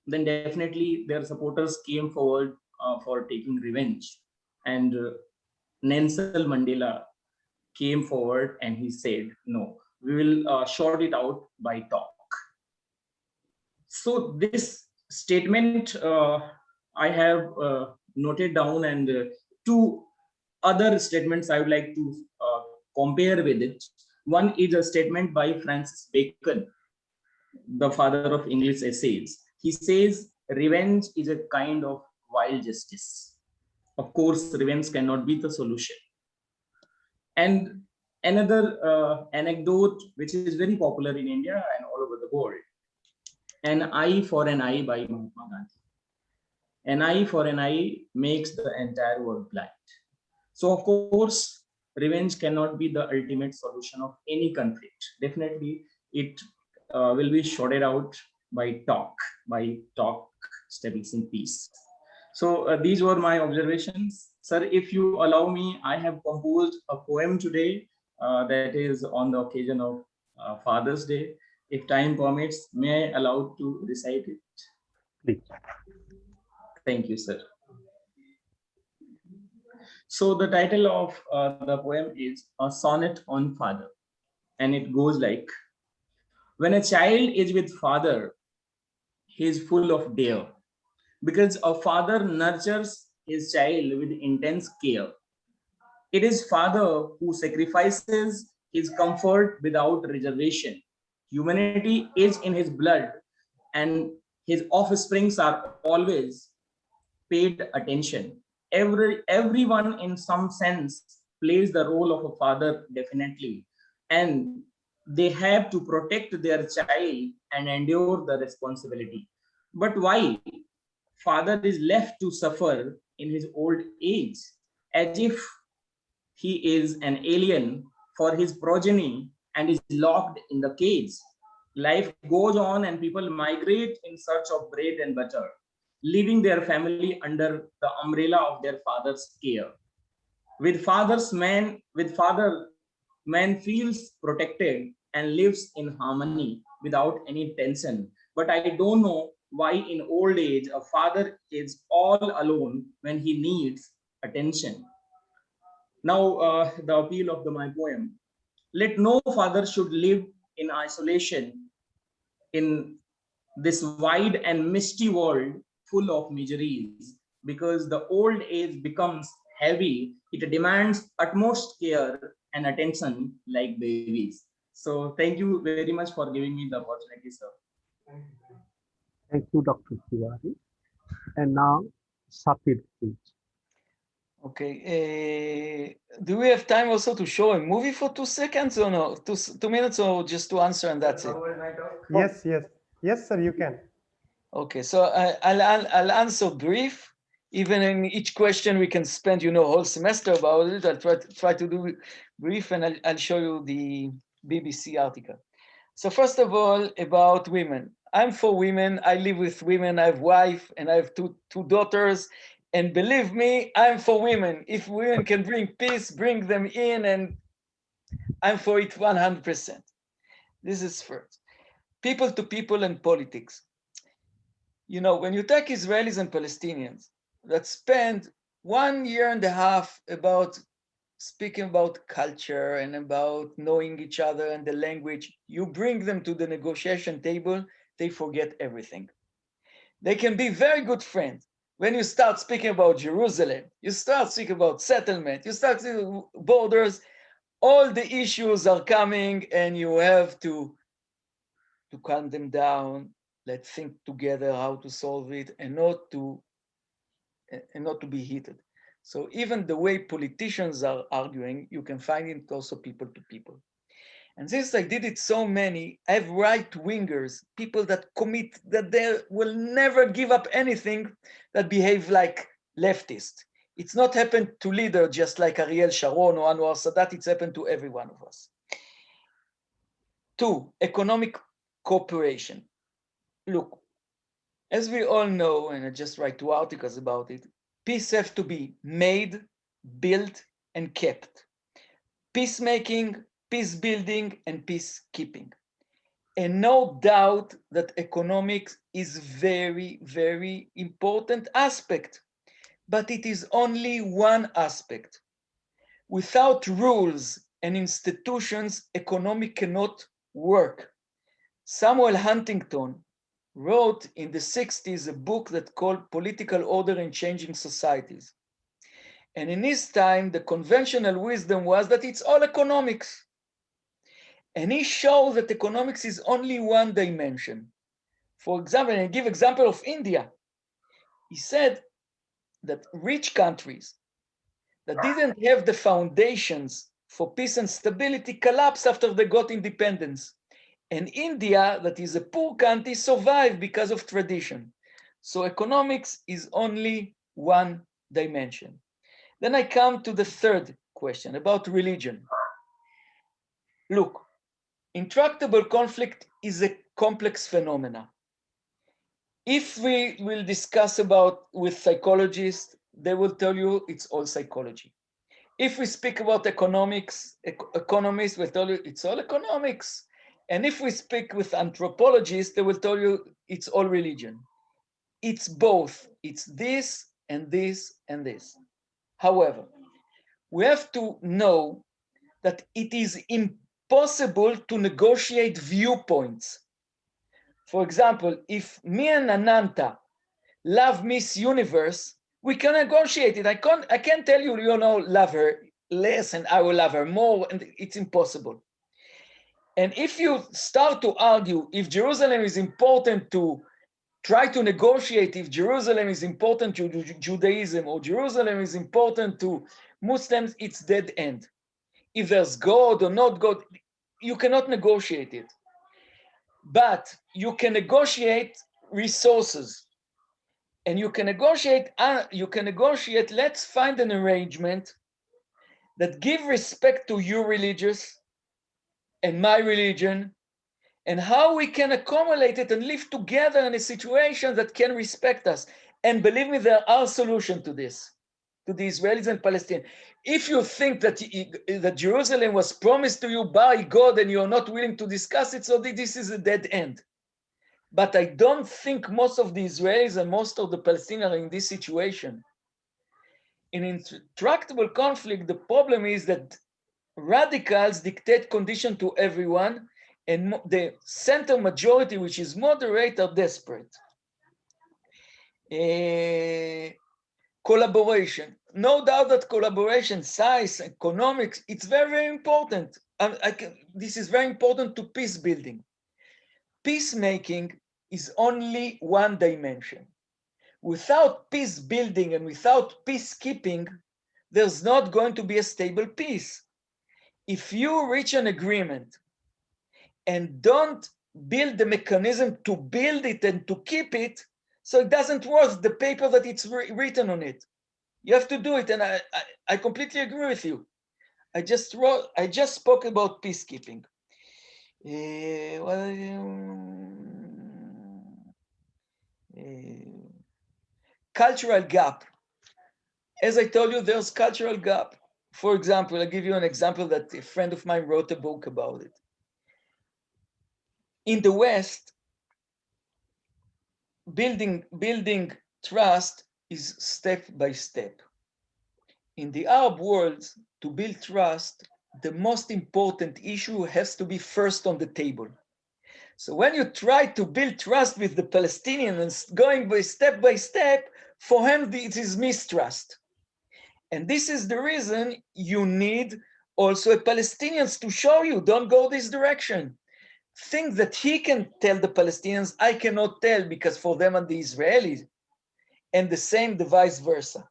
then definitely their supporters came forward for taking revenge. And Nelson Mandela came forward and he said, no, we will sort it out by talk. So this statement I have noted down, and two other statements I would like to compare with it. One is a statement by Francis Bacon, the father of English essays. He says, revenge is a kind of wild justice. Of course, revenge cannot be the solution. And another anecdote, which is very popular in India and all over the world, an eye for an eye by Mahatma Gandhi. An eye for an eye makes the entire world blind. So, of course, revenge cannot be the ultimate solution of any conflict. Definitely, it will be sorted out by talk establishing peace. So these were my observations. Sir, if you allow me, I have composed a poem today that is on the occasion of Father's Day. If time permits, may I allow to recite it? Please. Thank you, sir. So the title of the poem is A Sonnet on Father, and it goes like, when a child is with father, he is full of dare, because a father nurtures his child with intense care. It is father who sacrifices his comfort without reservation. Humanity is in his blood, and his offsprings are always paid attention. Everyone in some sense plays the role of a father, definitely, and they have to protect their child and endure the responsibility. But why father is left to suffer in his old age, as if he is an alien for his progeny and is locked in the cage? Life goes on and people migrate in search of bread and butter, leaving their family under the umbrella of their father's care. With father, man feels protected and lives in harmony without any tension. But I don't know why in old age a father is all alone when he needs attention. Now, the appeal of my poem. Let no father should live in isolation in this wide and misty world full of miseries, because the old age becomes heavy. It demands utmost care and attention like babies. So thank you very much for giving me the opportunity, sir. Thank you, Dr. Tiwari. And now, Sapir, please. Okay. Do we have time also to show a movie for 2 seconds or no? 2 minutes, or just to answer and that's it? Yes, yes. Yes, sir, you can. Okay, so I'll answer brief. Even in each question, we can spend, a whole semester about it. I'll try to do brief, and I'll show you the BBC article. So first of all, about women. I'm for women. I live with women. I have a wife, and I have two daughters. And believe me, I'm for women. If women can bring peace, bring them in, and I'm for it 100%. This is first. People to people and politics. When you take Israelis and Palestinians that spend 1.5 years about speaking about culture and about knowing each other and the language, you bring them to the negotiation table, they forget everything. They can be very good friends. When you start speaking about Jerusalem, you start speaking about settlement, you start speaking borders, all the issues are coming, and you have to calm them down. Let's think together how to solve it, and not to be heated. So even the way politicians are arguing, you can find it also people to people. And since I did it so many, I have right-wingers, people that commit, that they will never give up anything, that behave like leftists. It's not happened to leaders just like Ariel Sharon or Anwar Sadat, it's happened to every one of us. 2, economic cooperation. Look, as we all know, and I just write 2 articles about it, peace has to be made, built, and kept. Peacemaking, peace building, and peacekeeping. And no doubt that economics is very, very important aspect, but it is only one aspect. Without rules and institutions, economic cannot work. Samuel Huntington wrote in the 60s a book that called Political Order in Changing Societies. And in his time, the conventional wisdom was that it's all economics. And he showed that economics is only one dimension. For example, and I give example of India. He said that rich countries that didn't have the foundations for peace and stability collapsed after they got independence. And India, that is a poor country, survived because of tradition. So economics is only one dimension. Then I come to the third question about religion. Look, intractable conflict is a complex phenomena. If we will discuss about with psychologists, they will tell you it's all psychology. If we speak about economics, economists will tell you it's all economics. And if we speak with anthropologists, they will tell you it's all religion. It's both. It's this and this and this. However, we have to know that it is impossible to negotiate viewpoints. For example, if me and Ananta love Miss Universe, we can negotiate it. I can't tell you, love her less and I will love her more, and it's impossible. And if you start to argue if Jerusalem is important to try to negotiate, if Jerusalem is important to Judaism or Jerusalem is important to Muslims, it's dead end. If there's God or not God, you cannot negotiate it. But you can negotiate resources. And you can negotiate, let's find an arrangement that give respect to your religious and my religion, and how we can accumulate it and live together in a situation that can respect us. And believe me, there are solutions to this, to the Israelis and Palestinians. If you think that Jerusalem was promised to you by God and you're not willing to discuss it, so this is a dead end. But I don't think most of the Israelis and most of the Palestinians are in this situation. In intractable conflict, the problem is that radicals dictate conditions to everyone, and the center majority, which is moderate, are desperate. Collaboration. No doubt that collaboration, science, economics, it's very, very important. This is very important to peace building. Peacemaking is only one dimension. Without peace building and without peacekeeping, there's not going to be a stable peace. If you reach an agreement and don't build the mechanism to build it and to keep it, so it doesn't worth the paper that it's written on it. You have to do it, and I completely agree with you. I just spoke about peacekeeping. Cultural gap. As I told you, there's cultural gap. For example, I'll give you an example that a friend of mine wrote a book about it. In the West, building trust is step by step. In the Arab world, to build trust, the most important issue has to be first on the table. So when you try to build trust with the Palestinians, going by step, for him it is mistrust. And this is the reason you need also a Palestinians to show you, don't go this direction. Things that he can tell the Palestinians, I cannot tell, because for them are the Israelis. And the same, the vice versa.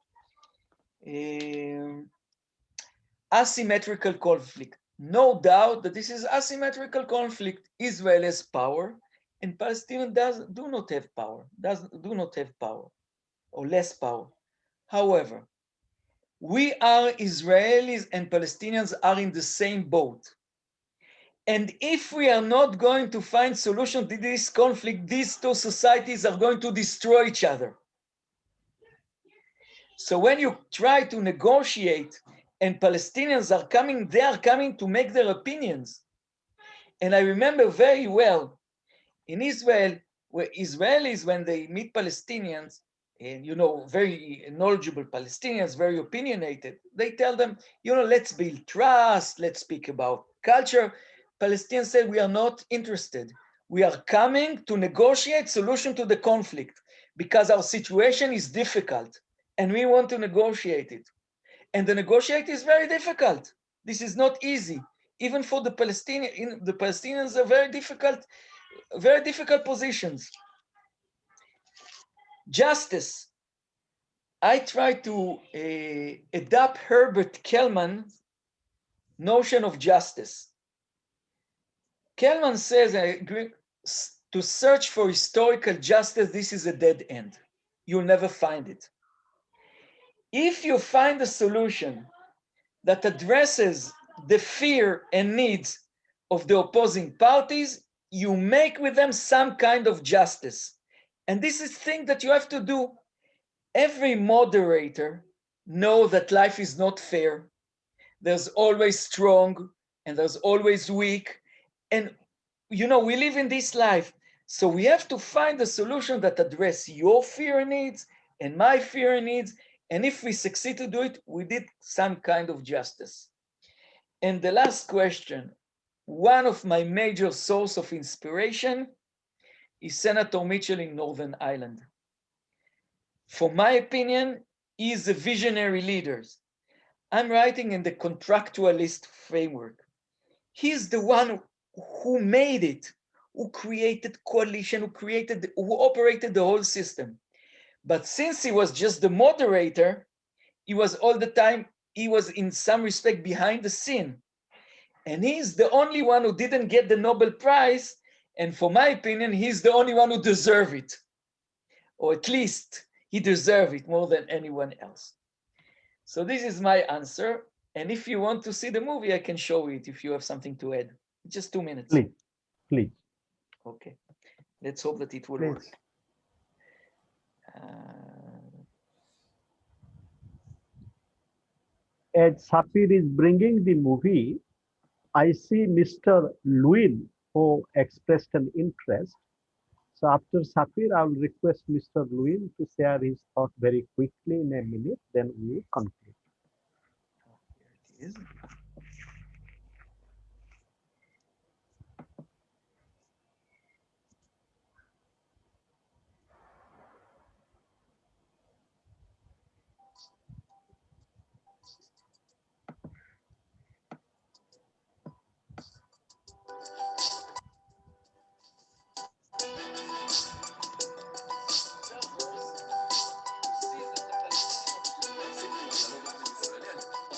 Asymmetrical conflict. No doubt that this is asymmetrical conflict. Israel has power, and Palestinians do not have power or less power. However, we are Israelis and Palestinians are in the same boat. And if we are not going to find solution to this conflict, these two societies are going to destroy each other. So when you try to negotiate and Palestinians are coming, they are coming to make their opinions. And I remember very well in Israel, where Israelis, when they meet Palestinians, and very knowledgeable Palestinians, very opinionated, they tell them, let's build trust, let's speak about culture. Palestinians say, we are not interested. We are coming to negotiate solution to the conflict because our situation is difficult and we want to negotiate it. And the negotiate is very difficult. This is not easy. Even for the Palestinians are very difficult positions. Justice. I try to adapt Herbert Kellman's notion of justice. Kellman says, I agree, to search for historical justice, this is a dead end. You'll never find it. If you find a solution that addresses the fear and needs of the opposing parties, you make with them some kind of justice. And this is the thing that you have to do. Every moderator knows that life is not fair. There's always strong and there's always weak. And you know, we live in this life. So we have to find a solution that address your fear needs and my fear needs. And if we succeed to do it, we did some kind of justice. And the last question, one of my major source of inspiration is Senator Mitchell in Northern Ireland. For my opinion, he is a visionary leader. I'm writing in the contractualist framework. He's the one who made it, who created coalition, who operated the whole system. But since he was just the moderator, he was all the time, he was in some respect behind the scene. And he's the only one who didn't get the Nobel Prize. And for my opinion, he's the only one who deserves it. Or at least he deserves it more than anyone else. So this is my answer. And if you want to see the movie, I can show it if you have something to add. Just 2 minutes. Please, please. Okay. Let's hope that it will work. As Sapir is bringing the movie, I see Mr. Lewin who expressed an interest. So after Sapir, I will request Mr. Lewin to share his thought very quickly in a minute, then we will conclude. Here it is.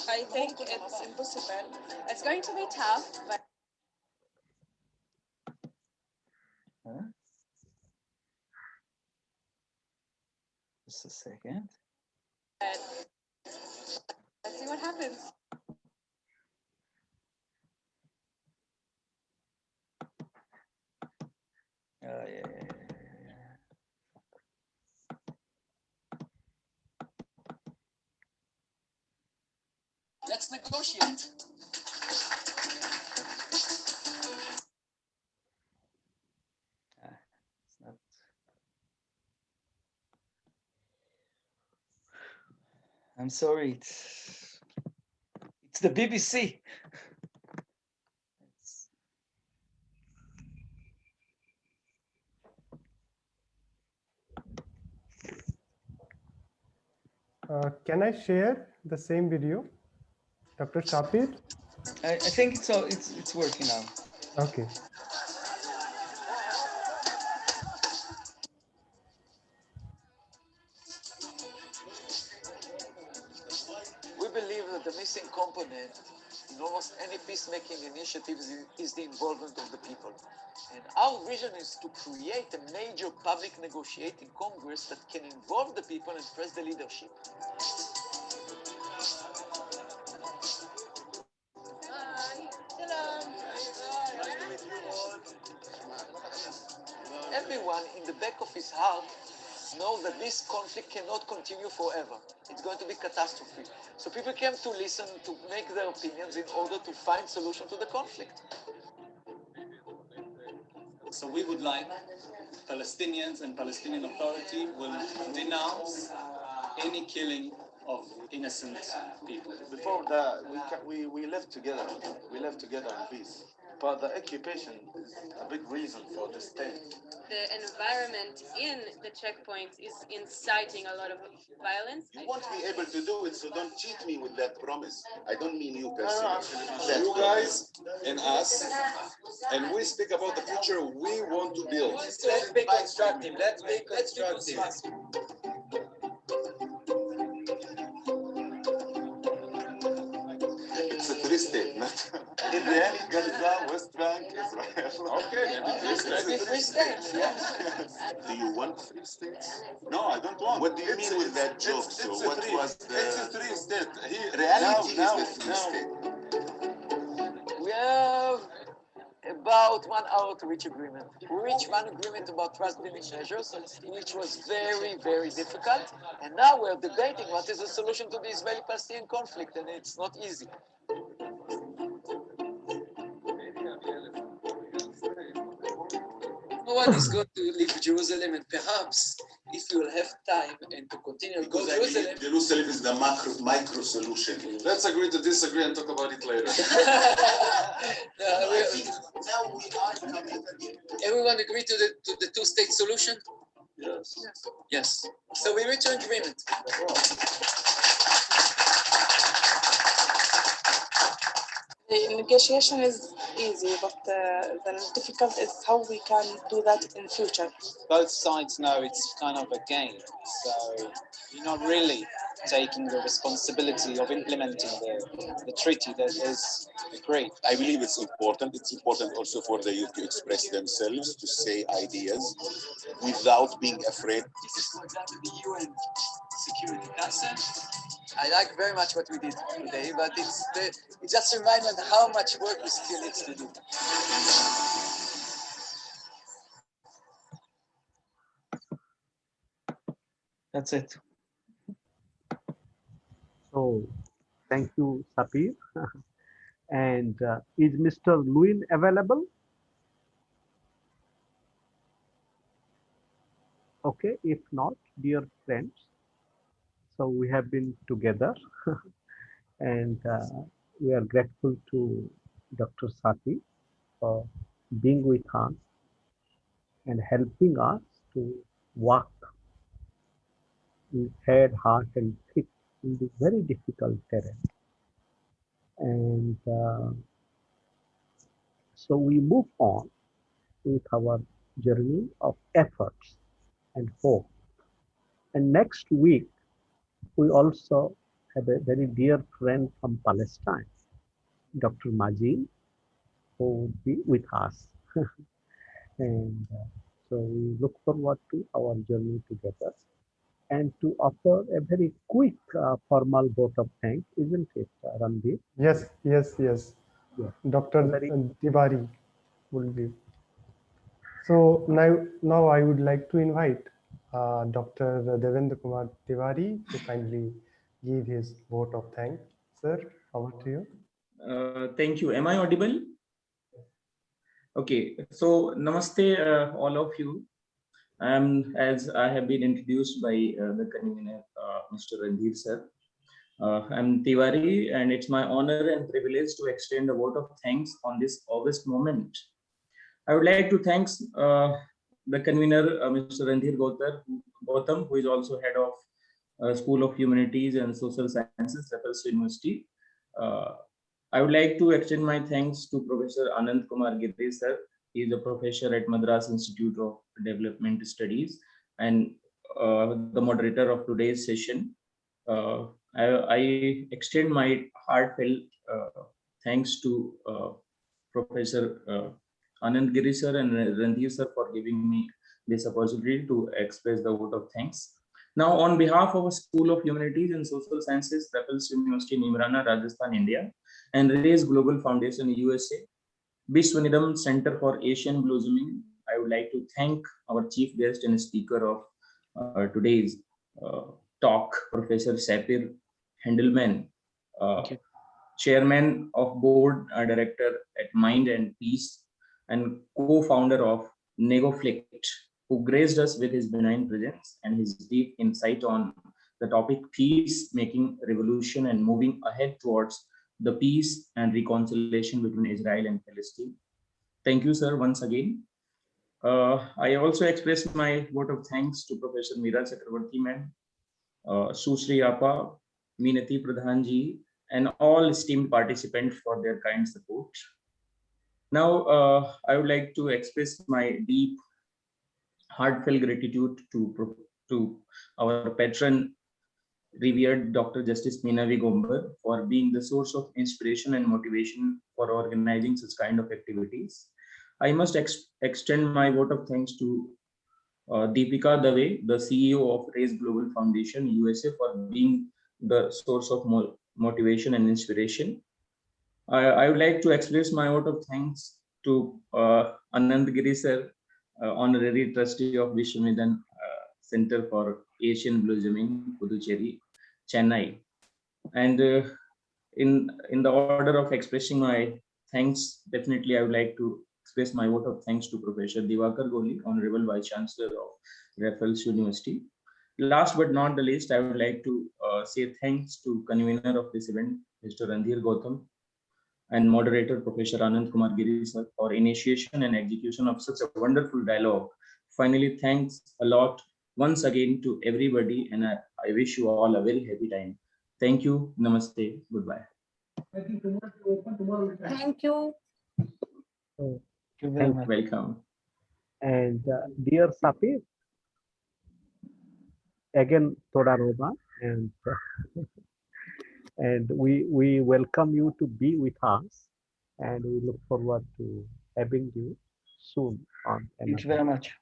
I think it's impossible. It's going to be tough, but Just a second. let's see what happens. Yeah. Let's negotiate. It's not. I'm sorry. It's the BBC. Can I share the same video, Dr. Sapir? I think it's working now. Okay. We believe that the missing component in almost any peacemaking initiative is the involvement of the people. And our vision is to create a major public negotiating congress that can involve the people and press the leadership. Everyone in the back of his heart knows that this conflict cannot continue forever. It's going to be catastrophe. So people came to listen, to make their opinions in order to find solution to the conflict. So we would like Palestinians and Palestinian Authority will denounce any killing of innocent people. Before that, we lived together. We lived together in peace. But the occupation is a big reason for the state. The environment in the checkpoints is inciting a lot of violence. You won't be able to do it, so don't cheat me with that promise. I don't mean you personally. You guys and us, and we speak about the future we want to build. Let's be constructive. Let's be constructive. It's a three-state, not in the end, Gaza, West Bank, Israel. Okay, maybe Three states, yes. Do you want 3 states? No, I don't want. What do you mean with that joke? So what was the... It's a 3-state. Reality is the 3-state. We have about 1 hour to reach agreement. We reached one agreement about trust-building measures, which was very, very difficult. And now we're debating what is the solution to the Israeli-Palestinian conflict, and it's not easy. everyone is going to leave Jerusalem, and perhaps if you will have time and to continue to go to Jerusalem. Jerusalem is the micro solution. Let's agree to disagree and talk about it later. Everyone agree to the two-state solution? Yes. Yes. So we reach an agreement. The negotiation is easy, but the difficult is how we can do that in future. Both sides know it's kind of a game, so you're not really taking the responsibility of implementing the treaty that is agreed. I believe it's important. It's important also for the youth to express themselves, to say ideas without being afraid. This is, for example, the UN Security Council. I like very much what we did today, but it just reminds me how much work we still need to do. That's it. So, thank you, Sapir. And is Mr. Lewin available? Okay, if not, dear friends, so we have been together and we are grateful to Dr. Sapir for being with us and helping us to walk with head, heart, and feet in the very difficult terrain. And so we move on with our journey of efforts and hope. And next week, we also have a very dear friend from Palestine, Dr. Majid, who will be with us. And so we look forward to our journey together and to offer a very quick formal vote of thanks, isn't it, Randhir? Yes. Yeah. Dr. Tiwari will be. So now I would like to invite Dr. Devendra Kumar Tiwari to kindly give his vote of thanks. Sir, over to you. Thank you. Am I audible? Okay. So namaste, all of you. As I have been introduced by the convener, Mr. Randhir sir. I'm Tiwari, and it's my honor and privilege to extend a vote of thanks on this August moment. I would like to thank the convener, Mr. Randhir Gautam, who is also head of School of Humanities and Social Sciences, Raffles University. I would like to extend my thanks to Professor Anant Kumar Giri sir. He is a professor at Madras Institute of Development Studies and the moderator of today's session. I extend my heartfelt thanks to Professor Anand Giri sir and Randhir sir for giving me this opportunity to express the vote of thanks. Now, on behalf of School of Humanities and Social Sciences, Raffles University, Neemrana, Rajasthan, India, and Raise Global Foundation, USA, Vishwaneedam Center for Asian Blossoming, I would like to thank our chief guest and speaker of today's talk, Professor Sapir Handelman, Chairman of Board Director at Mind and Peace, and co-founder of Negoflict, who graced us with his benign presence and his deep insight on the topic peace-making, revolution, and moving ahead towards the peace and reconciliation between Israel and Palestine. Thank you, sir, once again. I also express my vote of thanks to Professor Meera Chakravarti ma'am, Susri Appa, Minati Pradhanji, and all esteemed participants for their kind support. Now, I would like to express my deep, heartfelt gratitude to our patron, revered Dr. Justice Meenavi Gombar, for being the source of inspiration and motivation for organizing such kind of activities. I must extend my vote of thanks to Deepika Dave, the CEO of Raise Global Foundation, USA, for being the source of motivation and inspiration. I would like to express my vote of thanks to Anand Giri sir, Honorary Trustee of Vishwaneedam Center for Asian Blossoming, Puducherry, Chennai. And in the order of expressing my thanks, definitely I would like to express my vote of thanks to Professor Diwakar Kohli, Honorable Vice Chancellor of Raffles University. Last but not the least, I would like to say thanks to convener of this event, Mr. Randhir Gautam, and moderator, Professor Kumar Giri sir, for initiation and execution of such a wonderful dialogue. Finally, thanks a lot once again to everybody, and I wish you all a very happy time. Thank you. Namaste. Goodbye. Thank you. Welcome. And dear Sapir, again, Toda Roba, and we welcome you to be with us, and we look forward to having you soon on. Thank you very much.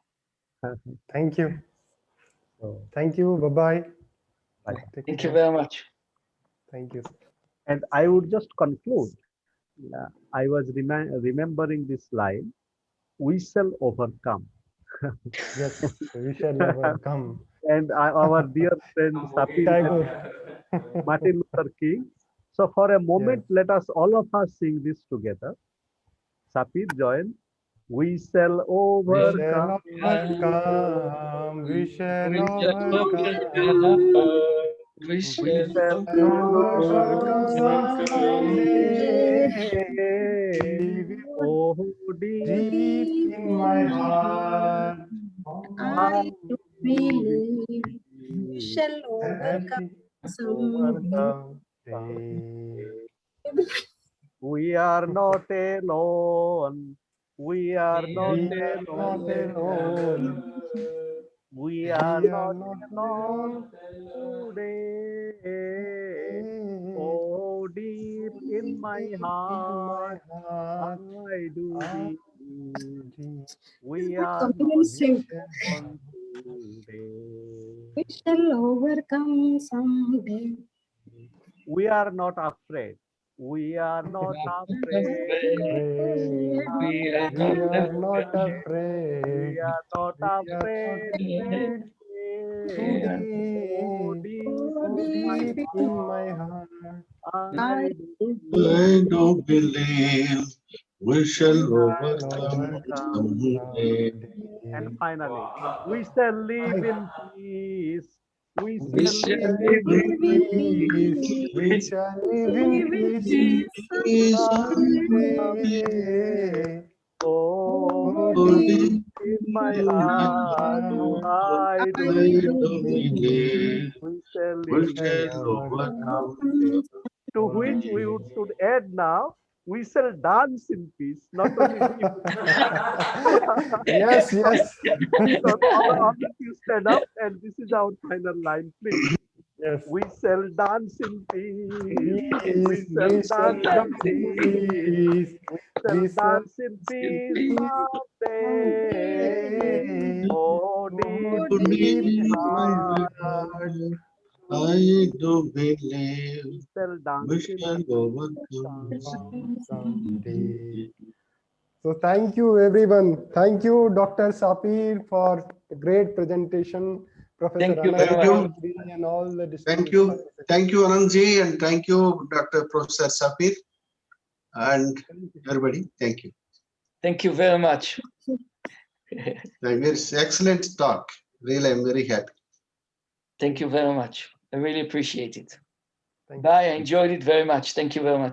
Thank you. Thank you. Bye-bye. Thank you very much. Thank you. And I would just conclude. I was remembering this line, we shall overcome. Yes, we shall overcome. And our dear friend Sapir, Martin Luther King. So for a moment, let us all of us sing this together. Sapir, join. We shall overcome. We shall overcome. We shall overcome. Oh, deep in my heart, I do believe we shall overcome someday. We are not alone. We are not alone. We are not alone today. Oh, deep in my heart, I do believe we are not alone today. We shall overcome someday. We are not afraid. We are not afraid. We are not afraid. We are not afraid. Oh, deep in my heart, I do believe we shall overcome someday. And finally, we shall live in peace. We shall live in peace. We shall live in peace someday. Oh, deep in my heart, I do believe we shall overcome. To which we should add now, we shall dance in peace, not only we. Yes, yes. So all of you stand up, and this is our final line, please. Yes. We shall dance in peace. We shall dance in peace. We shall dance in peace someday. Oh, deep in my heart, I do believe we shall overcome someday. So thank you, everyone. Thank you, Dr. Sapir, for a great presentation. Professor Ananta, and all the distinguished Thank you, Anandji, and thank you, Dr. Professor Sapir, and everybody. Thank you. Thank you very much. Excellent talk. Really, I'm very happy. Thank you very much. I really appreciate it. Bye. I enjoyed it very much. Thank you very much.